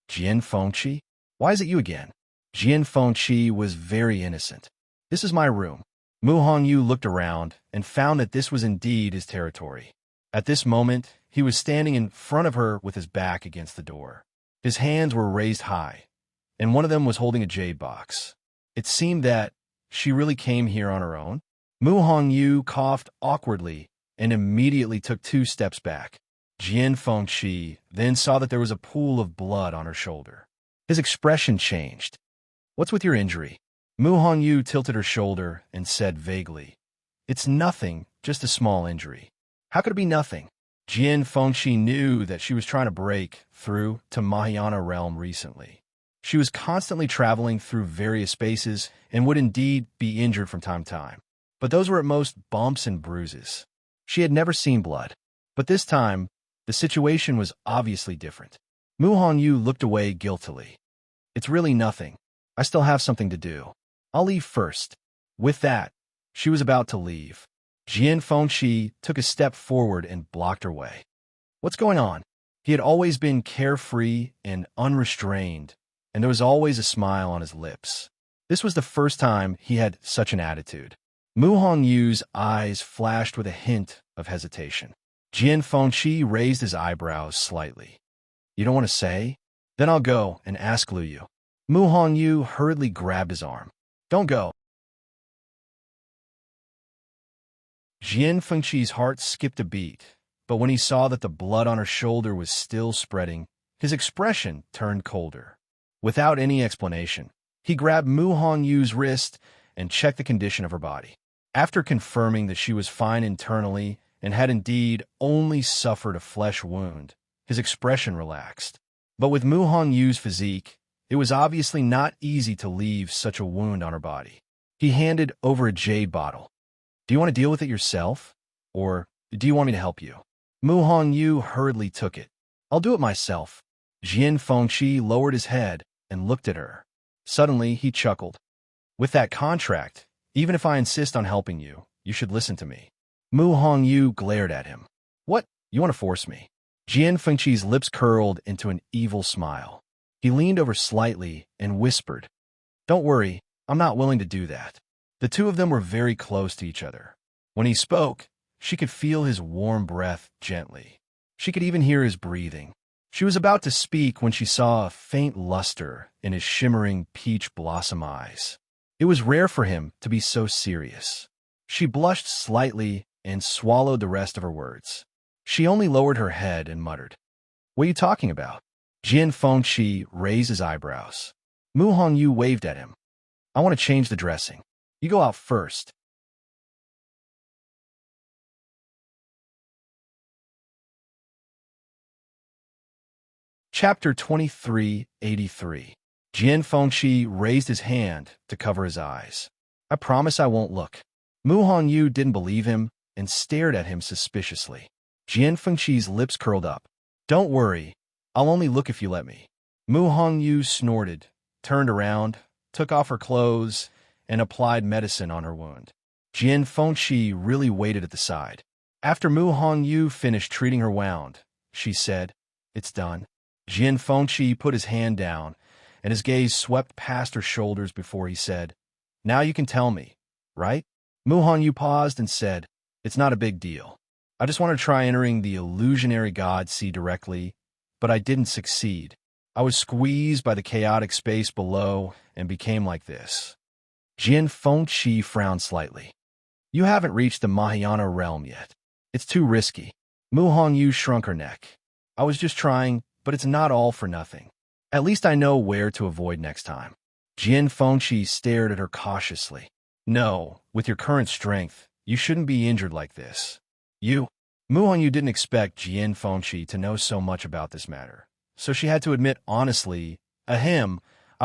A: "Jian Fengqi? Why is it you again?" Jian Fengqi was very innocent. "This is my room." Mu Hongyu looked around and found that this was indeed his territory. At this moment, he was standing in front of her with his back against the door. His hands were raised high, and one of them was holding a jade box. It seemed that she really came here on her own. Mu Hongyu coughed awkwardly and immediately took 2 steps back. Jian Fengqi then saw that there was a pool of blood on her shoulder. His expression changed. "What's with your injury?" Mu Hongyu tilted her shoulder and said vaguely, "It's nothing, just a small injury." How could it be nothing? Jian Fengqi knew that she was trying to break through to Mahayana realm recently. She was constantly traveling through various spaces and would indeed be injured from time to time. But those were at most bumps and bruises. She had never seen blood. But this time, the situation was obviously different. Mu Hongyu looked away guiltily. "It's really nothing. I still have something to do. I'll leave first." With that, she was about to leave. Jian Fengqi took a step forward and blocked her way. What's going on? He had always been carefree and unrestrained, and there was always a smile on his lips. This was the first time he had such an attitude. Mu Hongyu's eyes flashed with a hint of hesitation. Jian Fengqi raised his eyebrows slightly. You don't want to say? Then I'll go and ask Lu Yu. Mu Hongyu hurriedly grabbed his arm. Don't go. Jian Fengqi's heart skipped a beat, but when he saw that the blood on her shoulder was still spreading, his expression turned colder. Without any explanation, he grabbed Mu Hongyu's wrist and checked the condition of her body. After confirming that she was fine internally and had indeed only suffered a flesh wound, his expression relaxed. But with Mu Hongyu's physique, it was obviously not easy to leave such a wound on her body. He handed over a jade bottle. Do you want to deal with it yourself? Or do you want me to help you? Mu Hongyu hurriedly took it. I'll do it myself. Jian Fengqi lowered his head and looked at her. Suddenly, he chuckled. With that contract, even if I insist on helping you, you should listen to me. Mu Hongyu glared at him. What? You want to force me? Jian Fengqi's lips curled into an evil smile. He leaned over slightly and whispered, Don't worry, I'm not willing to do that. The two of them were very close to each other. When he spoke, she could feel his warm breath gently. She could even hear his breathing. She was about to speak when she saw a faint luster in his shimmering peach blossom eyes. It was rare for him to be so serious. She blushed slightly and swallowed the rest of her words. She only lowered her head and muttered, What are you talking about? Jian Fengqi raised his eyebrows. Mu Hongyu waved at him. I want to change the dressing. You go out first. Chapter 2383. Jian Fengqi raised his hand to cover his eyes. I promise I won't look. Mu Hongyu didn't believe him and stared at him suspiciously. Jian Fengqi's lips curled up. Don't worry, I'll only look if you let me. Mu Hongyu snorted, turned around, took off her clothes, and applied medicine on her wound. Jian Fengqi really waited at the side. After Mu Hongyu finished treating her wound, she said, It's done. Jian Fengqi put his hand down, and his gaze swept past her shoulders before he said, Now you can tell me, right? Mu Hongyu paused and said, It's not a big deal. I just want to try entering the illusionary god sea directly, but I didn't succeed. I was squeezed by the chaotic space below and became like this. Jian Fengqi frowned slightly. You haven't reached the Mahayana realm yet. It's too risky. Mu Hongyu shrunk her neck. I was just trying, but it's not all for nothing. At least I know where to avoid next time. Jian Fengqi stared at her cautiously. No, with your current strength, you shouldn't be injured like this. Mu Hongyu didn't expect Jian Fengqi to know so much about this matter, so she had to admit honestly, I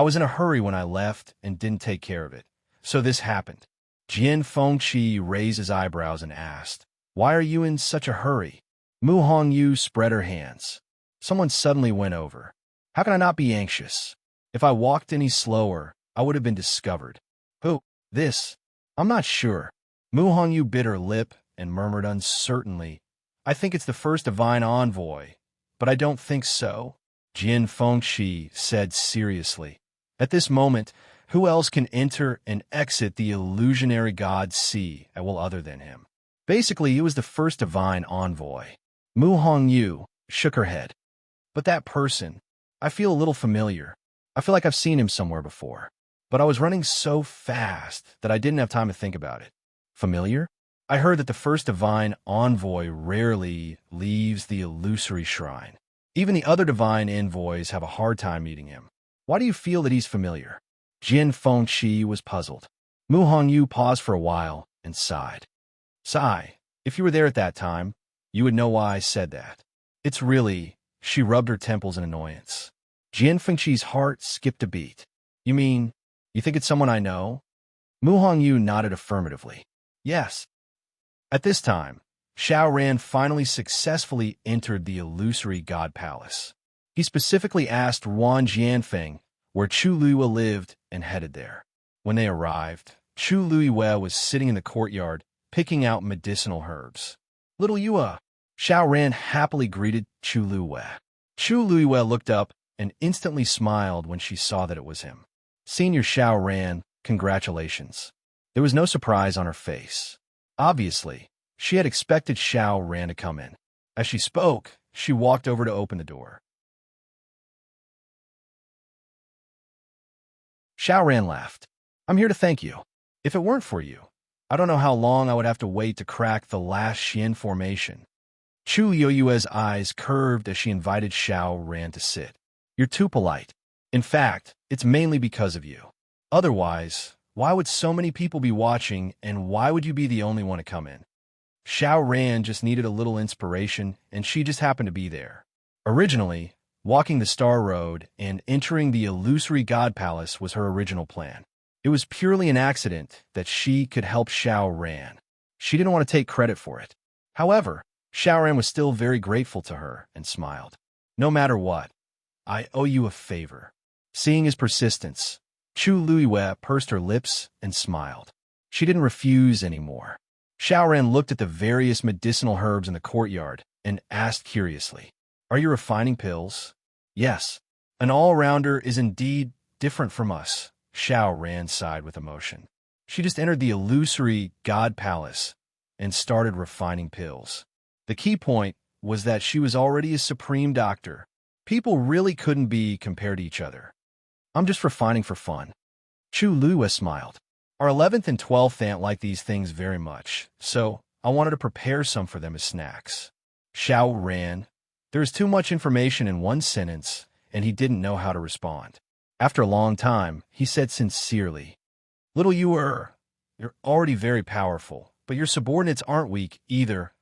A: was in a hurry when I left and didn't take care of it. So this happened. Jian Fengqi raised his eyebrows and asked, Why are you in such a hurry? Mu Hongyu spread her hands. Someone suddenly went over. How can I not be anxious? If I walked any slower, I would have been discovered. Who? This? I'm not sure. Mu Hongyu bit her lip and murmured uncertainly, I think it's the first divine envoy, but I don't think so. Jian Fengqi said seriously. At this moment, who else can enter and exit the illusionary god sea at will other than him? Basically, he was the first divine envoy. Mu Hongyu shook her head. But that person, I feel a little familiar. I feel like I've seen him somewhere before. But I was running so fast that I didn't have time to think about it. Familiar? I heard that the first divine envoy rarely leaves the illusory shrine. Even the other divine envoys have a hard time meeting him. Why do you feel that he's familiar? Jian Fengqi was puzzled. Mu Hongyu paused for a while and sighed. Sigh, if you were there at that time, you would know why I said that. It's really, she rubbed her temples in annoyance. Jian Fengqi's heart skipped a beat. You mean, you think it's someone I know? Mu Hongyu nodded affirmatively. Yes. At this time, Xiao Ran finally successfully entered the illusory god palace. He specifically asked Ruan Jianfeng where Chu Luiyue lived and headed there. When they arrived, Chu Luiyue was sitting in the courtyard picking out medicinal herbs. Little Yue, Xiao Ran happily greeted Chu Luiyue. Chu Luiyue looked up and instantly smiled when she saw that it was him. Senior Xiao Ran, congratulations. There was no surprise on her face. Obviously, she had expected Xiao Ran to come in. As she spoke, she walked over to open the door. Xiao Ran laughed. I'm here to thank you. If it weren't for you, I don't know how long I would have to wait to crack the last Xian formation. Chu Yoyue's eyes curved as she invited Xiao Ran to sit. You're too polite. In fact, it's mainly because of you. Otherwise, why would so many people be watching, and why would you be the only one to come in? Xiao Ran just needed a little inspiration, and she just happened to be there. Originally, walking the Star Road and entering the illusory God Palace was her original plan. It was purely an accident that she could help Xiao Ran. She didn't want to take credit for it. However, Xiao Ran was still very grateful to her and smiled. No matter what, I owe you a favor. Seeing his persistence, Chu Luiyue pursed her lips and smiled. She didn't refuse anymore. Xiao Ran looked at the various medicinal herbs in the courtyard and asked curiously, Are you refining pills? Yes. An all-rounder is indeed different from us. Xiao Ran sighed with emotion. She just entered the illusory God Palace and started refining pills. The key point was that she was already a supreme doctor. People really couldn't be compared to each other. I'm just refining for fun. Chu Luiyue smiled. Our 11th and 12th aunt like these things very much, so I wanted to prepare some for them as snacks. Xiao Ran. There is too much information in one sentence, and he didn't know how to respond. After a long time, he said sincerely, Little you're already very powerful, but your subordinates aren't weak either.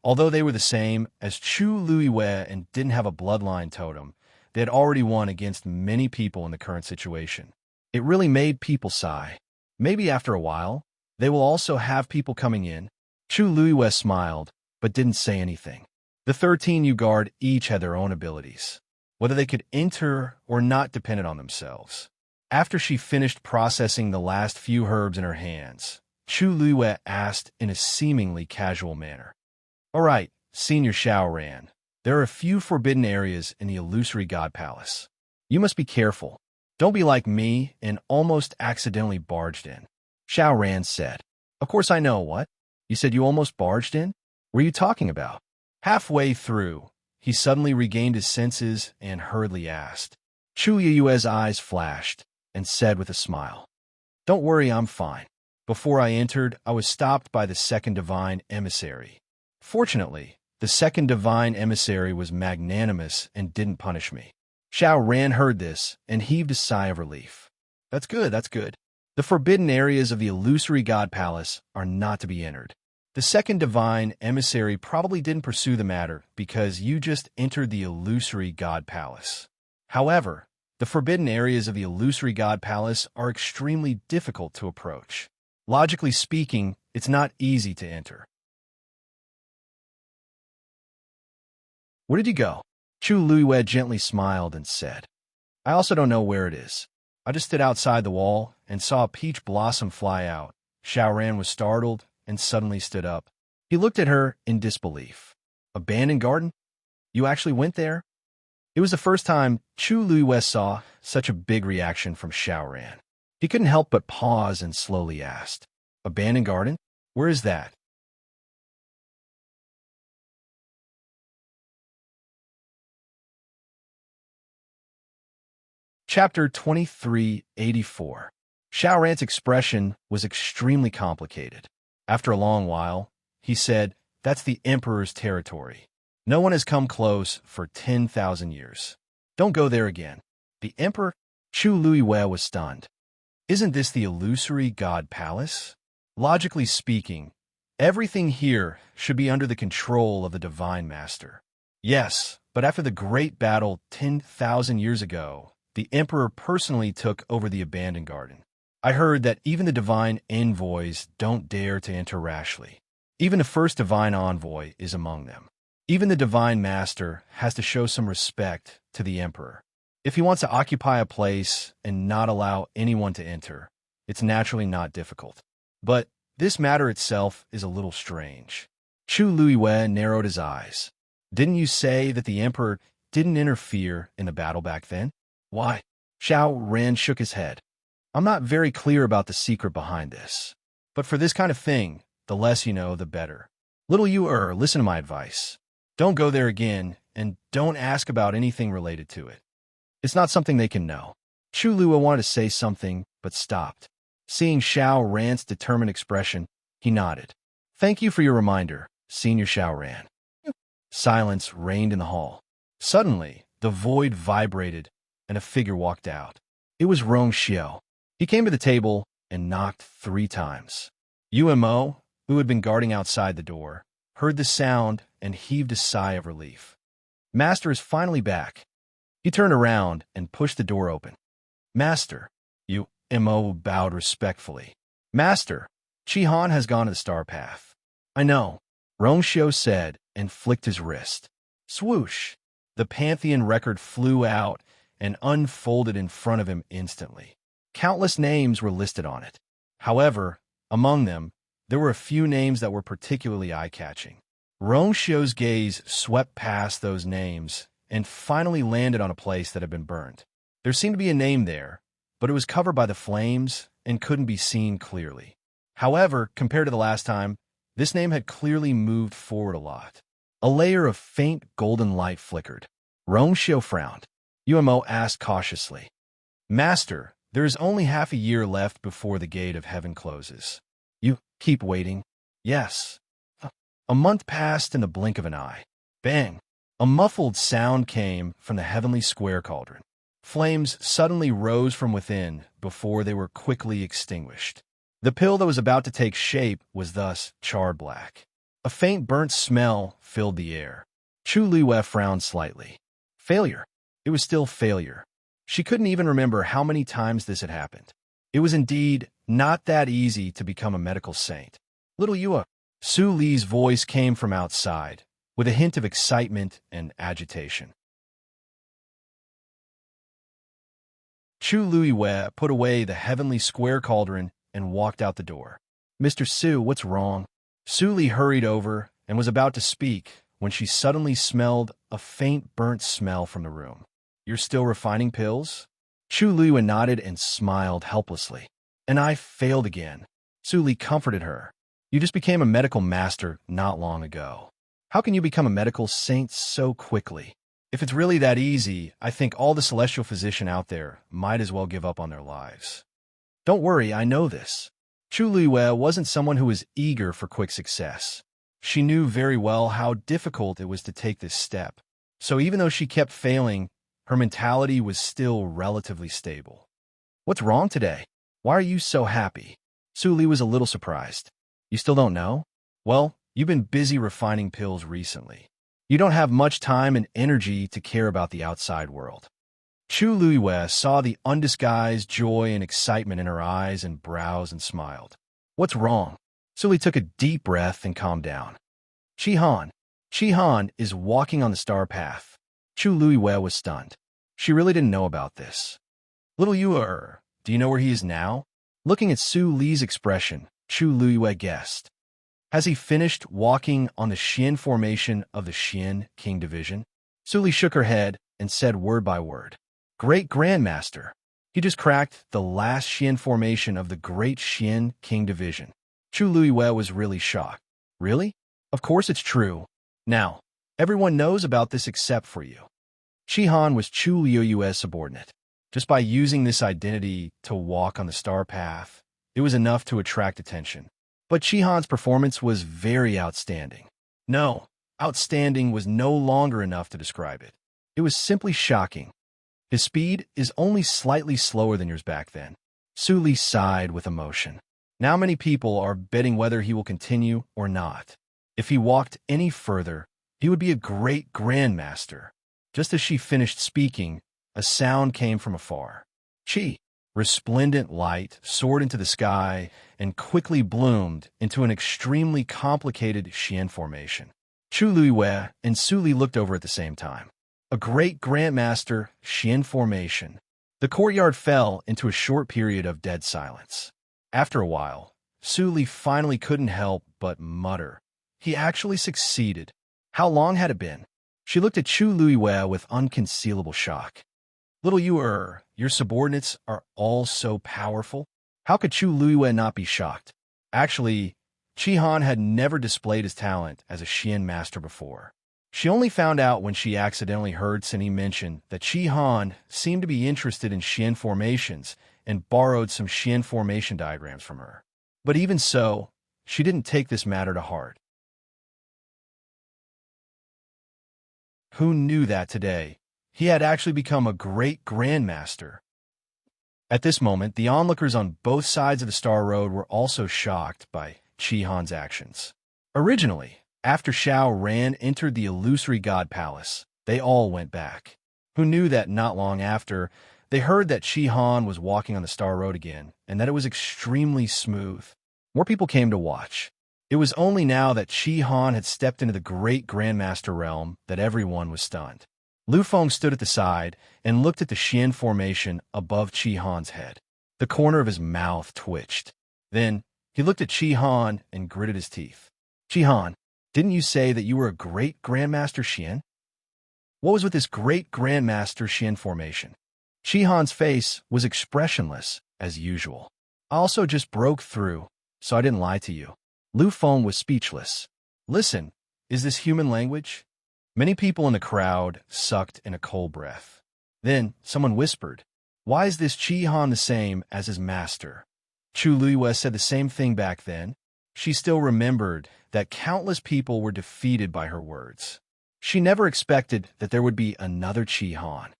A: Although they were the same as Chu Luiyue and didn't have a bloodline totem, they had already won against many people in the current situation. It really made people sigh. Maybe after a while, they will also have people coming in. Chu Luiyue smiled, but didn't say anything. The 13 you guard each had their own abilities. Whether they could enter or not depended on themselves. After she finished processing the last few herbs in her hands, Chu Luiyue asked in a seemingly casual manner, All right, Senior Xiao Ran, there are a few forbidden areas in the illusory God Palace. You must be careful. Don't be like me and almost accidentally barged in. Xiao Ran said, Of course I know. What? You said you almost barged in? What are you talking about? Halfway through, he suddenly regained his senses and hurriedly asked. Chu Yue's eyes flashed and said with a smile, Don't worry, I'm fine. Before I entered, I was stopped by the second divine emissary. Fortunately, the second divine emissary was magnanimous and didn't punish me. Xiao Ran heard this and heaved a sigh of relief. That's good, that's good. The forbidden areas of the illusory God Palace are not to be entered. The second divine emissary probably didn't pursue the matter because you just entered the illusory God Palace. However, the forbidden areas of the illusory God Palace are extremely difficult to approach. Logically speaking, it's not easy to enter. Where did you go? Chu Luiyue gently smiled and said, I also don't know where it is. I just stood outside the wall and saw a peach blossom fly out. Xiao Ran was startled and suddenly stood up. He looked at her in disbelief. Abandoned garden? You actually went there? It was the first time Chu Luiyue saw such a big reaction from Xiao Ran. He couldn't help but pause and slowly asked, Abandoned garden? Where is that? Chapter 2384. Xiao Ran's expression was extremely complicated. After a long while, he said, That's the Emperor's territory. No one has come close for 10,000 years. Don't go there again. The Emperor? Chu Luiyue was stunned. Isn't this the illusory God Palace? Logically speaking, everything here should be under the control of the Divine Master. Yes, but after the great battle 10,000 years ago, the Emperor personally took over the abandoned garden. I heard that even the divine envoys don't dare to enter rashly. Even the first divine envoy is among them. Even the divine master has to show some respect to the Emperor. If he wants to occupy a place and not allow anyone to enter, it's naturally not difficult. But this matter itself is a little strange. Chu Luiyue narrowed his eyes. Didn't you say that the Emperor didn't interfere in the battle back then? Why? Xiao Ran shook his head. I'm not very clear about the secret behind this. But for this kind of thing, the less you know, the better. Little you listen to my advice. Don't go there again, and don't ask about anything related to it. It's not something they can know. Chu Lua wanted to say something, but stopped. Seeing Xiao Ran's determined expression, he nodded. Thank you for your reminder, Senior Xiao Ran. Silence reigned in the hall. Suddenly, the void vibrated, and a figure walked out. It was Rong Xiao. He came to the table and knocked 3 times. Umo, who had been guarding outside the door, heard the sound and heaved a sigh of relief. Master is finally back. He turned around and pushed the door open. Master, Umo bowed respectfully. Master, Chi-Han has gone to the star path. I know, Rong Xiao said and flicked his wrist. Swoosh! The Pantheon record flew out and unfolded in front of him instantly. Countless names were listed on it. However, among them, there were a few names that were particularly eye-catching. Rong Xiao's gaze swept past those names and finally landed on a place that had been burned. There seemed to be a name there, but it was covered by the flames and couldn't be seen clearly. However, compared to the last time, this name had clearly moved forward a lot. A layer of faint golden light flickered. Rong Xiao frowned. Umo asked cautiously, Master, there is only half a year left before the gate of heaven closes. You keep waiting? Yes. A month passed in the blink of an eye. Bang! A muffled sound came from the heavenly square cauldron. Flames suddenly rose from within before they were quickly extinguished. The pill that was about to take shape was thus charred black. A faint burnt smell filled the air. Chu Liyue frowned slightly. Failure. It was still failure. She couldn't even remember how many times this had happened. It was indeed not that easy to become a medical saint. Little Yue, Su Li's voice came from outside, with a hint of excitement and agitation. Chu Liyue put away the heavenly square cauldron and walked out the door. Mr. Su, what's wrong? Su Li hurried over and was about to speak when she suddenly smelled a faint burnt smell from the room. You're still refining pills? Chu Liyue nodded and smiled helplessly. And I failed again. Su Li comforted her. You just became a medical master not long ago. How can you become a medical saint so quickly? If it's really that easy, I think all the celestial physicians out there might as well give up on their lives. Don't worry, I know this. Chu Liyue wasn't someone who was eager for quick success. She knew very well how difficult it was to take this step. So even though she kept failing, her mentality was still relatively stable. What's wrong today? Why are you so happy? Su Li was a little surprised. You still don't know? Well, you've been busy refining pills recently. You don't have much time and energy to care about the outside world. Chu Liyue saw the undisguised joy and excitement in her eyes and brows and smiled. What's wrong? Su Li took a deep breath and calmed down. Chi-Han. Chi-Han is walking on the star path. Chu Liyue was stunned. She really didn't know about this. Little Yue, do you know where he is now? Looking at Su Li's expression, Chu Liyue guessed. Has he finished walking on the Xian formation of the Xian King Division? Su Li shook her head and said word by word. Great Grandmaster. He just cracked the last Xian formation of the Great Xian King Division. Chu Liyue was really shocked. Really? Of course it's true. Now, everyone knows about this except for you. Chi-Han was Chu Liyue's subordinate. Just by using this identity to walk on the star path, it was enough to attract attention. But Chi-Han's performance was very outstanding. No, outstanding was no longer enough to describe it. It was simply shocking. His speed is only slightly slower than yours back then. Su Li sighed with emotion. Now many people are betting whether he will continue or not. If he walked any further, he would be a great grandmaster. Just as she finished speaking, a sound came from afar. Chi, resplendent light, soared into the sky and quickly bloomed into an extremely complicated Xian formation. Chu Liyue and Su Li looked over at the same time. A great grandmaster Xian formation. The courtyard fell into a short period of dead silence. After a while, Su Li finally couldn't help but mutter. He actually succeeded. How long had it been? She looked at Chu Liyue with unconcealable shock. Little Yue, your subordinates are all so powerful? How could Chu Liyue not be shocked? Actually, Chi-Han had never displayed his talent as a Xian master before. She only found out when she accidentally heard Cindy mention that Chi Han seemed to be interested in Xian formations and borrowed some Xian formation diagrams from her. But even so, she didn't take this matter to heart. Who knew that today he had actually become a great grandmaster? At this moment, the onlookers on both sides of the Star Road were also shocked by Chi Han's actions. Originally, after Xiao Ran entered the illusory god palace, they all went back. Who knew that not long after, they heard that Chi Han was walking on the Star Road again, and that it was extremely smooth. More people came to watch. It was only now that Chi Han had stepped into the great grandmaster realm that everyone was stunned. Lu Feng stood at the side and looked at the Xian formation above Chi Han's head. The corner of his mouth twitched. Then, he looked at Chi Han and gritted his teeth. Chi Han, didn't you say that you were a great grandmaster Xian? What was with this great grandmaster Xian formation? Chi Han's face was expressionless, as usual. I also just broke through, so I didn't lie to you. Lu Feng was speechless. Listen, is this human language? Many people in the crowd sucked in a cold breath. Then someone whispered, "Why is this Chi Han the same as his master?" Chu Luiyue said the same thing back then. She still remembered that countless people were defeated by her words. She never expected that there would be another Chi Han.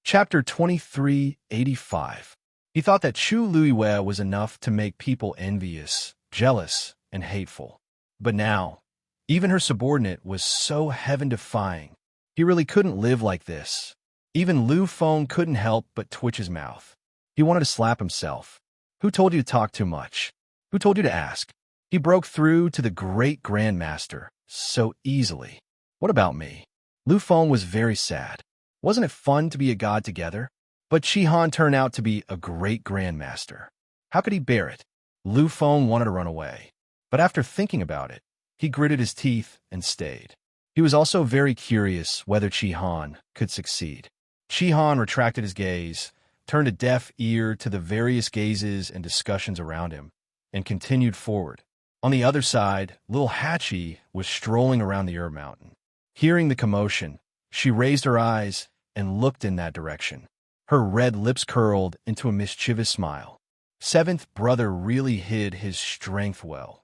A: Chapter 2385. He thought that Chu Luiyue was enough to make people envious, jealous, and hateful. But now, even her subordinate was so heaven-defying. He really couldn't live like this. Even Lu Feng couldn't help but twitch his mouth. He wanted to slap himself. Who told you to talk too much? Who told you to ask? He broke through to the great grandmaster so easily. What about me? Lu Feng was very sad. Wasn't it fun to be a god together? But Chi Han turned out to be a great grandmaster. How could he bear it? Lu Feng wanted to run away. But after thinking about it, he gritted his teeth and stayed. He was also very curious whether Chi Han could succeed. Chi Han retracted his gaze, turned a deaf ear to the various gazes and discussions around him, and continued forward. On the other side, little Hachi was strolling around the Herb Mountain. Hearing the commotion, she raised her eyes and looked in that direction. Her red lips curled into a mischievous smile. Seventh brother really hid his strength well.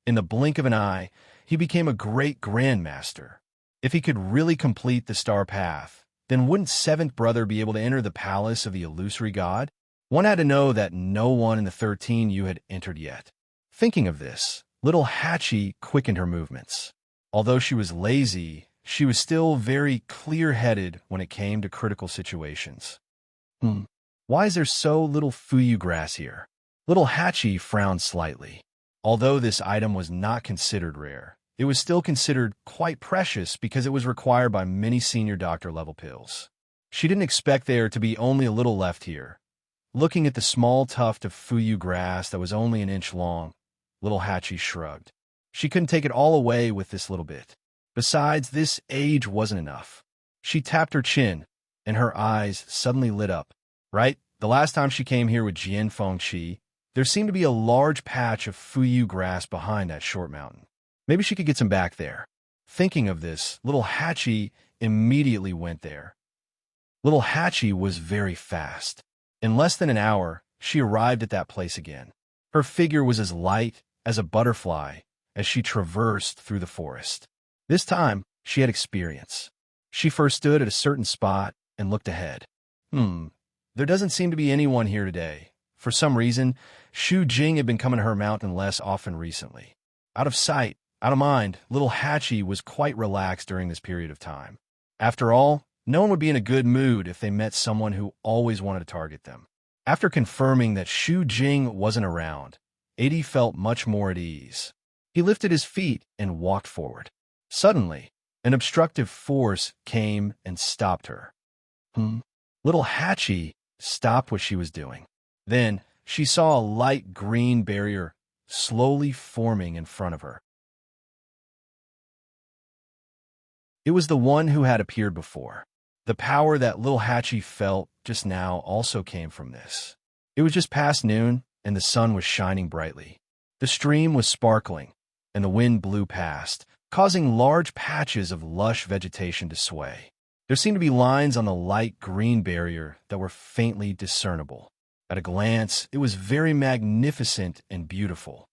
A: In the blink of an eye, he became a great grandmaster. If he could really complete the star path, then wouldn't seventh brother be able to enter the palace of the illusory god? One had to know that no one in the 13U had entered yet. Thinking of this, little Hachi quickened her movements. Although she was lazy, she was still very clear-headed when it came to critical situations. Why is there so little fuyu grass here? Little Hachi frowned slightly. Although this item was not considered rare, it was still considered quite precious because it was required by many senior doctor-level pills. She didn't expect there to be only a little left here. Looking at the small tuft of fuyu grass that was only an inch long, little Hachi shrugged. She couldn't take it all away with this little bit. Besides, this age wasn't enough. She tapped her chin, and her eyes suddenly lit up. Right? The last time she came here with Jian Fengqi, there seemed to be a large patch of fuyu grass behind that short mountain. Maybe she could get some back there. Thinking of this, little Hachi immediately went there. Little Hachi was very fast. In less than an hour, she arrived at that place again. Her figure was as light as a butterfly as she traversed through the forest. This time, she had experience. She first stood at a certain spot and looked ahead. There doesn't seem to be anyone here today. For some reason, Xu Jing had been coming to her mountain less often recently. Out of sight, out of mind, little Hachi was quite relaxed during this period of time. After all, no one would be in a good mood if they met someone who always wanted to target them. After confirming that Xu Jing wasn't around, 80 felt much more at ease. He lifted his feet and walked forward. Suddenly, an obstructive force came and stopped her. Little Hachi stopped what she was doing. Then, she saw a light green barrier slowly forming in front of her. It was the one who had appeared before. The power that little Hachi felt just now also came from this. It was just past noon, and the sun was shining brightly. The stream was sparkling, and the wind blew past, causing large patches of lush vegetation to sway. There seemed to be lines on the light green barrier that were faintly discernible. At a glance, it was very magnificent and beautiful.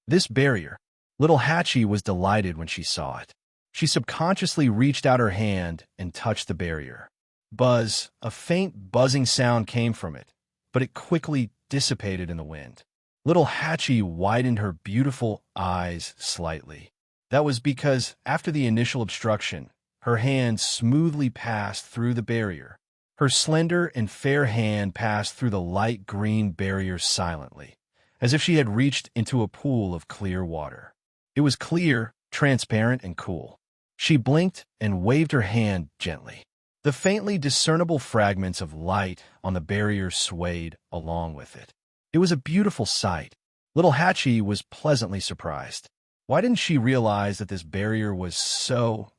A: This barrier. Little Hatchie was delighted when she saw it. She subconsciously reached out her hand and touched the barrier. Buzz, a faint buzzing sound came from it, but it quickly dissipated in the wind. Little Hatchie widened her beautiful eyes slightly. That was because, after the initial obstruction, her hand smoothly passed through the barrier. Her slender and fair hand passed through the light green barrier silently, as if she had reached into a pool of clear water. It was clear, transparent, and cool. She blinked and waved her hand gently. The faintly discernible fragments of light on the barrier swayed along with it. It was a beautiful sight. Little Hatchie was pleasantly surprised. Why didn't she realize that this barrier was so?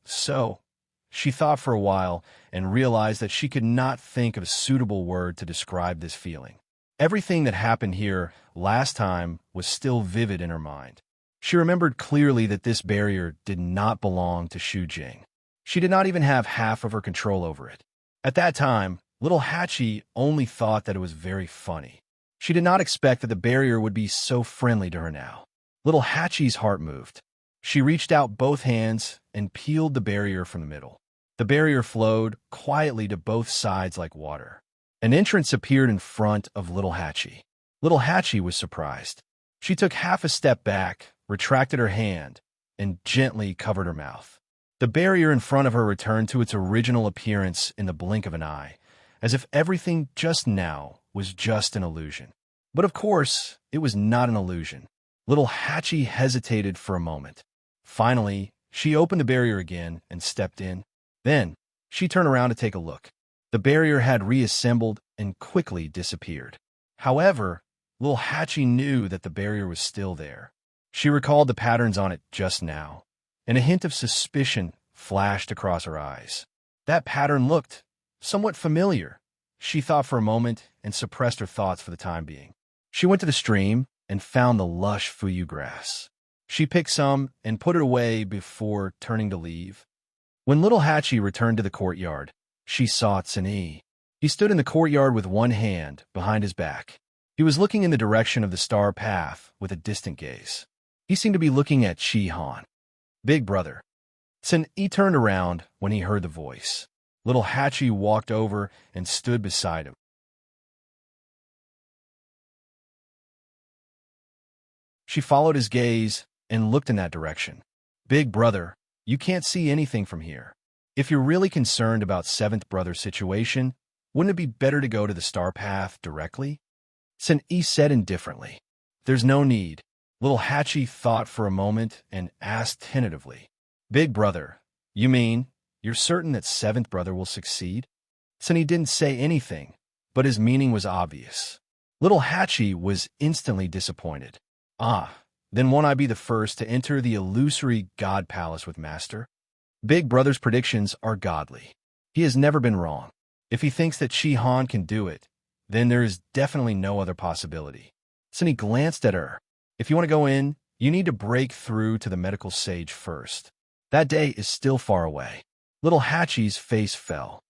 A: She thought for a while and realized that she could not think of a suitable word to describe this feeling. Everything that happened here last time was still vivid in her mind. She remembered clearly that this barrier did not belong to Shu Jing. She did not even have half of her control over it. At that time, little Hatchie only thought that it was very funny. She did not expect that the barrier would be so friendly to her now. Little Hatchie's heart moved. She reached out both hands and peeled the barrier from the middle. The barrier flowed quietly to both sides like water. An entrance appeared in front of little Hatchie. Little Hatchie was surprised. She took half a step back, retracted her hand, and gently covered her mouth. The barrier in front of her returned to its original appearance in the blink of an eye, as if everything just now was just an illusion. But of course, it was not an illusion. Little Hatchie hesitated for a moment. Finally, she opened the barrier again and stepped in. Then, she turned around to take a look. The barrier had reassembled and quickly disappeared. However, little Hatchie knew that the barrier was still there. She recalled the patterns on it just now, and a hint of suspicion flashed across her eyes. That pattern looked somewhat familiar. She thought for a moment and suppressed her thoughts for the time being. She went to the stream and found the lush fuyu grass. She picked some and put it away before turning to leave. When little Hatchie returned to the courtyard, she saw Tsin. He stood in the courtyard with one hand behind his back. He was looking in the direction of the star path with a distant gaze. He seemed to be looking at Chi Han. Big brother. Tsin turned around when he heard the voice. Little Hatchie walked over and stood beside him. She followed his gaze and looked in that direction. Big brother, you can't see anything from here. If you're really concerned about seventh brother's situation, wouldn't it be better to go to the star path directly? Tsin said indifferently. There's no need. Little Hatchie thought for a moment and asked tentatively. Big brother, you mean you're certain that seventh brother will succeed? Tsin didn't say anything, but his meaning was obvious. Little Hatchie was instantly disappointed. Then won't I be the first to enter the illusory God Palace with Master? Big brother's predictions are godly. He has never been wrong. If he thinks that Chi Han can do it, then there is definitely no other possibility. Tsin glanced at her. If you want to go in, you need to break through to the medical sage first. That day is still far away. Little Hatchie's face fell.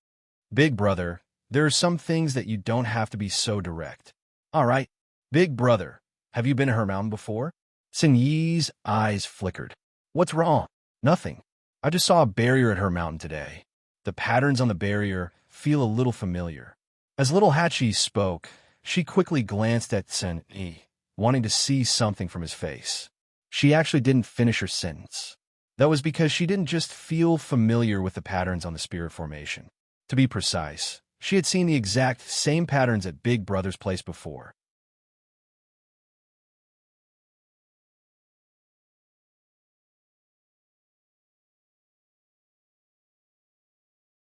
A: Big brother, there are some things that you don't have to be so direct. All right. Big brother, have you been to her mountain before? Tsin Yi's eyes flickered. What's wrong? Nothing. I just saw a barrier at her mountain today. The patterns on the barrier feel a little familiar. As little Hatchie spoke, she quickly glanced at Tsin Yi, wanting to see something from his face. She actually didn't finish her sentence. That was because she didn't just feel familiar with the patterns on the spirit formation. To be precise, she had seen the exact same patterns at Big Brother's place before.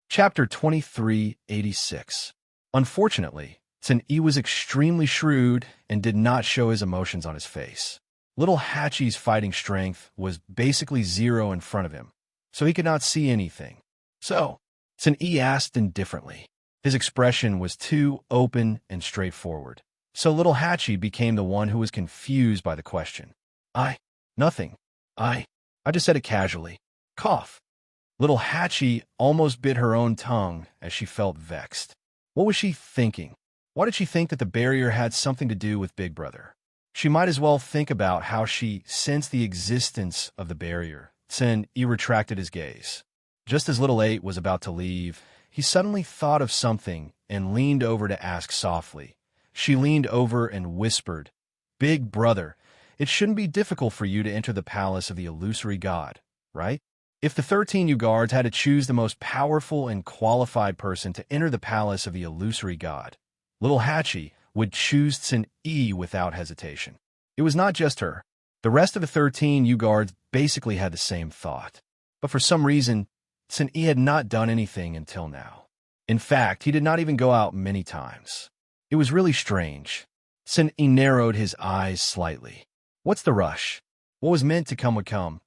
A: Chapter 2386. Unfortunately, Tsin Yi was extremely shrewd and did not show his emotions on his face. Little Hatchie's fighting strength was basically zero in front of him, so he could not see anything. So, Tsin Yi asked indifferently, His expression was too open and straightforward. So little Hachi became the one who was confused by the question. Nothing. I just said it casually. Cough. Little Hachi almost bit her own tongue as she felt vexed. What was she thinking? Why did she think that the barrier had something to do with Big Brother? She might as well think about how she sensed the existence of the barrier. Sen retracted his gaze. Just as little 8 was about to leave, he suddenly thought of something and leaned over to ask softly. She leaned over and whispered, Big Brother, it shouldn't be difficult for you to enter the palace of the illusory god, right? If the 13 you guards had to choose the most powerful and qualified person to enter the palace of the illusory god, little Hachi would choose Tsin-E without hesitation. It was not just her. The rest of the 13 you guards basically had the same thought. But for some reason, Tsin-E had not done anything until now. In fact, he did not even go out many times. It was really strange. Tsin-E narrowed his eyes slightly. What's the rush? What was meant to come would come.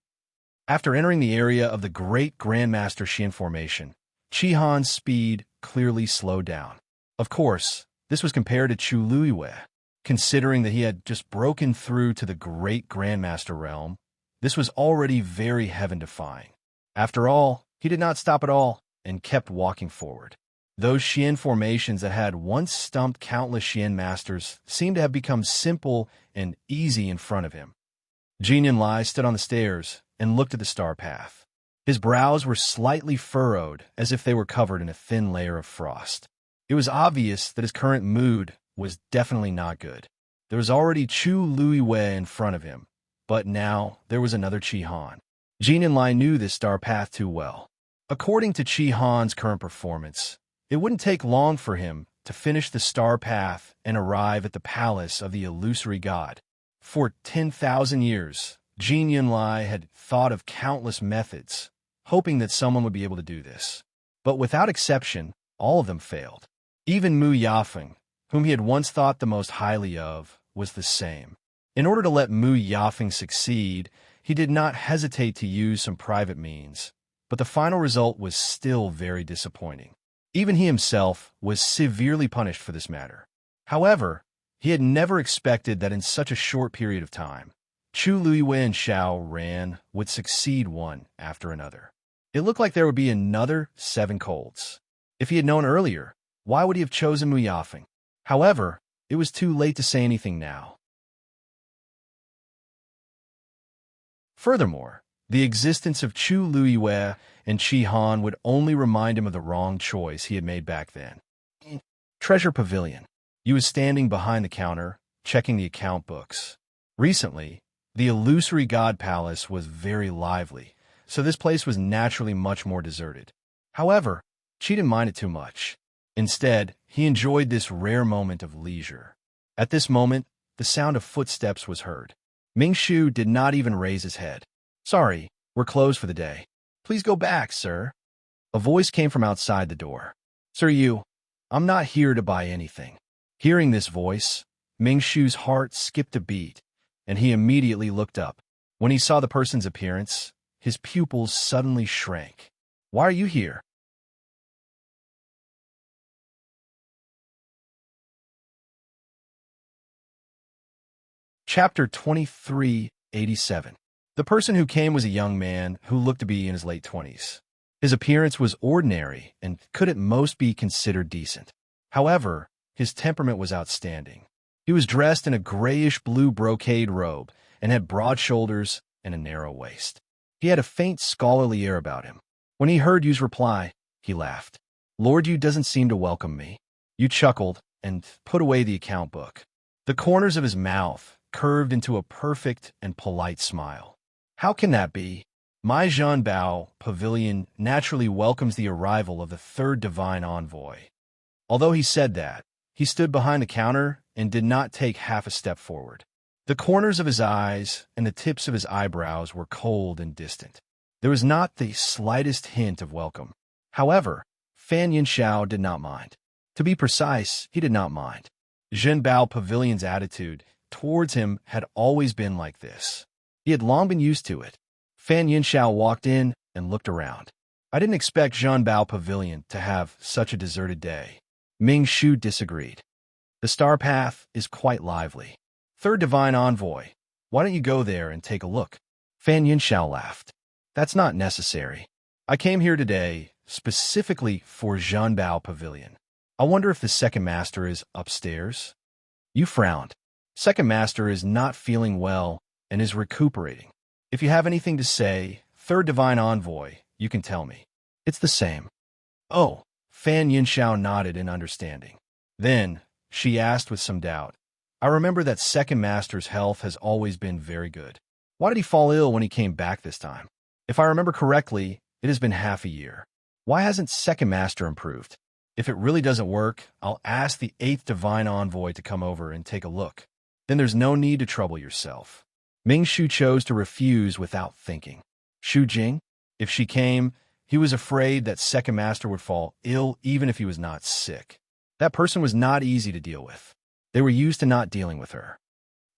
A: After entering the area of the Great Grandmaster Xian formation, Chi-Han's speed clearly slowed down. Of course, this was compared to Chu Luiwei. Considering that he had just broken through to the Great Grandmaster realm, this was already very heaven-defying. After all, he did not stop at all and kept walking forward. Those Xian formations that had once stumped countless Xian masters seemed to have become simple and easy in front of him. Jin Yunlai stood on the stairs and looked at the star path. His brows were slightly furrowed as if they were covered in a thin layer of frost. It was obvious that his current mood was definitely not good. There was already Chu Luiwei in front of him, but now there was another Chi-Han. Jin Yunlai knew this star path too well. According to Chi-Han's current performance, it wouldn't take long for him to finish the star path and arrive at the palace of the illusory god. For 10,000 years, Jin Yunlai had thought of countless methods, hoping that someone would be able to do this. But without exception, all of them failed. Even Mu Yafeng, whom he had once thought the most highly of, was the same. In order to let Mu Yafeng succeed, he did not hesitate to use some private means, but the final result was still very disappointing. Even he himself was severely punished for this matter. However, he had never expected that in such a short period of time, Chu Luiwei and Xiao Ran would succeed one after another. It looked like there would be another 7 colds. If he had known earlier, why would he have chosen Mu Yafeng? However, it was too late to say anything now. Furthermore, the existence of Chu Luiwei and Chi-Han would only remind him of the wrong choice he had made back then. Treasure Pavilion. He was standing behind the counter, checking the account books. Recently, the illusory god palace was very lively, so this place was naturally much more deserted. However, Chi didn't mind it too much. Instead, he enjoyed this rare moment of leisure. At this moment, the sound of footsteps was heard. Mingshu did not even raise his head. Sorry, we're closed for the day. Please go back, sir. A voice came from outside the door. Sir, I'm not here to buy anything. Hearing this voice, Mingshu's heart skipped a beat, and he immediately looked up. When he saw the person's appearance, his pupils suddenly shrank. Why are you here? Chapter 2387. The person who came was a young man who looked to be in his late 20s. His appearance was ordinary and could at most be considered decent. However, his temperament was outstanding. He was dressed in a grayish-blue brocade robe and had broad shoulders and a narrow waist. He had a faint scholarly air about him. When he heard Yu's reply, he laughed. Lord Yu doesn't seem to welcome me. Yu chuckled and put away the account book. The corners of his mouth curved into a perfect and polite smile. How can that be? My Zhanbao Pavilion naturally welcomes the arrival of the third divine envoy. Although he said that, he stood behind the counter and did not take half a step forward. The corners of his eyes and the tips of his eyebrows were cold and distant. There was not the slightest hint of welcome. However, Fan Yinxiao did not mind. To be precise, he did not mind. Zhenbao Pavilion's attitude towards him had always been like this. He had long been used to it. Fan Yinxiao walked in and looked around. I didn't expect Zhenbao Pavilion to have such a deserted day. Ming Shu disagreed. The star path is quite lively. Third Divine Envoy, why don't you go there and take a look? Fan Yunxiao laughed. That's not necessary. I came here today specifically for Zhanbao Pavilion. I wonder if the second master is upstairs? You frowned. Second master is not feeling well and is recuperating. If you have anything to say, Third Divine Envoy, you can tell me. It's the same. Oh, Fan Yunxiao nodded in understanding. Then, she asked with some doubt, I remember that second master's health has always been very good. Why did he fall ill when he came back this time? If I remember correctly, it has been half a year. Why hasn't second master improved? If it really doesn't work, I'll ask the 8th Divine Envoy to come over and take a look. Then there's no need to trouble yourself. Ming Shu chose to refuse without thinking. Shu Jing? If she came, he was afraid that second master would fall ill even if he was not sick. That person was not easy to deal with. They were used to not dealing with her.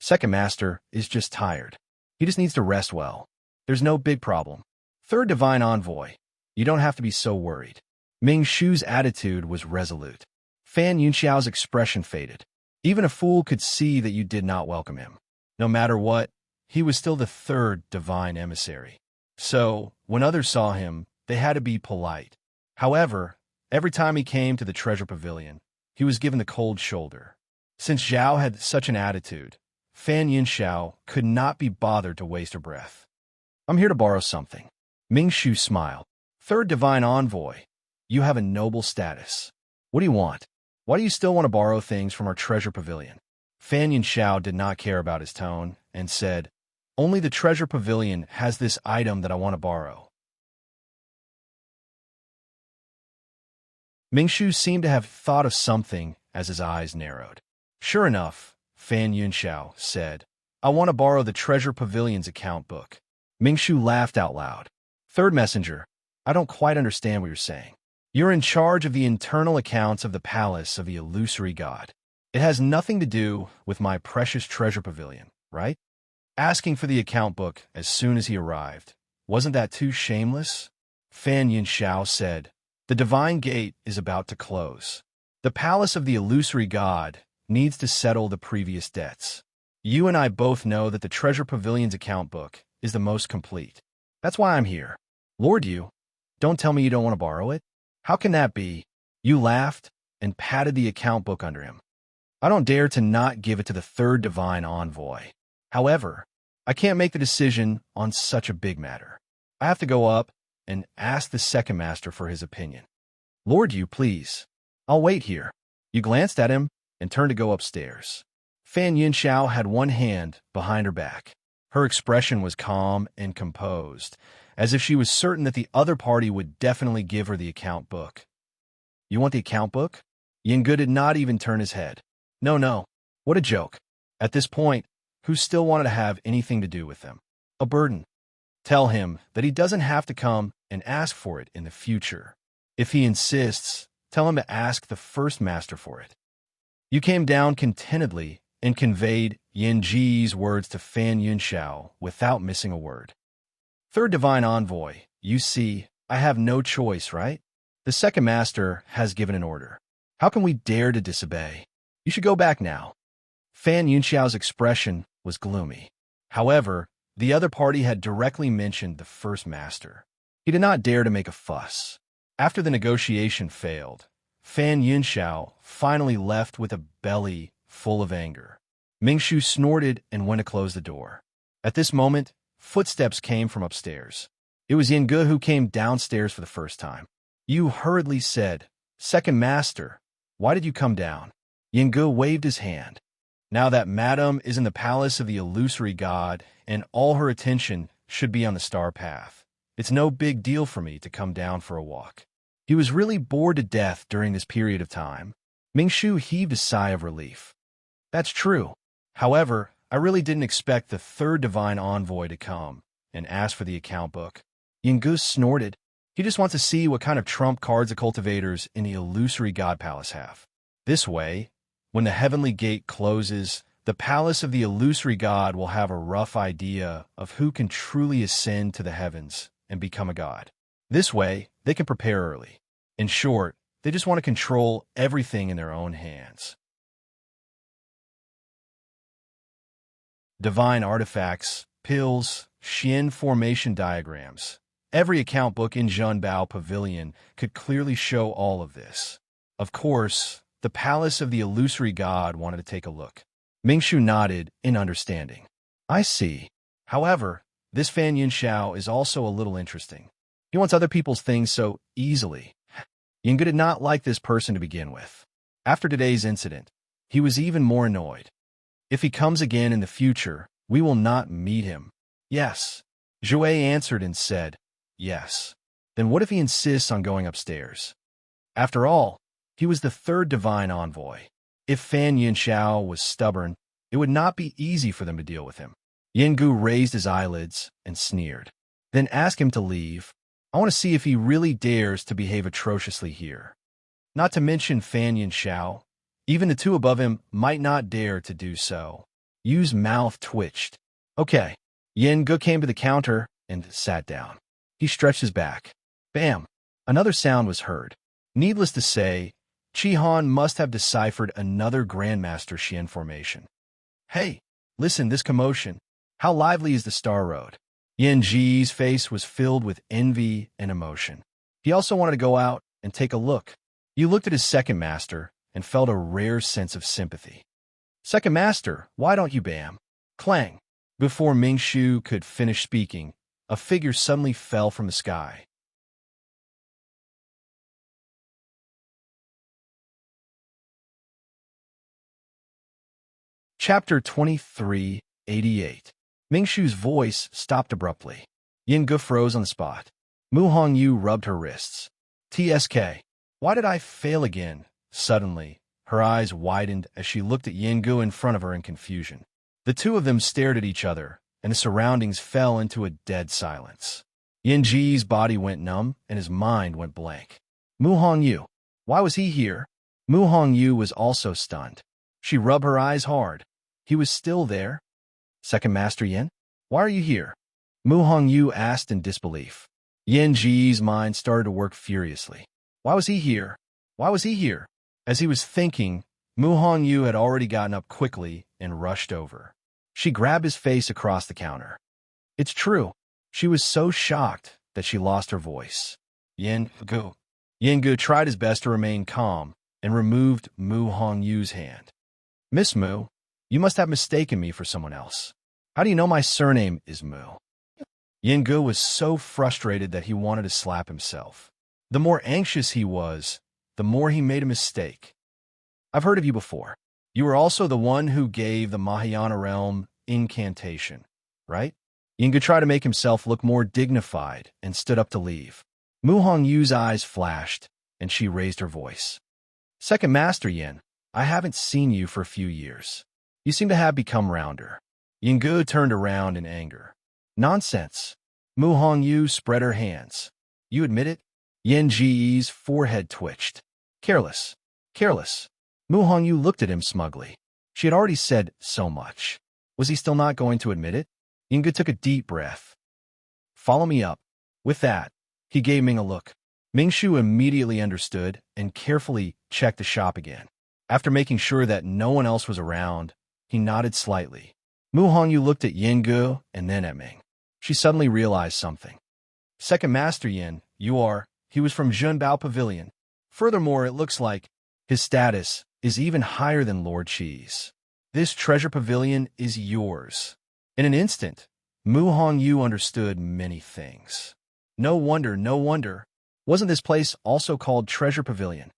A: Second master is just tired. He just needs to rest well. There's no big problem. Third Divine Envoy, you don't have to be so worried. Ming Shu's attitude was resolute. Fan Yunxiao's expression faded. Even a fool could see that you did not welcome him. No matter what, he was still the third divine emissary. So, when others saw him, they had to be polite. However, every time he came to the treasure pavilion, he was given the cold shoulder. Since Zhao had such an attitude, Fan Yunxiao could not be bothered to waste her breath. I'm here to borrow something. Ming Shu smiled. Third Divine Envoy, you have a noble status. What do you want? Why do you still want to borrow things from our treasure pavilion? Fan Yunxiao did not care about his tone and said, Only the treasure pavilion has this item that I want to borrow. Ming Shu seemed to have thought of something as his eyes narrowed. Sure enough, Fan Yunxiao said, I want to borrow the treasure pavilion's account book. Ming Shu laughed out loud. Third messenger, I don't quite understand what you're saying. You're in charge of the internal accounts of the palace of the illusory god. It has nothing to do with my precious treasure pavilion, right? Asking for the account book as soon as he arrived. Wasn't that too shameless? Fan Yunxiao said, The divine gate is about to close. The palace of the illusory god needs to settle the previous debts. You and I both know that the treasure pavilion's account book is the most complete. That's why I'm here. Lord you, don't tell me you don't want to borrow it. How can that be? You laughed and patted the account book under him. I don't dare to not give it to the third divine envoy. However, I can't make the decision on such a big matter. I have to go up and ask the second master for his opinion. Lord you, please. I'll wait here. You glanced at him and turned to go upstairs. Fan Yunxiao had one hand behind her back. Her expression was calm and composed, as if she was certain that the other party would definitely give her the account book. You want the account book? Yingge did not even turn his head. No. What a joke. At this point, who still wanted to have anything to do with them? A burden. Tell him that he doesn't have to come and ask for it in the future. If he insists, tell him to ask the first master for it. You came down contentedly and conveyed Yingge's words to Fan Yunxiao without missing a word. Third Divine Envoy, you see, I have no choice, right? The second master has given an order. How can we dare to disobey? You should go back now. Fan Yunxiao's expression was gloomy. However, the other party had directly mentioned the first master. He did not dare to make a fuss. After the negotiation failed, Fan Yunxiao finally left with a belly full of anger. Ming Shu snorted and went to close the door. At this moment, footsteps came from upstairs. It was Yingge who came downstairs for the first time. You hurriedly said, Second master, why did you come down? Yingge waved his hand. Now that Madame is in the palace of the illusory god and all her attention should be on the star path, it's no big deal for me to come down for a walk. He was really bored to death during this period of time. Ming Shu heaved a sigh of relief. That's true. However, I really didn't expect the third divine envoy to come and ask for the account book. Yingge snorted. He just wants to see what kind of trump cards the cultivators in the illusory god palace have. This way, when the heavenly gate closes, the palace of the illusory god will have a rough idea of who can truly ascend to the heavens and become a god. This way, they can prepare early. In short, They just want to control everything in their own hands. Divine artifacts, pills, Xian formation diagrams. Every account book in Zhenbao Pavilion could clearly show all of this. Of course, the palace of the illusory god wanted to take a look. Mingshu nodded in understanding. I see. However, this Fan Yinxiao is also a little interesting. He wants other people's things so easily. Yinge did not like this person to begin with. After today's incident, he was even more annoyed. If he comes again in the future, we will not meet him. Yes. Zhou answered and said, yes. Then what if he insists on going upstairs? After all, he was the third divine envoy. If Fan Yinxiao was stubborn, it would not be easy for them to deal with him. Yingu raised his eyelids and sneered. Then ask him to leave. I want to see if he really dares to behave atrociously here. Not to mention Fan Yinxiao. Even the two above him might not dare to do so. Yu's mouth twitched. Okay. Yingu came to the counter and sat down. He stretched his back. Bam! Another sound was heard. Needless to say, Chi-Han must have deciphered another Grandmaster Xian formation. Hey, listen, this commotion. How lively is the Star Road? Yin Ji's face was filled with envy and emotion. He also wanted to go out and take a look. He looked at his second master and felt a rare sense of sympathy. Second master, why don't you bam? Clang! Before Mingshu could finish speaking, a figure suddenly fell from the sky. Chapter 2388. Mingshu's voice stopped abruptly. Yingu froze on the spot. Mu Hongyu rubbed her wrists. TSK. Why did I fail again? Suddenly, her eyes widened as she looked at Yingu in front of her in confusion. The two of them stared at each other, and the surroundings fell into a dead silence. Yinji's body went numb, and his mind went blank. Mu Hongyu. Why was he here? Mu Hongyu was also stunned. She rubbed her eyes hard. He was still there. Second Master Yin? Why are you here? Mu Hongyu asked in disbelief. Yin Ji's mind started to work furiously. Why was he here? Why was he here? As he was thinking, Mu Hongyu had already gotten up quickly and rushed over. She grabbed his face across the counter. It's true. She was so shocked that she lost her voice. Yingu. Yingu tried his best to remain calm and removed Mu Hongyu's hand. Miss Mu, you must have mistaken me for someone else. How do you know my surname is Mu? Yingu was so frustrated that he wanted to slap himself. The more anxious he was, the more he made a mistake. I've heard of you before. You were also the one who gave the Mahayana realm incantation, right? Yingu tried to make himself look more dignified and stood up to leave. Mu Hongyu's eyes flashed, and she raised her voice. Second Master Yin, I haven't seen you for a few years. You seem to have become rounder. Yingu turned around in anger. Nonsense. Mu Hongyu spread her hands. You admit it? Yin Ji's forehead twitched. Careless. Careless. Mu Hongyu looked at him smugly. She had already said so much. Was he still not going to admit it? Yingu took a deep breath. Follow me up. With that, he gave Ming a look. Mingshu immediately understood and carefully checked the shop again. After making sure that no one else was around, he nodded slightly. Mu Hongyu looked at Yingu and then at Ming. She suddenly realized something. Second Master Yin, you are. He was from Zhenbao Pavilion. Furthermore, it looks like his status is even higher than Lord Qi's. This treasure pavilion is yours. In an instant, Mu Hongyu understood many things. No wonder, no wonder. Wasn't this place also called Treasure Pavilion?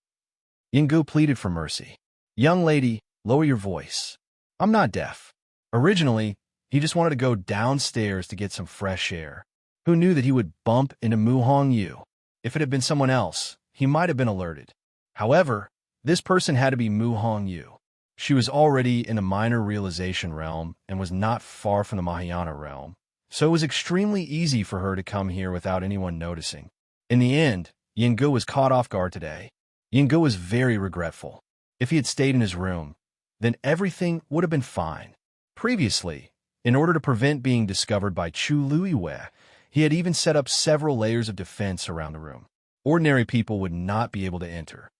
A: Yingu pleaded for mercy. Young lady, lower your voice. I'm not deaf. Originally, he just wanted to go downstairs to get some fresh air. Who knew that he would bump into Mu Hongyu? If it had been someone else, he might have been alerted. However, this person had to be Mu Hongyu. She was already in the minor realization realm and was not far from the Mahayana realm, so it was extremely easy for her to come here without anyone noticing. In the end, Yingu was caught off guard today. Yingu was very regretful. If he had stayed in his room, then everything would have been fine. Previously, in order to prevent being discovered by Chu Luiwei, he had even set up several layers of defense around the room. Ordinary people would not be able to enter.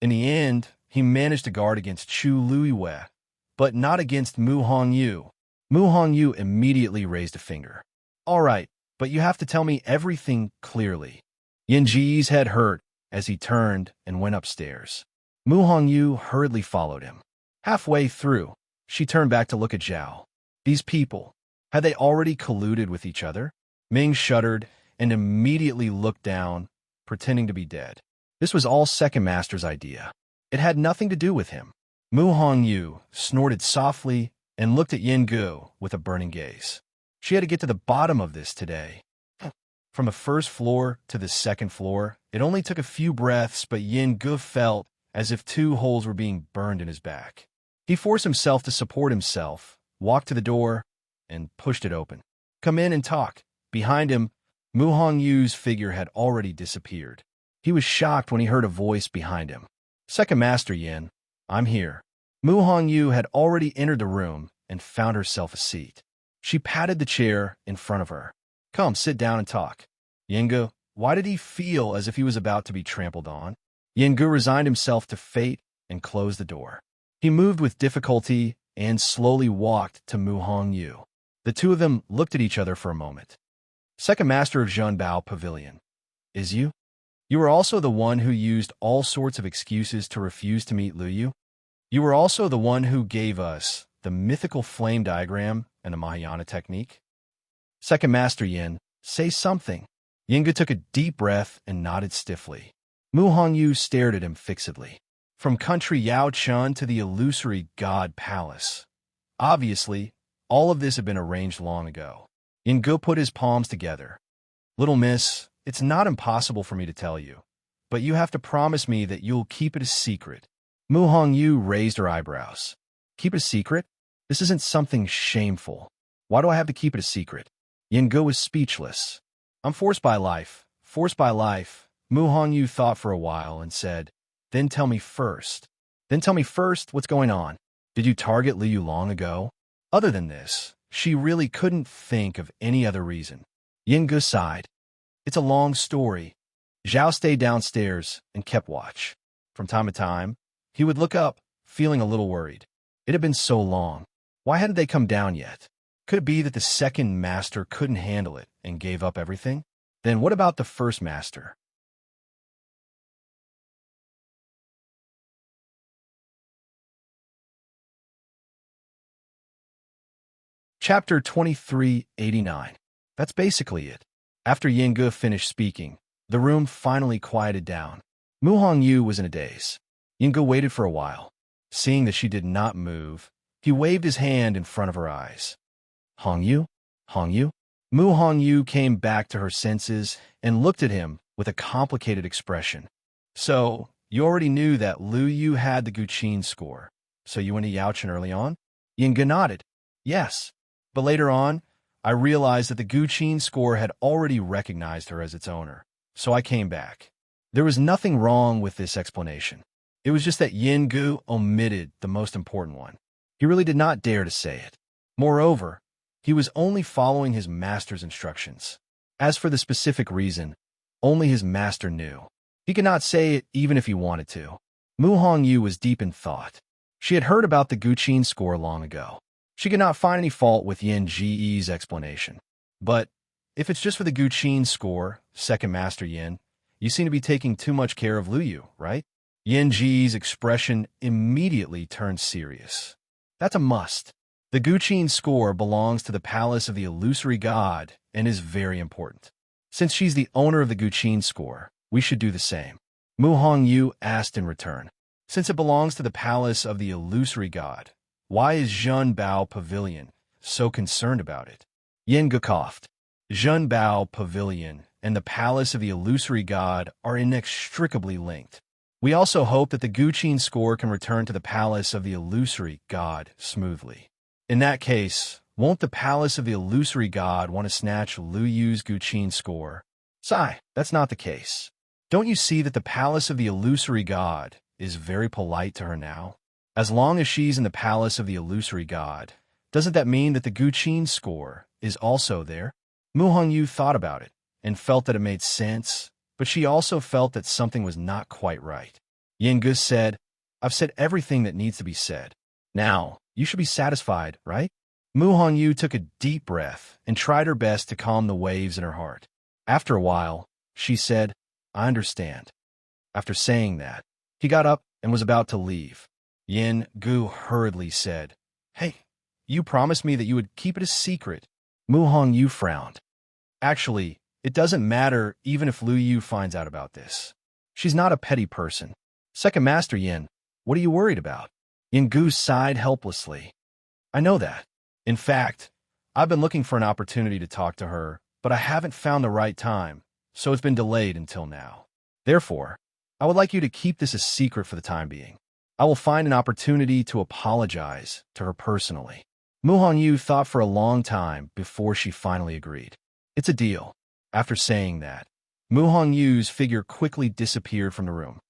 A: In the end, he managed to guard against Chu Luiyue, but not against Mu Hongyu. Mu Hongyu immediately raised a finger. All right, but you have to tell me everything clearly. Yin Ji's head hurt as he turned and went upstairs. Mu Hongyu hurriedly followed him. Halfway through, she turned back to look at Zhao. These people, had they already colluded with each other? Ming shuddered and immediately looked down, pretending to be dead. This was all Second Master's idea. It had nothing to do with him. Mu Hongyu snorted softly and looked at Yin Gu with a burning gaze. She had to get to the bottom of this today. From the first floor to the second floor, it only took a few breaths, but Yin Gu felt as if 2 holes were being burned in his back. He forced himself to support himself, walked to the door, and pushed it open. Come in and talk. Behind him, Mu Hongyu's figure had already disappeared. He was shocked when he heard a voice behind him. Second Master Yin, I'm here. Mu Hongyu had already entered the room and found herself a seat. She patted the chair in front of her. Come, sit down and talk. Yingu, why did he feel as if he was about to be trampled on? Yingu resigned himself to fate and closed the door. He moved with difficulty and slowly walked to Mu Hongyu. The two of them looked at each other for a moment. Second Master of Zhenbao Pavilion. Is you? You were also the one who used all sorts of excuses to refuse to meet Luyu? You were also the one who gave us the mythical flame diagram and the Mahayana technique? Second Master Yin, say something. Yingu took a deep breath and nodded stiffly. Mu Hongyu stared at him fixedly. From country Yao Chun to the illusory god palace. Obviously, all of this had been arranged long ago. Yingu put his palms together. Little miss, it's not impossible for me to tell you, but you have to promise me that you'll keep it a secret. Mu Hongyu raised her eyebrows. Keep it a secret? This isn't something shameful. Why do I have to keep it a secret? Yingu was speechless. I'm forced by life. Forced by life. Mu Hongyu thought for a while and said, Then tell me first. Then tell me first what's going on. Did you target Liu long ago? Other than this, she really couldn't think of any other reason. Yingu sighed. It's a long story. Zhao stayed downstairs and kept watch. From time to time, he would look up, feeling a little worried. It had been so long. Why hadn't they come down yet? Could it be that the second master couldn't handle it and gave up everything? Then what about the first master? Chapter 2389. That's basically it. After Yingu finished speaking, the room finally quieted down. Mu Hongyu was in a daze. Yingu waited for a while. Seeing that she did not move, he waved his hand in front of her eyes. Hongyu? Hongyu? Mu Hongyu came back to her senses and looked at him with a complicated expression. So, you already knew that Lu Yu had the Guqin score, so you went to Yaochen early on? Yingu nodded. Yes. But later on, I realized that the Guqin score had already recognized her as its owner, so I came back. There was nothing wrong with this explanation. It was just that Yingu omitted the most important one. He really did not dare to say it. Moreover, he was only following his master's instructions. As for the specific reason, only his master knew. He could not say it even if he wanted to. Mu Hongyu was deep in thought. She had heard about the Guqin score long ago. She could not find any fault with Yin Ji's explanation. But if it's just for the Guqin score, Second Master Yin, you seem to be taking too much care of Lu Yu, right? Yin Ji's expression immediately turned serious. That's a must. The Guqin score belongs to the palace of the illusory god and is very important. Since she's the owner of the Guqin score, we should do the same. Mu Hongyu asked in return. Since it belongs to the palace of the illusory god, why is Zhenbao Pavilion so concerned about it? Yingu coughed. Zhenbao Pavilion and the palace of the illusory god are inextricably linked. We also hope that the Guqin score can return to the palace of the illusory god smoothly. In that case, won't the palace of the illusory god want to snatch Lu Yu's Guqin score? Sigh, that's not the case. Don't you see that the palace of the illusory god is very polite to her now? As long as she's in the palace of the illusory god, doesn't that mean that the Guqin score is also there? Mu Hongyu thought about it and felt that it made sense, but she also felt that something was not quite right. Yin said, I've said everything that needs to be said. Now, you should be satisfied, right? Mu Hongyu took a deep breath and tried her best to calm the waves in her heart. After a while, she said, I understand. After saying that, he got up and was about to leave. Yin Gu hurriedly said, Hey, you promised me that you would keep it a secret. Mu Hongyu frowned. Actually, it doesn't matter even if Lu Yu finds out about this. She's not a petty person. Second Master Yin, what are you worried about? Yin Gu sighed helplessly. I know that. In fact, I've been looking for an opportunity to talk to her, but I haven't found the right time, so it's been delayed until now. Therefore, I would like you to keep this a secret for the time being. I will find an opportunity to apologize to her personally. Mu Hongyu thought for a long time before she finally agreed. It's a deal. After saying that, Mu Hongyu's figure quickly disappeared from the room.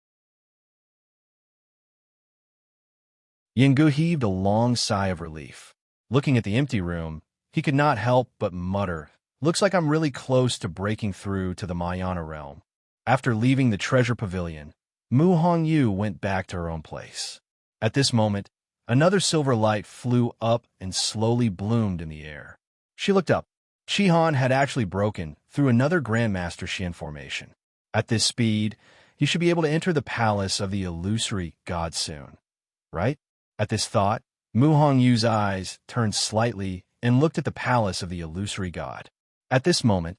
A: Yin Gu heaved a long sigh of relief. Looking at the empty room, he could not help but mutter, Looks like I'm really close to breaking through to the Mayana realm. After leaving the treasure pavilion, Mu Hongyu went back to her own place. At this moment, another silver light flew up and slowly bloomed in the air. She looked up. Chi-Han had actually broken through another Grandmaster Xian formation. At this speed, he should be able to enter the palace of the illusory god soon. Right? At this thought, Mu Hongyu's eyes turned slightly and looked at the palace of the illusory god. At this moment,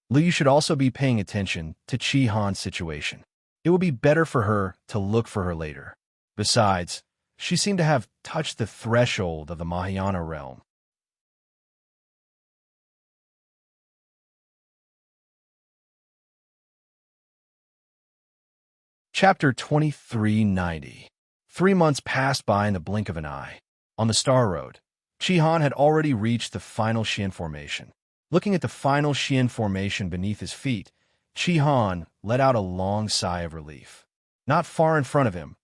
A: Liu should also be paying attention to Chi-Han's situation. It would be better for her to look for her later. Besides, she seemed to have touched the threshold of the Mahayana realm. Chapter 2390. 3 months passed by in the blink of an eye. On the Star Road, Chi-Han had already reached the final Xian formation. Looking at the final Xian formation beneath his feet, Chi-Han let out a long sigh of relief. Not far in front of him,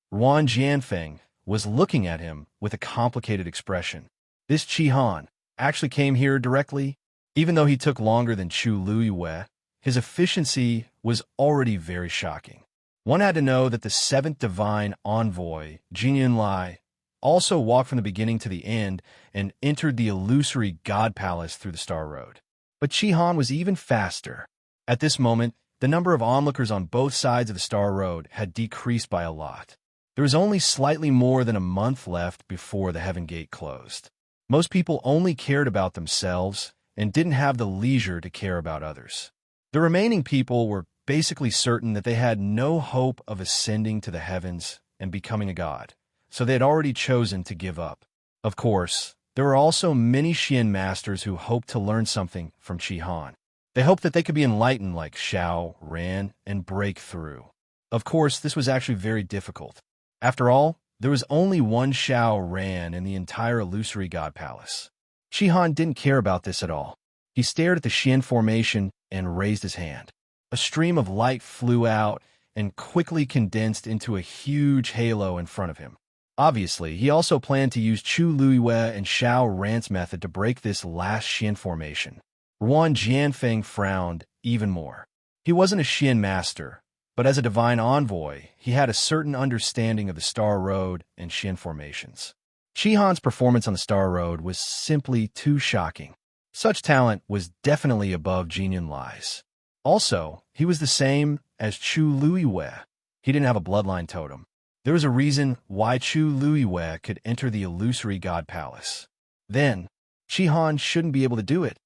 A: Ruan Jianfeng was looking at him with a complicated expression. This Chi-Han actually came here directly. Even though he took longer than Chu Luiyue, his efficiency was already very shocking. One had to know that the seventh divine envoy, Jin Lai, also walked from the beginning to the end and entered the illusory god palace through the Star Road. But Chi-Han was even faster. At this moment, the number of onlookers on both sides of the Star Road had decreased by a lot. There was only slightly more than a month left before the Heaven Gate closed. Most people only cared about themselves and didn't have the leisure to care about others. The remaining people were basically certain that they had no hope of ascending to the heavens and becoming a god, so they had already chosen to give up. Of course, there were also many Xian masters who hoped to learn something from Chi-Han. They hoped that they could be enlightened like Xiao, Ran, and break through. Of course, this was actually very difficult. After all, there was only one Xiao Ran in the entire illusory god palace. Chi-Han didn't care about this at all. He stared at the Xian formation and raised his hand. A stream of light flew out and quickly condensed into a huge halo in front of him. Obviously, he also planned to use Chu Luiyue and Xiao Ran's method to break this last Xian formation. Ruan Jianfeng frowned even more. He wasn't a Xian master, but as a divine envoy, he had a certain understanding of the Star Road and Xian formations. Chi-Han's performance on the Star Road was simply too shocking. Such talent was definitely above Jin Lai's. Also, he was the same as Chu Luiyue. He didn't have a bloodline totem. There was a reason why Chu Luiyue could enter the illusory god palace. Then, Chi-Han shouldn't be able to do it,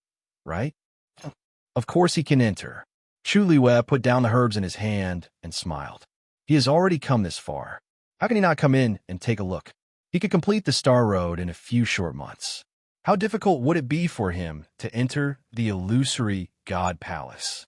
A: right? Of course he can enter. Chu Luiyue put down the herbs in his hand and smiled. He has already come this far. How can he not come in and take a look? He could complete the Star Road in a few short months. How difficult would it be for him to enter the illusory god palace?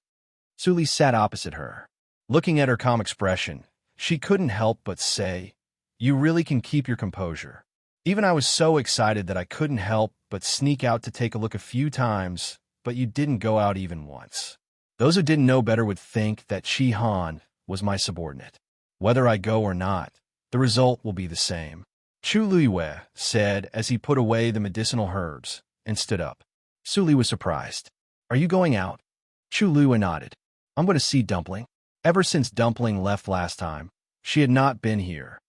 A: Suli sat opposite her. Looking at her calm expression, she couldn't help but say, You really can keep your composure. Even I was so excited that I couldn't help but sneak out to take a look a few times, but you didn't go out even once. Those who didn't know better would think that Chi-Han was my subordinate. Whether I go or not, the result will be the same. Chu Luiyue said as he put away the medicinal herbs and stood up. Suli was surprised. Are you going out? Chu Luiyue nodded. I'm going to see Dumpling. Ever since Dumpling left last time, She had not been here.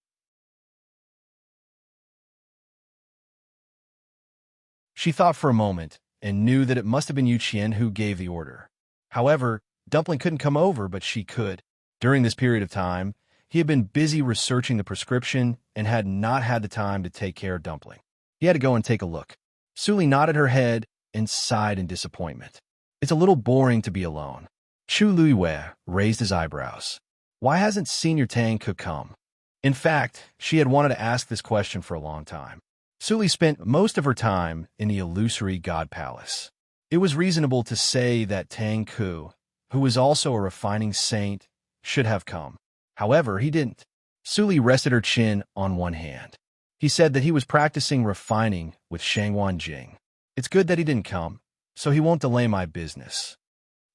A: She thought for a moment and knew that it must have been Yu Qian who gave the order. However, Dumpling couldn't come over, but she could. During this period of time, he had been busy researching the prescription and had not had the time to take care of Dumpling. He had to go and take a look. Suli nodded her head and sighed in disappointment. It's a little boring to be alone. Chu Luiwei raised his eyebrows. Why hasn't Senior Tang Ke come? In fact, she had wanted to ask this question for a long time. Suli spent most of her time in the illusory god palace. It was reasonable to say that Tang Ke, who was also a refining saint, should have come. However, he didn't. Suli rested her chin on one hand. He said that he was practicing refining with Shangwan Jing. It's good that he didn't come, so he won't delay my business.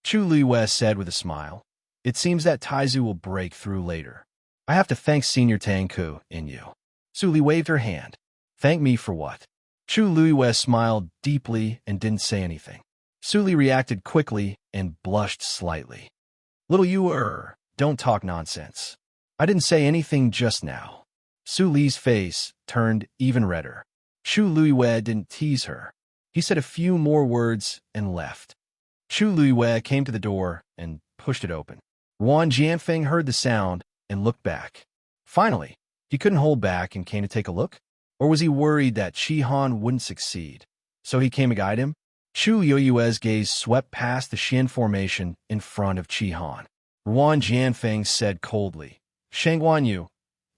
A: Chu Luiwei said with a smile. It seems that Taizu will break through later. I have to thank Senior Tang Ke in you. Suli waved her hand. Thank me for what? Chu Luiwei smiled deeply and didn't say anything. Suli reacted quickly and blushed slightly. Little you don't talk nonsense. I didn't say anything just now. Suli's face turned even redder. Chu Luiwei didn't tease her. He said a few more words and left. Chu Luiwei came to the door and pushed it open. Ruan Jianfeng heard the sound and looked back. Finally, he couldn't hold back and came to take a look? Or was he worried that Qi Han wouldn't succeed? So he came to guide him? Chu Yoyue's gaze swept past the Xian formation in front of Qi Han. Ruan Jianfeng said coldly, Shangguan Yu,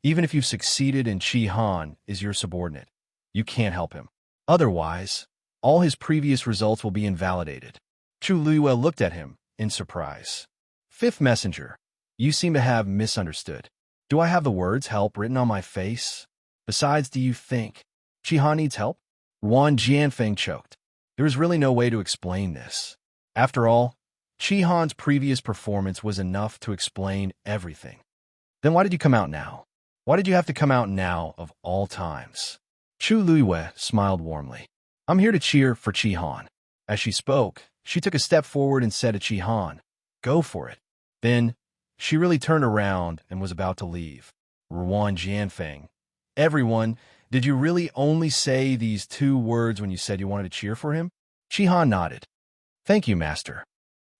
A: even if you've succeeded and Qi Han is your subordinate, you can't help him. Otherwise, all his previous results will be invalidated. Chu Luiwei looked at him in surprise. Fifth messenger, you seem to have misunderstood. Do I have the words help written on my face? Besides, do you think Qi Han needs help? Ruan Jianfeng choked. There is really no way to explain this. After all, Qi Han's previous performance was enough to explain everything. Then why did you come out now? Why did you have to come out now of all times? Chu Luiwei smiled warmly. I'm here to cheer for Qi Han. As she spoke, she took a step forward and said to Qi Han, Go for it. Then, she really turned around and was about to leave. Ruan Jianfeng. Everyone, did you really only say these 2 words when you said you wanted to cheer for him? Qi Han nodded. Thank you, Master.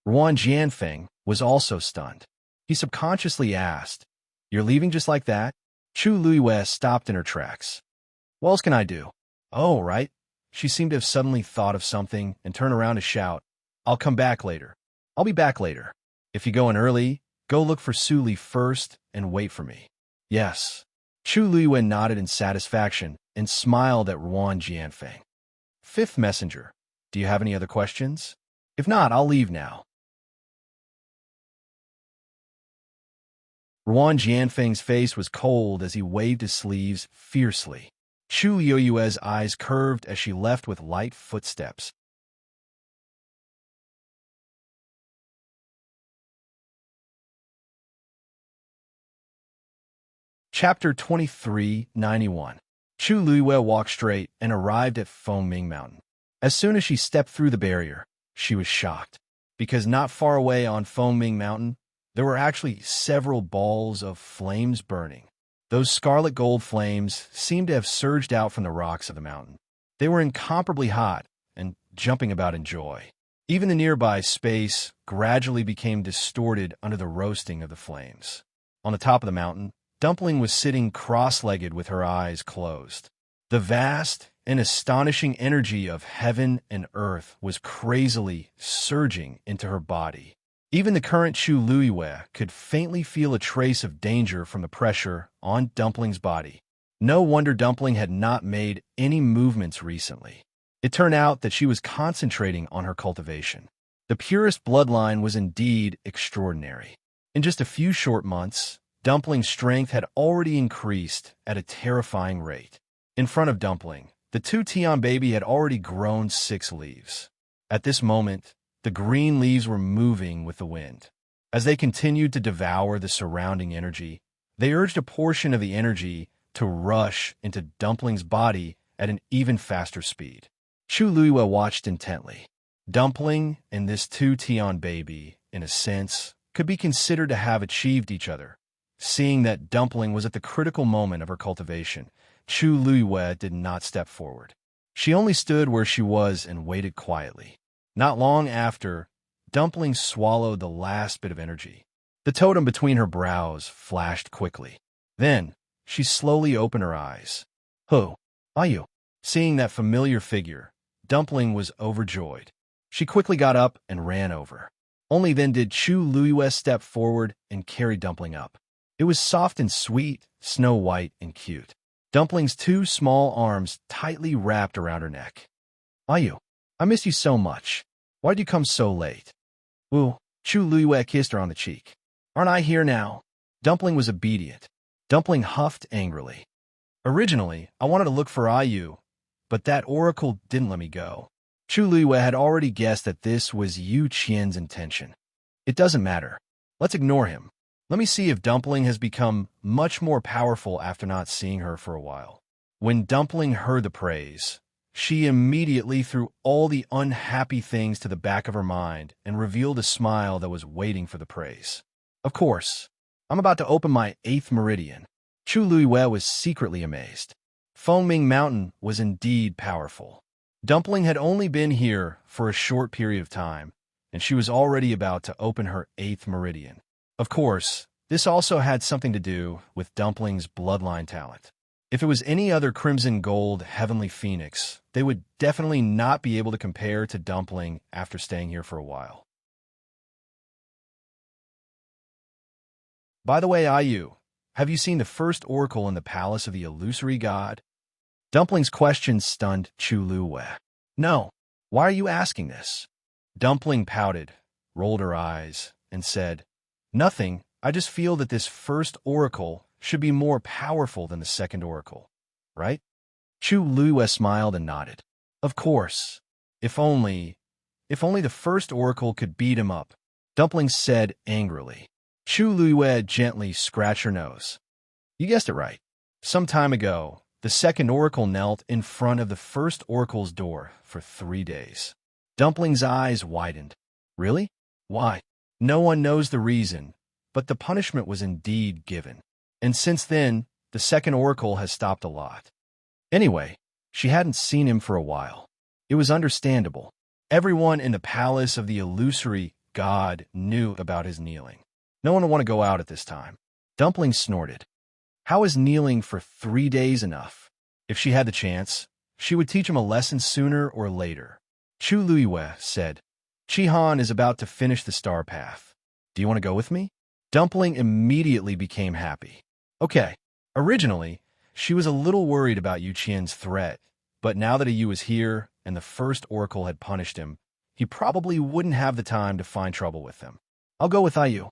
A: Ruan Jianfeng was also stunned. He subconsciously asked, You're leaving just like that? Chu Luiwei stopped in her tracks. What else can I do? Oh, right. She seemed to have suddenly thought of something and turned around to shout, I'll come back later. I'll be back later. If you go in early, go look for Suli first and wait for me. Yes. Chu Luiwei nodded in satisfaction and smiled at Ruan Jianfeng. Fifth messenger, do you have any other questions? If not, I'll leave now. Ruan Jianfeng's face was cold as he waved his sleeves fiercely. Chu Yoyue's eyes curved as she left with light footsteps. Chapter 2391. Chu Luiwei walked straight and arrived at Fengming Mountain. As soon as she stepped through the barrier, she was shocked, because not far away on Fengming Mountain, there were actually several balls of flames burning. Those scarlet gold flames seemed to have surged out from the rocks of the mountain. They were incomparably hot and jumping about in joy. Even the nearby space gradually became distorted under the roasting of the flames. On the top of the mountain, Dumpling was sitting cross-legged with her eyes closed. The vast and astonishing energy of heaven and earth was crazily surging into her body. Even the current Chu Luiwei could faintly feel a trace of danger from the pressure on Dumpling's body. No wonder Dumpling had not made any movements recently. It turned out that she was concentrating on her cultivation. The purest bloodline was indeed extraordinary. In just a few short months, Dumpling's strength had already increased at a terrifying rate. In front of Dumpling, the 2 Tian baby had already grown 6 leaves. At this moment, the green leaves were moving with the wind. As they continued to devour the surrounding energy, they urged a portion of the energy to rush into Dumpling's body at an even faster speed. Chu Luiwei watched intently. Dumpling and this 2 Tian baby, in a sense, could be considered to have achieved each other. Seeing that Dumpling was at the critical moment of her cultivation, Chu Luiyue did not step forward. She only stood where she was and waited quietly. Not long after, Dumpling swallowed the last bit of energy. The totem between her brows flashed quickly. Then, she slowly opened her eyes. "Who are you?" Seeing that familiar figure, Dumpling was overjoyed. She quickly got up and ran over. Only then did Chu Luiyue step forward and carry Dumpling up. It was soft and sweet, snow-white and cute. Dumpling's two small arms tightly wrapped around her neck. "Are you? I missed you so much. Why'd you come so late?" "Ooh," Chu Luiyue kissed her on the cheek. "Aren't I here now?" Dumpling was obedient. Dumpling huffed angrily. "Originally, I wanted to look for Ayu, but that oracle didn't let me go." Chu Luiyue had already guessed that this was Yu Qian's intention. "It doesn't matter. Let's ignore him. Let me see if Dumpling has become much more powerful after not seeing her for a while." When Dumpling heard the praise, she immediately threw all the unhappy things to the back of her mind and revealed a smile that was waiting for the praise. "Of course. I'm about to open my 8th meridian." Chu Luiyue was secretly amazed. Fengming Mountain was indeed powerful. Dumpling had only been here for a short period of time, and she was already about to open her 8th meridian. Of course, this also had something to do with Dumpling's bloodline talent. If it was any other Crimson Gold Heavenly Phoenix, they would definitely not be able to compare to Dumpling after staying here for a while. By the way, Ayu, have you seen the first oracle in the palace of the illusory god? Dumpling's question stunned Chu Luiyue. "No. Why are you asking this?" Dumpling pouted, rolled her eyes, and said, "Nothing. I just feel that this first oracle should be more powerful than the second oracle, right?" Chu Luiyue smiled and nodded. "Of course. If only the first oracle could beat him up," Dumpling said angrily. Chu Luiyue gently scratched her nose. "You guessed it right. Some time ago, the second oracle knelt in front of the first oracle's door for 3 days." Dumpling's eyes widened. "Really? Why?" "No one knows the reason, but the punishment was indeed given. And since then, the second oracle has stopped a lot. Anyway, she hadn't seen him for a while. It was understandable. Everyone in the palace of the illusory god knew about his kneeling. No one would want to go out at this time." Dumpling snorted. How is kneeling for 3 days enough? If she had the chance, she would teach him a lesson sooner or later. Chu Luiyue said, "Chi-Han is about to finish the star path. Do you want to go with me?" Dumpling immediately became happy. Okay. Originally, she was a little worried about Yu Qian's threat, but now that Ayu was here and the first oracle had punished him, he probably wouldn't have the time to find trouble with them. "I'll go with Ayu."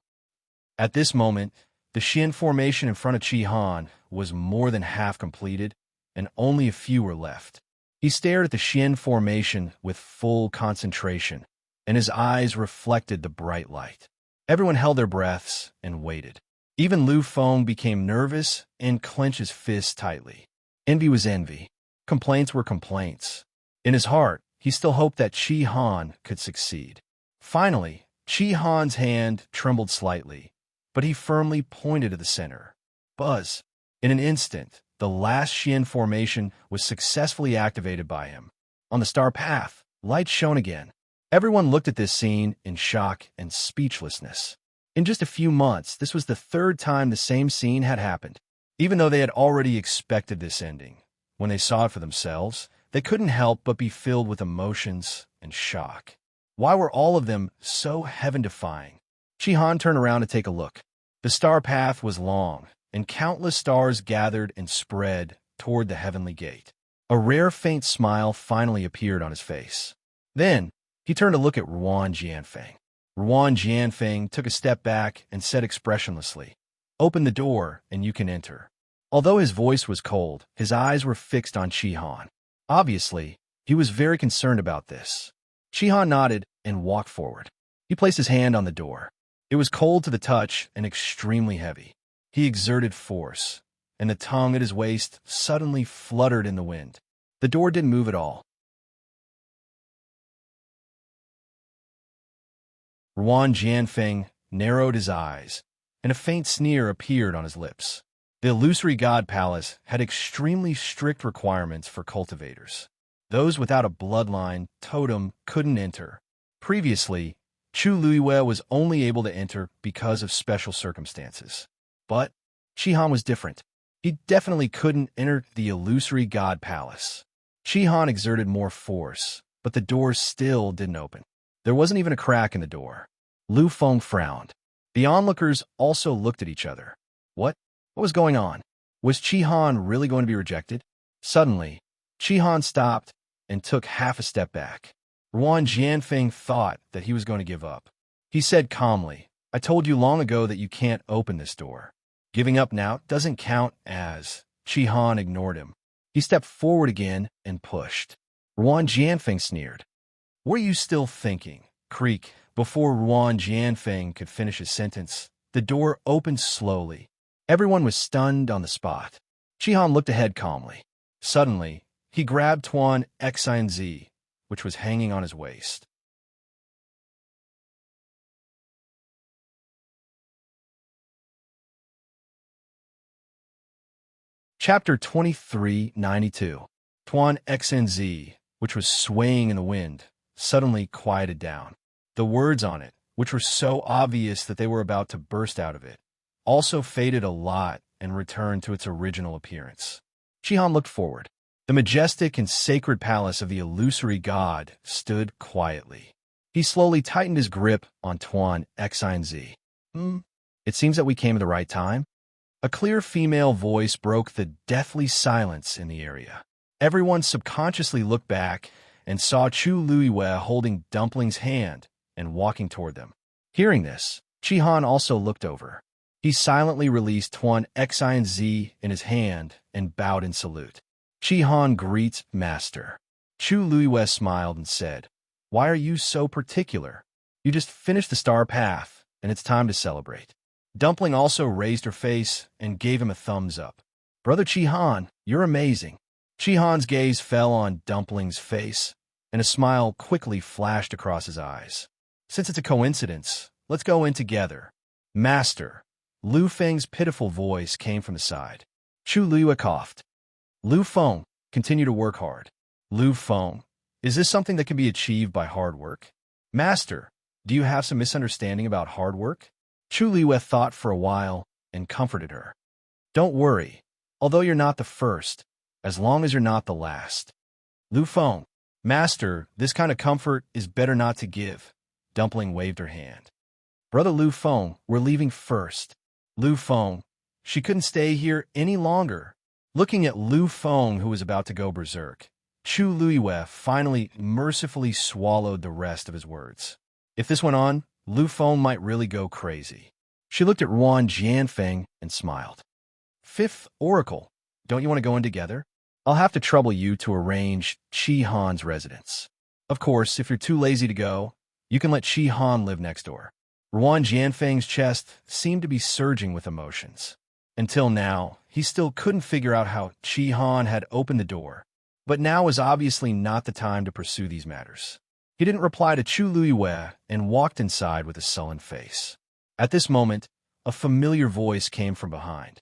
A: At this moment, the Xian formation in front of Chi-Han was more than half completed, and only a few were left. He stared at the Xian formation with full concentration, and his eyes reflected the bright light. Everyone held their breaths and waited. Even Lu Feng became nervous and clenched his fists tightly. Envy was envy. Complaints were complaints. In his heart, he still hoped that Chi-Han could succeed. Finally, Chi-Han's hand trembled slightly, but he firmly pointed to the center. Buzz! In an instant, the last Xian formation was successfully activated by him. On the star path, light shone again. Everyone looked at this scene in shock and speechlessness. In just a few months, this was the 3rd time the same scene had happened. Even though they had already expected this ending, when they saw it for themselves, they couldn't help but be filled with emotions and shock. Why were all of them so heaven-defying? Chi-Han turned around to take a look. The star path was long, and countless stars gathered and spread toward the heavenly gate. A rare faint smile finally appeared on his face. Then, he turned to look at Ruan Jianfeng. Ruan Jianfeng took a step back and said expressionlessly, "Open the door and you can enter." Although his voice was cold, his eyes were fixed on Chi-Han. Obviously, he was very concerned about this. Chi-Han nodded and walked forward. He placed his hand on the door. It was cold to the touch and extremely heavy. He exerted force, and the tongue at his waist suddenly fluttered in the wind. The door didn't move at all. Ruan Jianfeng narrowed his eyes, and a faint sneer appeared on his lips. The illusory god palace had extremely strict requirements for cultivators. Those without a bloodline totem couldn't enter. Previously, Chu Luiwei was only able to enter because of special circumstances. But Shihan was different. He definitely couldn't enter the illusory god palace. Shihan exerted more force, but the door still didn't open. There wasn't even a crack in the door. Lu Feng frowned. The onlookers also looked at each other. What was going on? Was Shihan really going to be rejected? Suddenly, Shihan stopped and took half a step back. Ruan Jianfeng thought that he was going to give up. He said calmly, "I told you long ago that you can't open this door. Giving up now doesn't count as." Shihan ignored him. He stepped forward again and pushed. Ruan Jianfeng sneered. "What are you still thinking?" Creak. Before Ruan Jianfeng could finish his sentence, the door opened slowly. Everyone was stunned on the spot. Shihan looked ahead calmly. Suddenly, he grabbed Tuan Xinz, which was hanging on his waist. Chapter 2392. Tuan Xinz, which was swaying in the wind, suddenly quieted down. The words on it, which were so obvious that they were about to burst out of it, also faded a lot and returned to its original appearance. Shihan looked forward. The majestic and sacred palace of the illusory god stood quietly. He slowly tightened his grip on Tuan Xinz. It seems that we came at the right time." A clear female voice broke the deathly silence in the area. Everyone subconsciously looked back and saw Chu Luiwei holding Dumpling's hand and walking toward them. Hearing this, Shihan also looked over. He silently released Tuan Xinz in his hand and bowed in salute. Shihan greets Master. Chu Luiwei smiled and said, "Why are you so particular? You just finished the star path, and it's time to celebrate." Dumpling also raised her face and gave him a thumbs up. "Brother Shihan, you're amazing." Shihan's gaze fell on Dumpling's face, and a smile quickly flashed across his eyes. "Since it's a coincidence, let's go in together." "Master." Lu Feng's pitiful voice came from the side. Chu Luiwei coughed. "Lu Feng, continue to work hard." "Lu Feng, is this something that can be achieved by hard work?" "Master, do you have some misunderstanding about hard work?" Chu Luiwei thought for a while and comforted her. "Don't worry, although you're not the first, as long as you're not the last." "Lu Feng, Master, this kind of comfort is better not to give." Dumpling waved her hand. "Brother Lu Feng, we're leaving first." Lu Feng, she couldn't stay here any longer. Looking at Lu Feng, who was about to go berserk, Chu Luiwei finally mercifully swallowed the rest of his words. If this went on, Lu Feng might really go crazy. She looked at Ruan Jianfeng and smiled. "Fifth Oracle, don't you want to go in together? I'll have to trouble you to arrange Shihan's residence. Of course, if you're too lazy to go, you can let Shihan live next door." Ruan Jianfeng's chest seemed to be surging with emotions. Until now, he still couldn't figure out how Shihan had opened the door, but now was obviously not the time to pursue these matters. He didn't reply to Chu Luiwei and walked inside with a sullen face. At this moment, a familiar voice came from behind.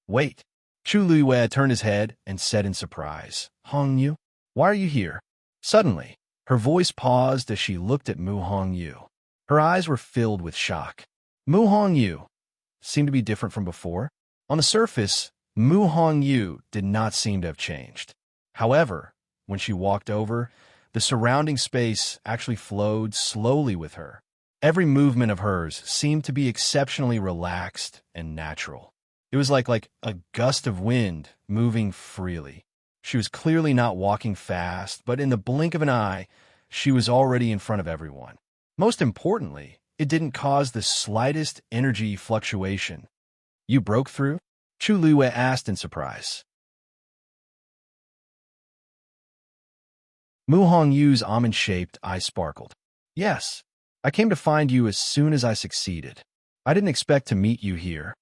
A: "Wait." Chu Luiwei turned his head and said in surprise, "Hongyu, why are you here?" Suddenly, her voice paused as she looked at Mu Hongyu. Her eyes were filled with shock. Mu Hongyu seemed to be different from before. On the surface, Mu Hongyu did not seem to have changed. However, when she walked over, the surrounding space actually flowed slowly with her. Every movement of hers seemed to be exceptionally relaxed and natural. It was like a gust of wind moving freely. She was clearly not walking fast, but in the blink of an eye, she was already in front of everyone. Most importantly, it didn't cause the slightest energy fluctuation. "You broke through?" Chu Luiwei asked in surprise. Mu Hongyu's almond-shaped eye sparkled. "Yes, I came to find you as soon as I succeeded. I didn't expect to meet you here."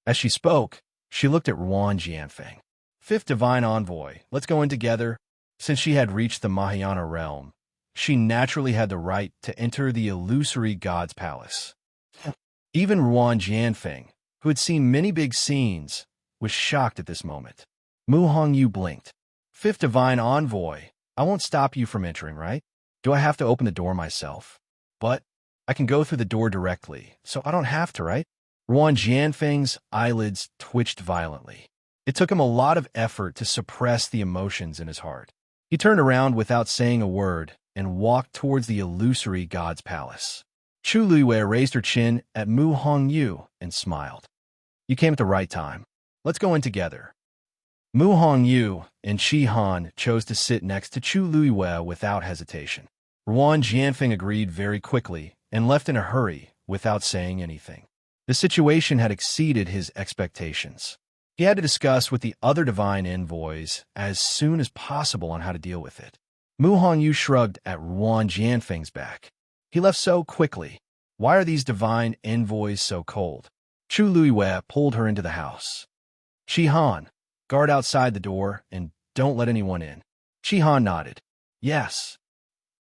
A: As she spoke, she looked at Ruan Jianfeng. "Fifth Divine Envoy, let's go in together." Since she had reached the Mahayana realm, she naturally had the right to enter the illusory god's palace. Even Ruan Jianfeng, who had seen many big scenes, was shocked at this moment. Mu Hongyu blinked. Fifth Divine Envoy, I won't stop you from entering, right? Do I have to open the door myself? But I can go through the door directly, so I don't have to, right? Ruan Jianfeng's eyelids twitched violently. It took him a lot of effort to suppress the emotions in his heart. He turned around without saying a word and walked towards the illusory god's palace. Chu Luiyue raised her chin at Mu Hongyu and smiled. You came at the right time. Let's go in together. Mu Hongyu and Qi Han chose to sit next to Chu Luiyue without hesitation. Ruan Jianfeng agreed very quickly and left in a hurry without saying anything. The situation had exceeded his expectations. He had to discuss with the other divine envoys as soon as possible on how to deal with it. Mu Hongyu shrugged at Ruan Jianfeng's back. He left so quickly. Why are these divine envoys so cold? Chu Luiyue pulled her into the house. Qi Han, guard outside the door and don't let anyone in. Qi Han nodded. Yes.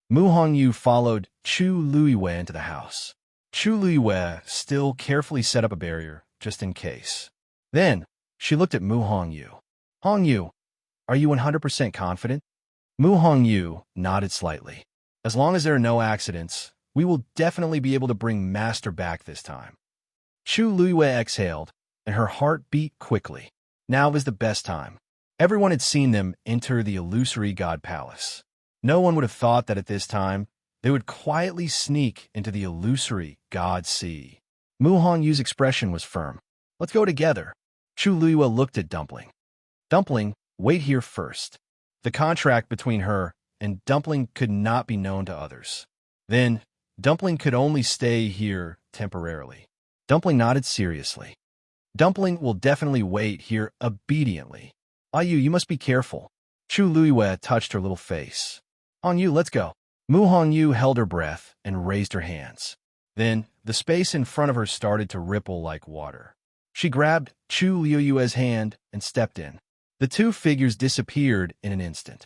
A: Mu Hongyu followed Chu Luiyue into the house. Chu Luiyue still carefully set up a barrier, just in case. Then, she looked at Mu Hongyu. Hongyu, are you 100% confident? Mu Hongyu nodded slightly. As long as there are no accidents, we will definitely be able to bring Master back this time. Chu Luiyue exhaled, and her heart beat quickly. Now was the best time. Everyone had seen them enter the illusory god palace. No one would have thought that at this time, they would quietly sneak into the illusory god sea. Mu Hongyu's expression was firm. Let's go together. Chu Luiyue looked at Dumpling. Dumpling, wait here first. The contract between her and Dumpling could not be known to others. Then, Dumpling could only stay here temporarily. Dumpling nodded seriously. Dumpling will definitely wait here obediently. Ayu, you must be careful. Chu Luiyue touched her little face. Hongyu, let's go. Mu Hongyu held her breath and raised her hands. Then, the space in front of her started to ripple like water. She grabbed Chu Luiyue's hand and stepped in. The two figures disappeared in an instant.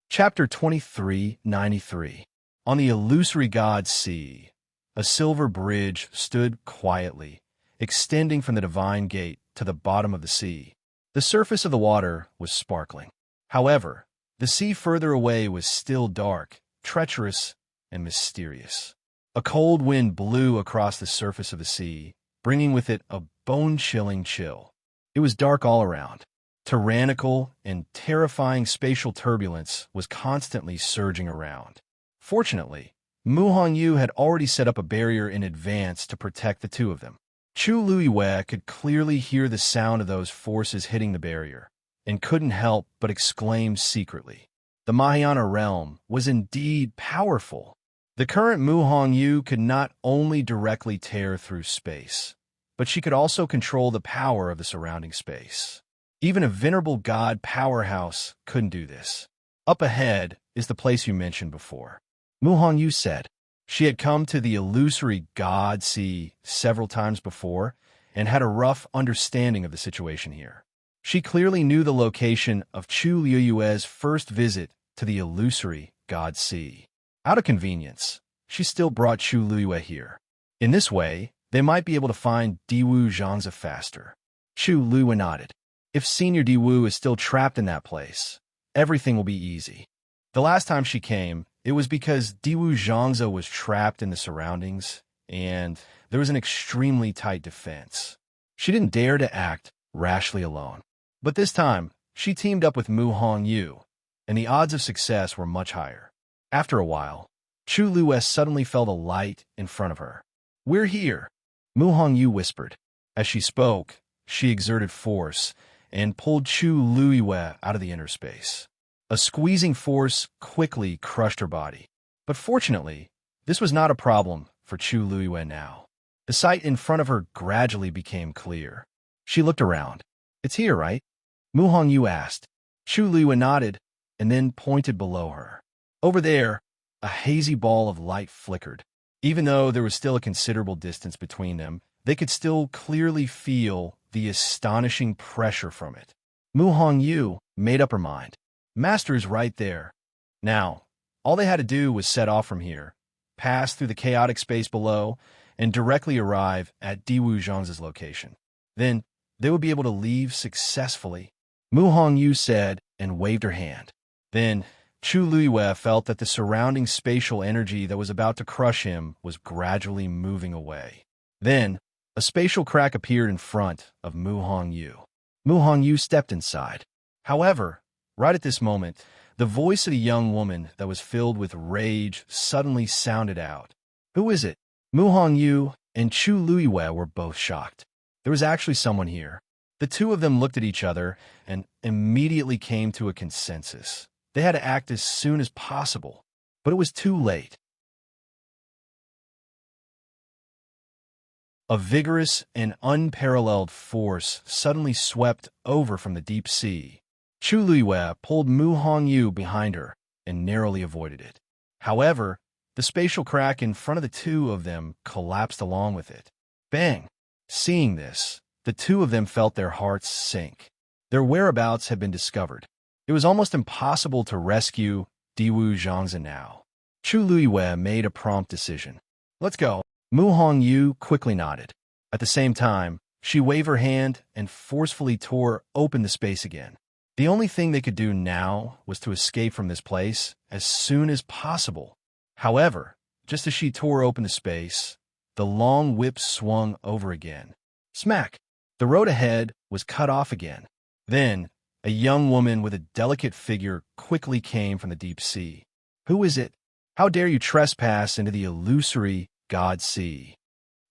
A: Chapter 2393. On the illusory god's sea, a silver bridge stood quietly, extending from the divine gate to the bottom of the sea. The surface of the water was sparkling. However, the sea further away was still dark, treacherous, and mysterious. A cold wind blew across the surface of the sea, bringing with it a bone-chilling chill. It was dark all around. Tyrannical and terrifying spatial turbulence was constantly surging around. Fortunately, Mu Hongyu had already set up a barrier in advance to protect the two of them. Chu Luiyue could clearly hear the sound of those forces hitting the barrier, and couldn't help but exclaim secretly. The Mahayana realm was indeed powerful. The current Mu Hongyu could not only directly tear through space, but she could also control the power of the surrounding space. Even a venerable god powerhouse couldn't do this. Up ahead is the place you mentioned before. Mu Hongyu said. She had come to the illusory god sea several times before and had a rough understanding of the situation here. She clearly knew the location of Chu Luiyue's first visit to the illusory god sea. Out of convenience, she still brought Chu Luiyue here. In this way, they might be able to find Diwu Zhangzi faster. Chu Luiyue nodded. If Senior Diwu is still trapped in that place, everything will be easy. The last time she came, it was because Diwu Zhangzi was trapped in the surroundings, and there was an extremely tight defense. She didn't dare to act rashly alone. But this time, she teamed up with Mu Hongyu, and the odds of success were much higher. After a while, Chu Luiyue suddenly felt a light in front of her. We're here, Mu Hongyu whispered. As she spoke, she exerted force and pulled Chu Luiyue out of the inner space. A squeezing force quickly crushed her body. But fortunately, this was not a problem for Chu Luiyue now. The sight in front of her gradually became clear. She looked around. It's here, right? Mu Hongyu asked. Chu Luiyue nodded and then pointed below her. Over there, a hazy ball of light flickered. Even though there was still a considerable distance between them, they could still clearly feel the astonishing pressure from it. Mu Hongyu, made up her mind. Master is right there. Now, all they had to do was set off from here, pass through the chaotic space below, and directly arrive at Diwu Zhang's location. Then, they would be able to leave successfully. Mu Hongyu said and waved her hand. Then, Chu Luiyue felt that the surrounding spatial energy that was about to crush him was gradually moving away. Then, a spatial crack appeared in front of Mu Hongyu. Mu Hongyu stepped inside. However, right at this moment, the voice of the young woman that was filled with rage suddenly sounded out. "Who is it?" Mu Hongyu and Chu Luiyue were both shocked. There was actually someone here. The two of them looked at each other and immediately came to a consensus. They had to act as soon as possible, but it was too late. A vigorous and unparalleled force suddenly swept over from the deep sea. Chu Luiyue pulled Mu Hongyu behind her and narrowly avoided it. However, the spatial crack in front of the two of them collapsed along with it. Bang! Seeing this, the two of them felt their hearts sink. Their whereabouts had been discovered. It was almost impossible to rescue Diwu Zhangzi now. Chu Luiyue made a prompt decision. "Let's go." Mu Hongyu quickly nodded. At the same time, she waved her hand and forcefully tore open the space again. The only thing they could do now was to escape from this place as soon as possible. However, just as she tore open the space, the long whip swung over again. Smack! The road ahead was cut off again. Then, a young woman with a delicate figure quickly came from the deep sea. "Who is it? How dare you trespass into the illusory God Sea?"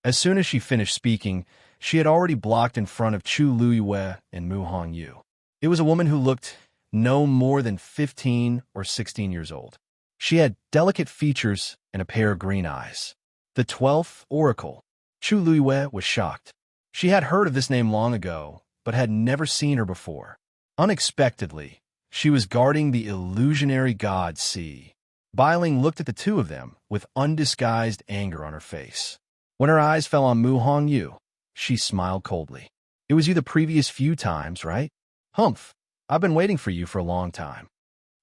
A: As soon as she finished speaking, she had already blocked in front of Chu Luiyue and Mu Hongyu. It was a woman who looked no more than 15 or 16 years old. She had delicate features and a pair of green eyes. The 12th Oracle. Chu Luiyue was shocked. She had heard of this name long ago, but had never seen her before. Unexpectedly, she was guarding the illusionary God Sea. Bailing looked at the two of them with undisguised anger on her face. When her eyes fell on Mu Hongyu, she smiled coldly. "It was you the previous few times, right? Humph, I've been waiting for you for a long time."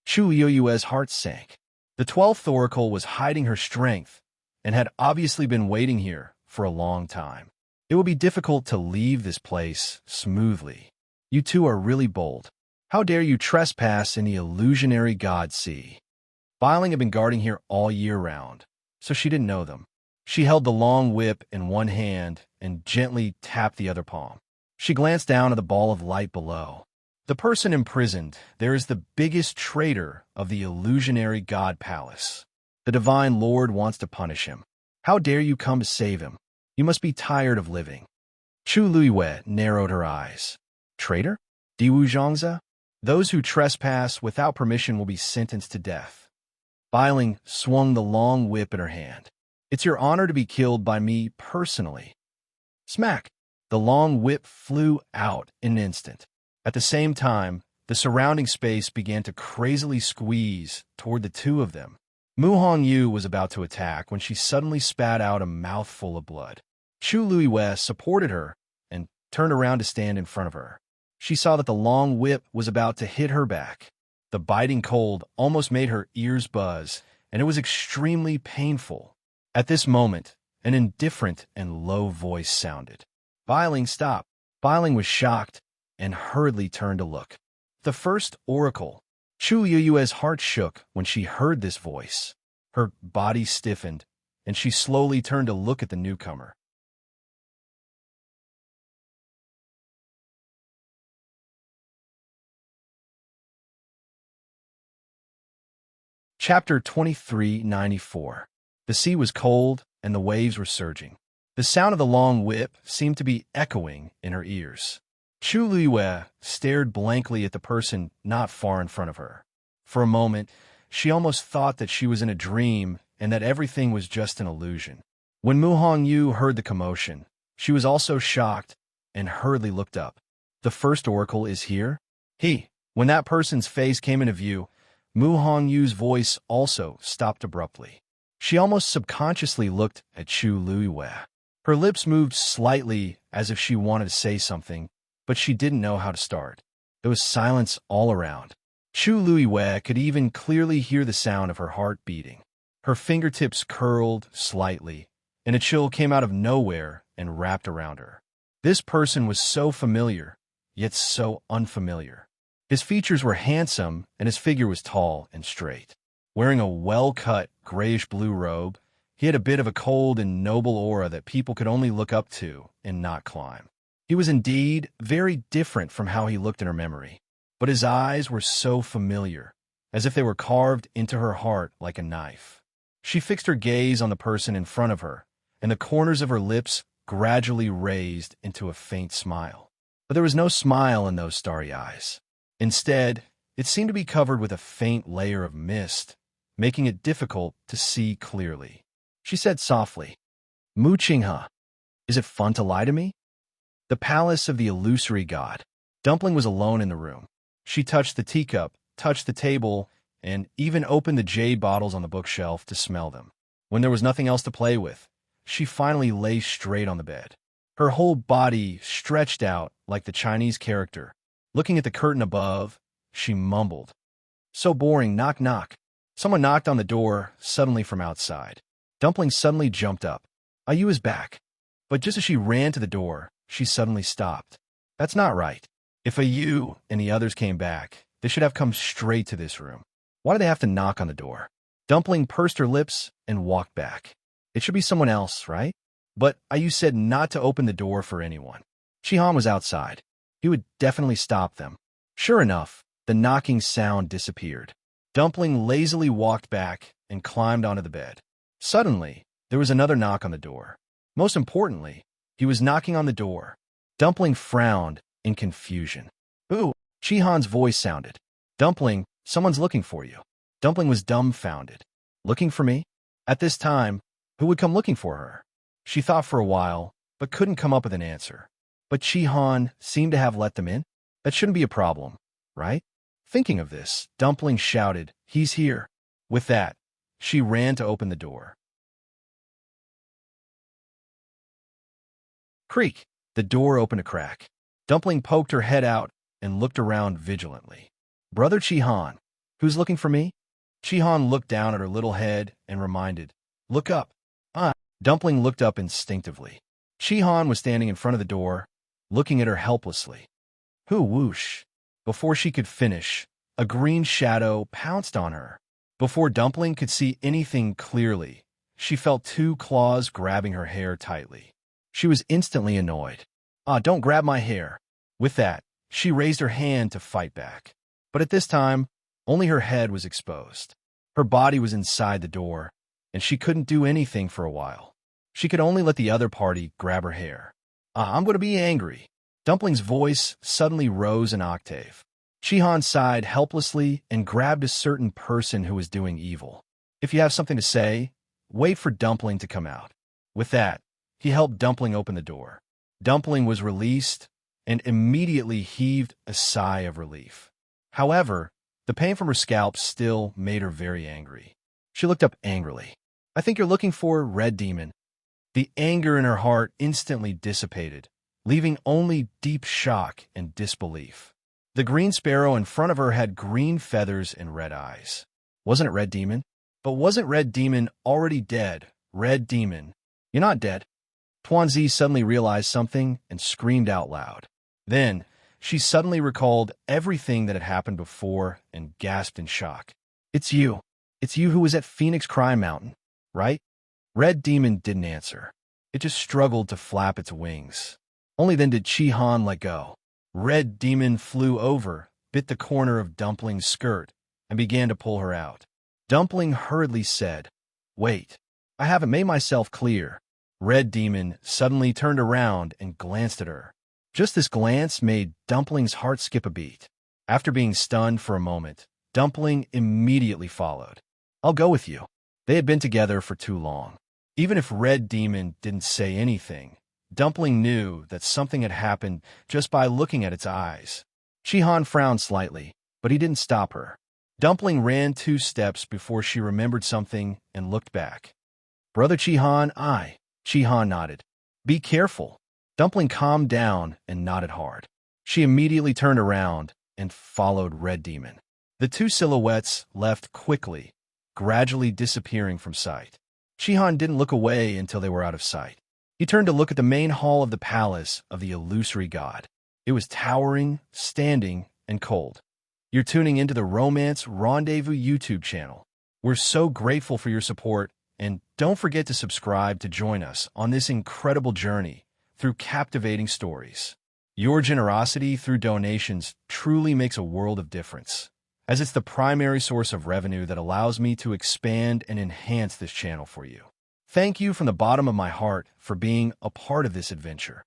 A: Chu Luiyue's heart sank. The 12th Oracle was hiding her strength and had obviously been waiting here for a long time. It would be difficult to leave this place smoothly. "You two are really bold. How dare you trespass in the illusionary God Sea?" Bailing had been guarding here all year round, so she didn't know them. She held the long whip in one hand and gently tapped the other palm. She glanced down at the ball of light below. The person imprisoned there is the biggest traitor of the illusionary God Palace. The Divine Lord wants to punish him. How dare you come to save him? You must be tired of living. Chu Luiyue narrowed her eyes. Traitor? Diwu Zhangzi? Those who trespass without permission will be sentenced to death. Bailing swung the long whip in her hand. It's your honor to be killed by me personally. Smack! The long whip flew out in an instant. At the same time, the surrounding space began to crazily squeeze toward the two of them. Mu Hongyu was about to attack when she suddenly spat out a mouthful of blood. Chu Luiyue supported her and turned around to stand in front of her. She saw that the long whip was about to hit her back. The biting cold almost made her ears buzz, and it was extremely painful. At this moment, an indifferent and low voice sounded. Bailing stopped. Bailing was shocked and hurriedly turned to look. The first Oracle. Chu Luiyue's heart shook when she heard this voice. Her body stiffened, and she slowly turned to look at the newcomer. Chapter 2394. The sea was cold, and the waves were surging. The sound of the long whip seemed to be echoing in her ears. Chu Luiyue stared blankly at the person not far in front of her. For a moment, she almost thought that she was in a dream and that everything was just an illusion. When Mu Hongyu heard the commotion, she was also shocked and hurriedly looked up. The first Oracle is here? When that person's face came into view, Mu Hongyu's voice also stopped abruptly. She almost subconsciously looked at Chu Luiyue. Her lips moved slightly as if she wanted to say something, but she didn't know how to start. There was silence all around. Chu Lui could even clearly hear the sound of her heart beating. Her fingertips curled slightly, and a chill came out of nowhere and wrapped around her. This person was so familiar, yet so unfamiliar. His features were handsome, and his figure was tall and straight. Wearing a well-cut, grayish-blue robe, he had a bit of a cold and noble aura that people could only look up to and not climb. He was indeed very different from how he looked in her memory, but his eyes were so familiar, as if they were carved into her heart like a knife. She fixed her gaze on the person in front of her, and the corners of her lips gradually raised into a faint smile. But there was no smile in those starry eyes. Instead, it seemed to be covered with a faint layer of mist, making it difficult to see clearly. She said softly, "Mu Qinghe, is it fun to lie to me?" The palace of the illusory god. Dumpling was alone in the room. She touched the teacup, touched the table, and even opened the jade bottles on the bookshelf to smell them. When there was nothing else to play with, she finally lay straight on the bed. Her whole body stretched out like the Chinese character. Looking at the curtain above, she mumbled, "So boring, knock knock." Someone knocked on the door suddenly from outside. Dumpling suddenly jumped up. Ayu is back. But just as she ran to the door, she suddenly stopped. That's not right. If Ayu and the others came back, they should have come straight to this room. Why do they have to knock on the door? Dumpling pursed her lips and walked back. It should be someone else, right? But Ayu said not to open the door for anyone. Shihan was outside. He would definitely stop them. Sure enough, the knocking sound disappeared. Dumpling lazily walked back and climbed onto the bed. Suddenly, there was another knock on the door. Most importantly, he was knocking on the door. Dumpling frowned in confusion. "Ooh," Shihan's voice sounded. "Dumpling, someone's looking for you." Dumpling was dumbfounded. Looking for me? At this time, who would come looking for her? She thought for a while, but couldn't come up with an answer. But Shihan seemed to have let them in? That shouldn't be a problem, right? Thinking of this, Dumpling shouted, "He's here." With that, she ran to open the door. Creak! The door opened a crack. Dumpling poked her head out and looked around vigilantly. "Brother Shihan, who's looking for me?" Shihan looked down at her little head and reminded, "Look up." Dumpling looked up instinctively. Shihan was standing in front of the door, looking at her helplessly. "Who?" Whoosh! Before she could finish, a green shadow pounced on her. Before Dumpling could see anything clearly, she felt two claws grabbing her hair tightly. She was instantly annoyed. Don't grab my hair." With that, she raised her hand to fight back. But at this time, only her head was exposed. Her body was inside the door, and she couldn't do anything for a while. She could only let the other party grab her hair. "I'm going to be angry." Dumpling's voice suddenly rose an octave. Shihan sighed helplessly and grabbed a certain person who was doing evil. "If you have something to say, wait for Dumpling to come out." With that, he helped Dumpling open the door. Dumpling was released and immediately heaved a sigh of relief. However, the pain from her scalp still made her very angry. She looked up angrily. "I think you're looking for Red Demon." The anger in her heart instantly dissipated, leaving only deep shock and disbelief. The green sparrow in front of her had green feathers and red eyes. Wasn't it Red Demon? But wasn't Red Demon already dead? Red Demon, you're not dead. Tuanzi suddenly realized something and screamed out loud. Then, she suddenly recalled everything that had happened before and gasped in shock. "It's you. It's you who was at Phoenix Crime Mountain, right?" Red Demon didn't answer. It just struggled to flap its wings. Only then did Shihan let go. Red Demon flew over, bit the corner of Dumpling's skirt, and began to pull her out. Dumpling hurriedly said, "Wait, I haven't made myself clear." Red Demon suddenly turned around and glanced at her. Just this glance made Dumpling's heart skip a beat. After being stunned for a moment, Dumpling immediately followed. "I'll go with you." They had been together for too long. Even if Red Demon didn't say anything, Dumpling knew that something had happened just by looking at its eyes. Shihan frowned slightly, but he didn't stop her. Dumpling ran 2 steps before she remembered something and looked back. "Brother Shihan, Shihan nodded. "Be careful." Dumpling calmed down and nodded hard. She immediately turned around, and followed Red Demon. The two silhouettes left quickly, gradually disappearing from sight. Shihan didn't look away until they were out of sight. He turned to look at the main hall of the palace of the illusory god. It was towering, standing, and cold. You're tuning into the Romance Rendezvous YouTube channel. We're so grateful for your support, and don't forget to subscribe to join us on this incredible journey through captivating stories. Your generosity through donations truly makes a world of difference, as it's the primary source of revenue that allows me to expand and enhance this channel for you. Thank you from the bottom of my heart for being a part of this adventure.